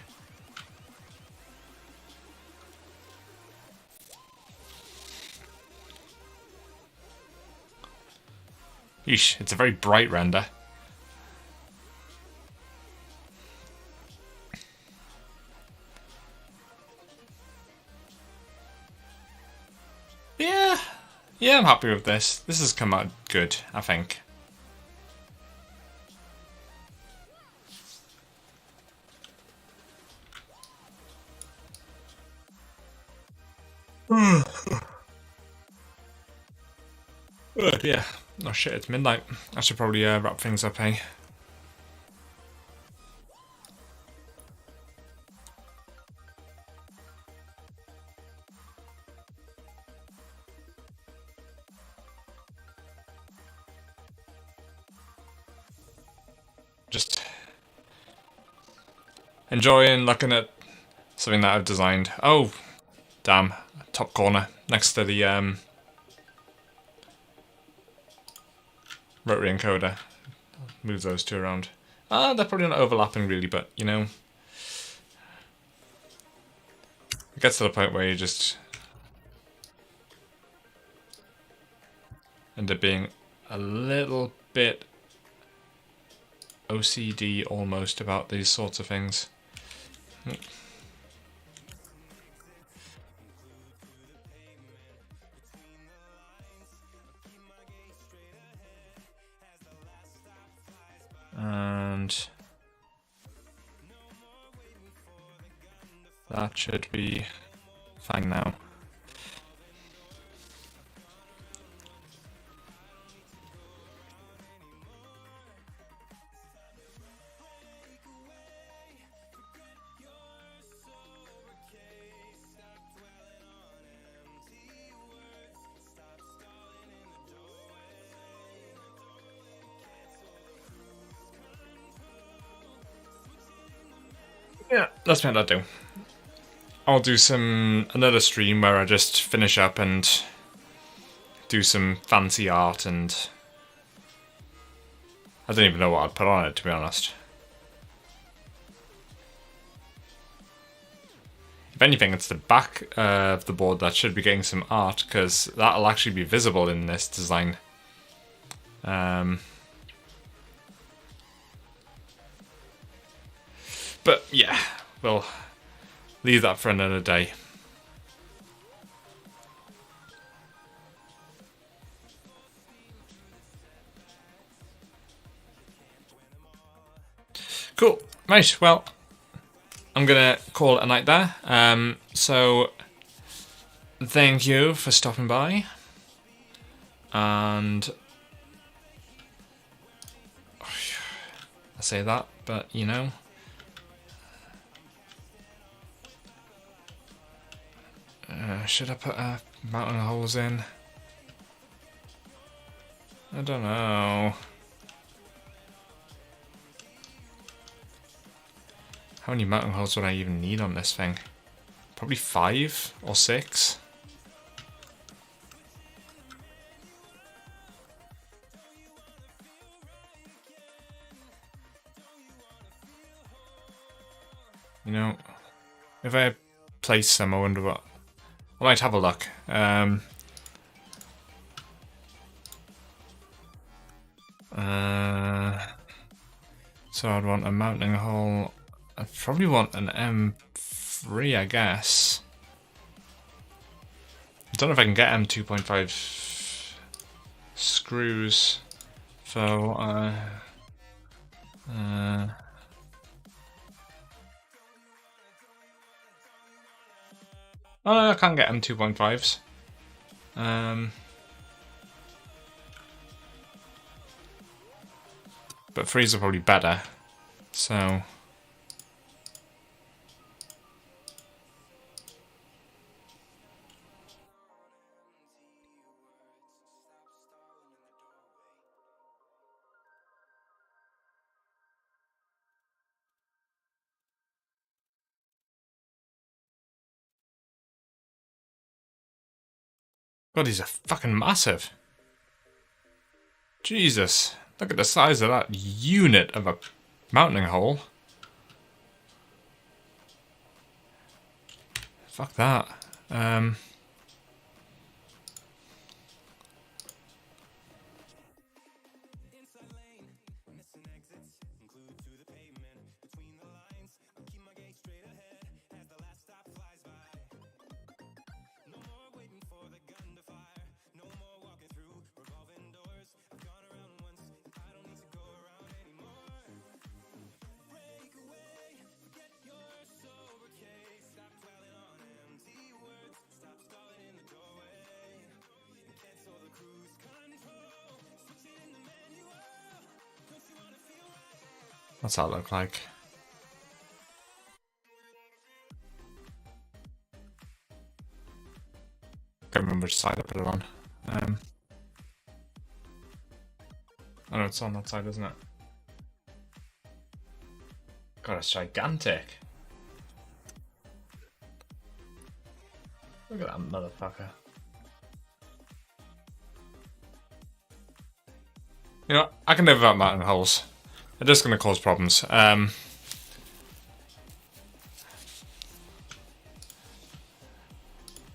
Yeesh, it's a very bright render. Yeah, I'm happy with this. This has come out good, I think. Yeah. Oh shit, it's midnight. I should probably wrap things up, eh? Just enjoying looking at something that I've designed. Oh, damn. Top corner, next to the rotary encoder. Move those two around. They're probably not overlapping really, but you know, it gets to the point where you just end up being a little bit OCD almost about these sorts of things. And that should be fine now. Yeah, let's make that do. I'll do another stream where I just finish up and do some fancy art, and I don't even know what I'd put on it, to be honest. If anything, it's the back of the board that should be getting some art, because that'll actually be visible in this design. But yeah, we'll leave that for another day. Cool. Right, well, I'm gonna call it a night there. So thank you for stopping by, and I say that, but you know, should I put mountain holes in? I don't know. How many mountain holes would I even need on this thing? Probably 5 or 6. You know, if I place some, I wonder what... I might have a look. So I'd want a mounting hole. I'd probably want an M3, I guess. I don't know if I can get M2.5 screws. So, oh no, I can't get M2.5s. But 3s are probably better. So... God, these are fucking massive. Jesus. Look at the size of that unit of a mounting hole. Fuck that. What's that look like? Can't remember which side I put it on. Oh no, it's on that side, isn't it? God, it's gigantic. Look at that motherfucker. You know, I can live without mountain holes. They're just going to cause problems. If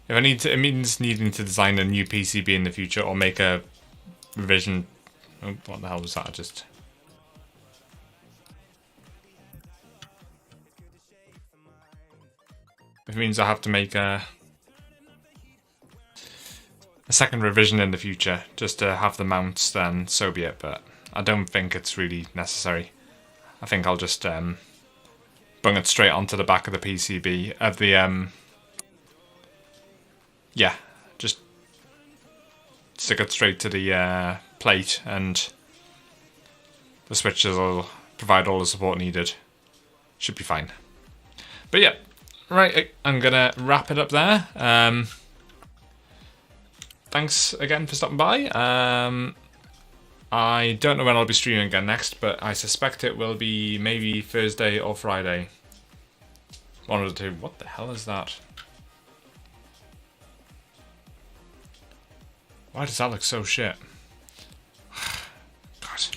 I need to, it means needing to design a new PCB in the future or make a revision. Oh, what the hell was that? Just. If it means I have to make a second revision in the future just to have the mounts, then so be it. But I don't think it's really necessary. I think I'll just bung it straight onto the back of the PCB of the yeah, just stick it straight to the plate, and the switches will provide all the support needed. Should be fine. But yeah, right, I'm gonna wrap it up there. Thanks again for stopping by. I don't know when I'll be streaming again next, but I suspect it will be maybe Thursday or Friday. One of the two. What the hell is that? Why does that look so shit? God.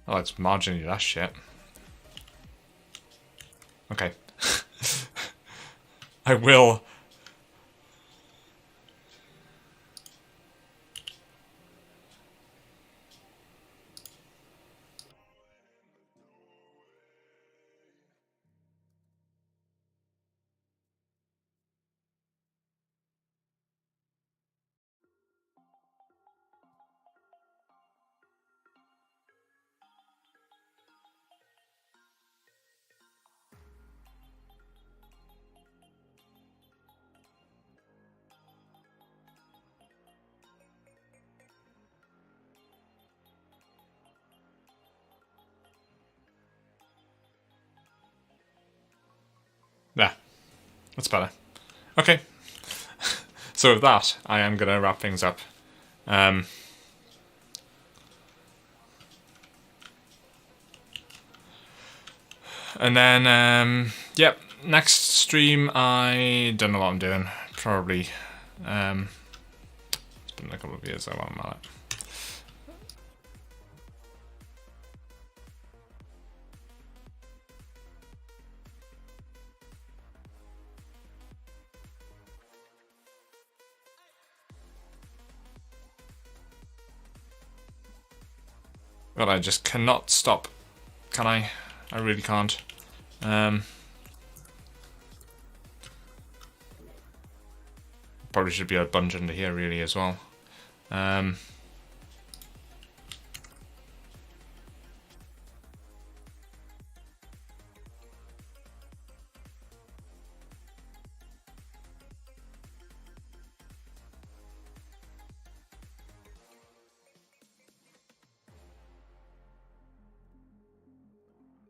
Oh, it's marginally less shit. Okay. I will. There. That's better. Okay. So with that, I am going to wrap things up. And then, yep, next stream, I don't know what I'm doing. Probably, it's been a couple of years I want to it. But I just cannot stop, can I? I really can't. Probably should be a bunch under here really as well.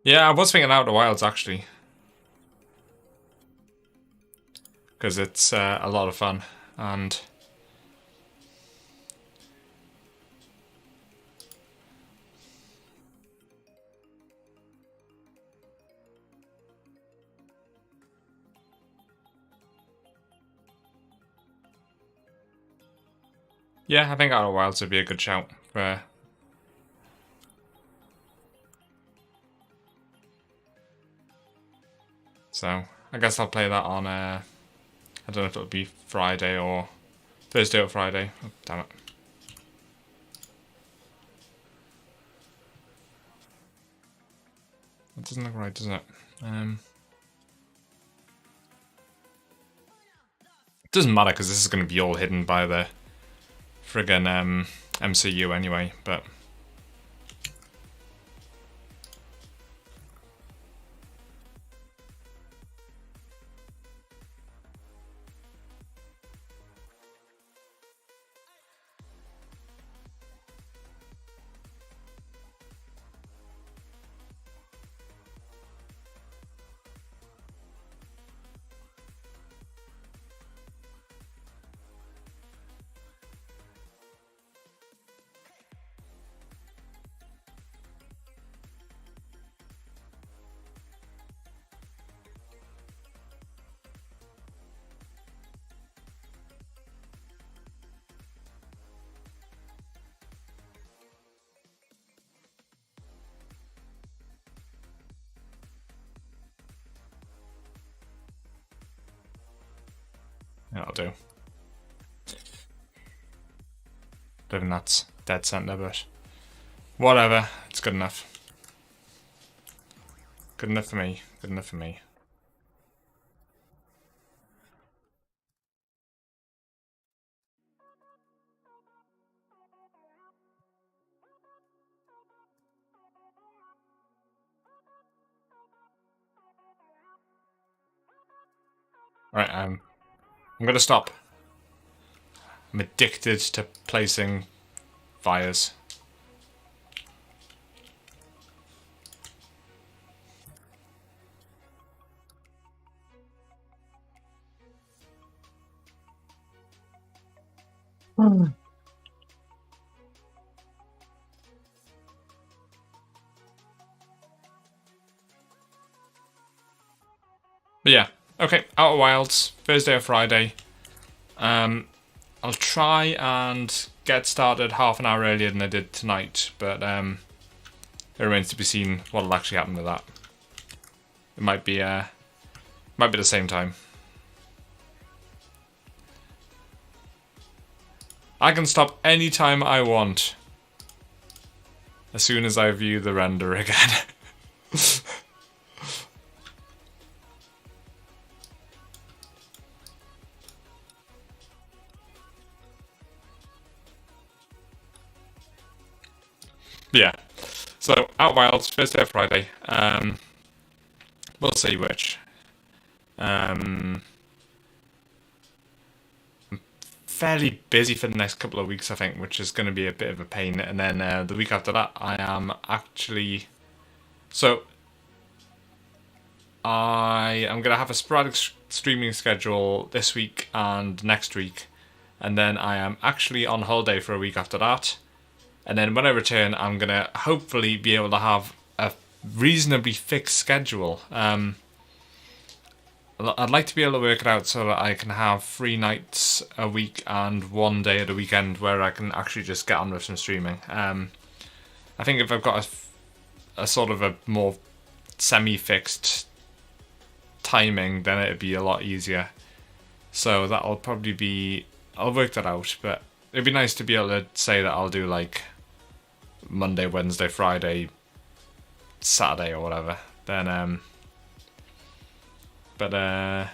Yeah, I was thinking Outer Wilds actually. Because it's a lot of fun, and yeah, I think Outer Wilds would be a good shout for. So I guess I'll play that on. I don't know if it'll be Friday or Thursday or Friday. Oh, damn it. That doesn't look right, does it? It doesn't matter because this is going to be all hidden by the friggin' MCU anyway, but. Yeah, I'll do. Living that's dead center, but whatever. It's good enough. Good enough for me. Good enough for me. Right, I'm gonna stop. I'm addicted to placing fires. Okay, Outer Wilds, Thursday or Friday. I'll try and get started half an hour earlier than I did tonight, but it remains to be seen what'll actually happen with that. It might be the same time. I can stop any time I want as soon as I view the render again. Yeah. So, Out Wilds, Thursday or Friday. We'll see which. I'm fairly busy for the next couple of weeks, I think, which is going to be a bit of a pain. And then the week after that, I am actually... So, I am going to have a sporadic streaming schedule this week and next week. And then I am actually on holiday for a week after that. And then when I return, I'm going to hopefully be able to have a reasonably fixed schedule. I'd like to be able to work it out so that I can have 3 nights a week and 1 day at the weekend where I can actually just get on with some streaming. I think if I've got a sort of a more semi-fixed timing, then it'd be a lot easier. So that'll probably be... I'll work that out, but it'd be nice to be able to say that I'll do like Monday, Wednesday, Friday, Saturday or whatever. Then, but I'm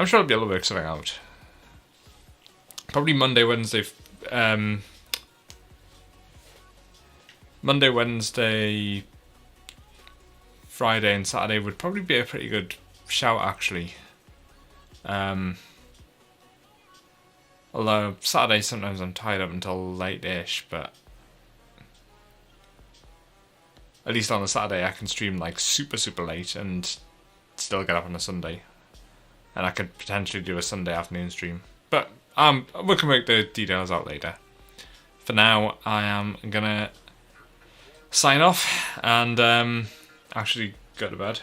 sure I'll be able to work something out. Probably Monday, Wednesday, Friday and Saturday would probably be a pretty good shout, actually. Although Saturday sometimes I'm tied up until late-ish, but at least on a Saturday I can stream like super late and still get up on a Sunday. And I could potentially do a Sunday afternoon stream. But we can work the details out later. For now, I am gonna sign off and actually go to bed.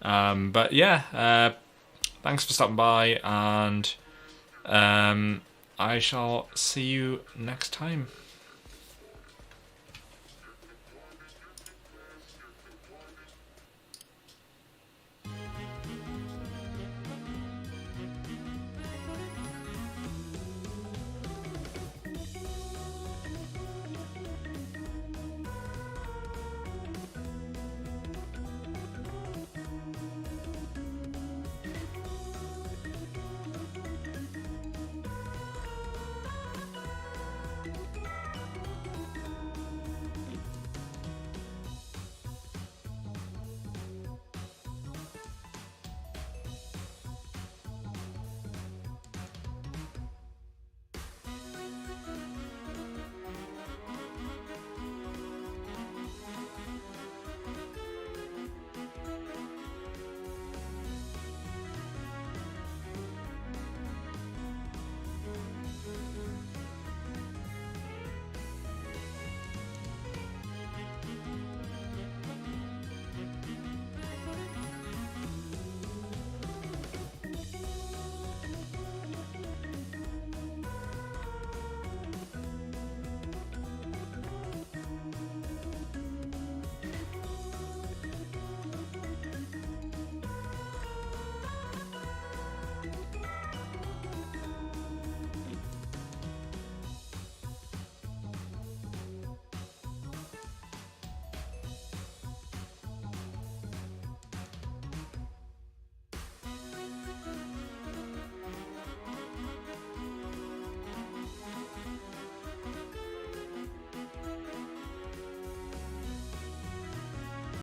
But yeah, thanks for stopping by, and I shall see you next time.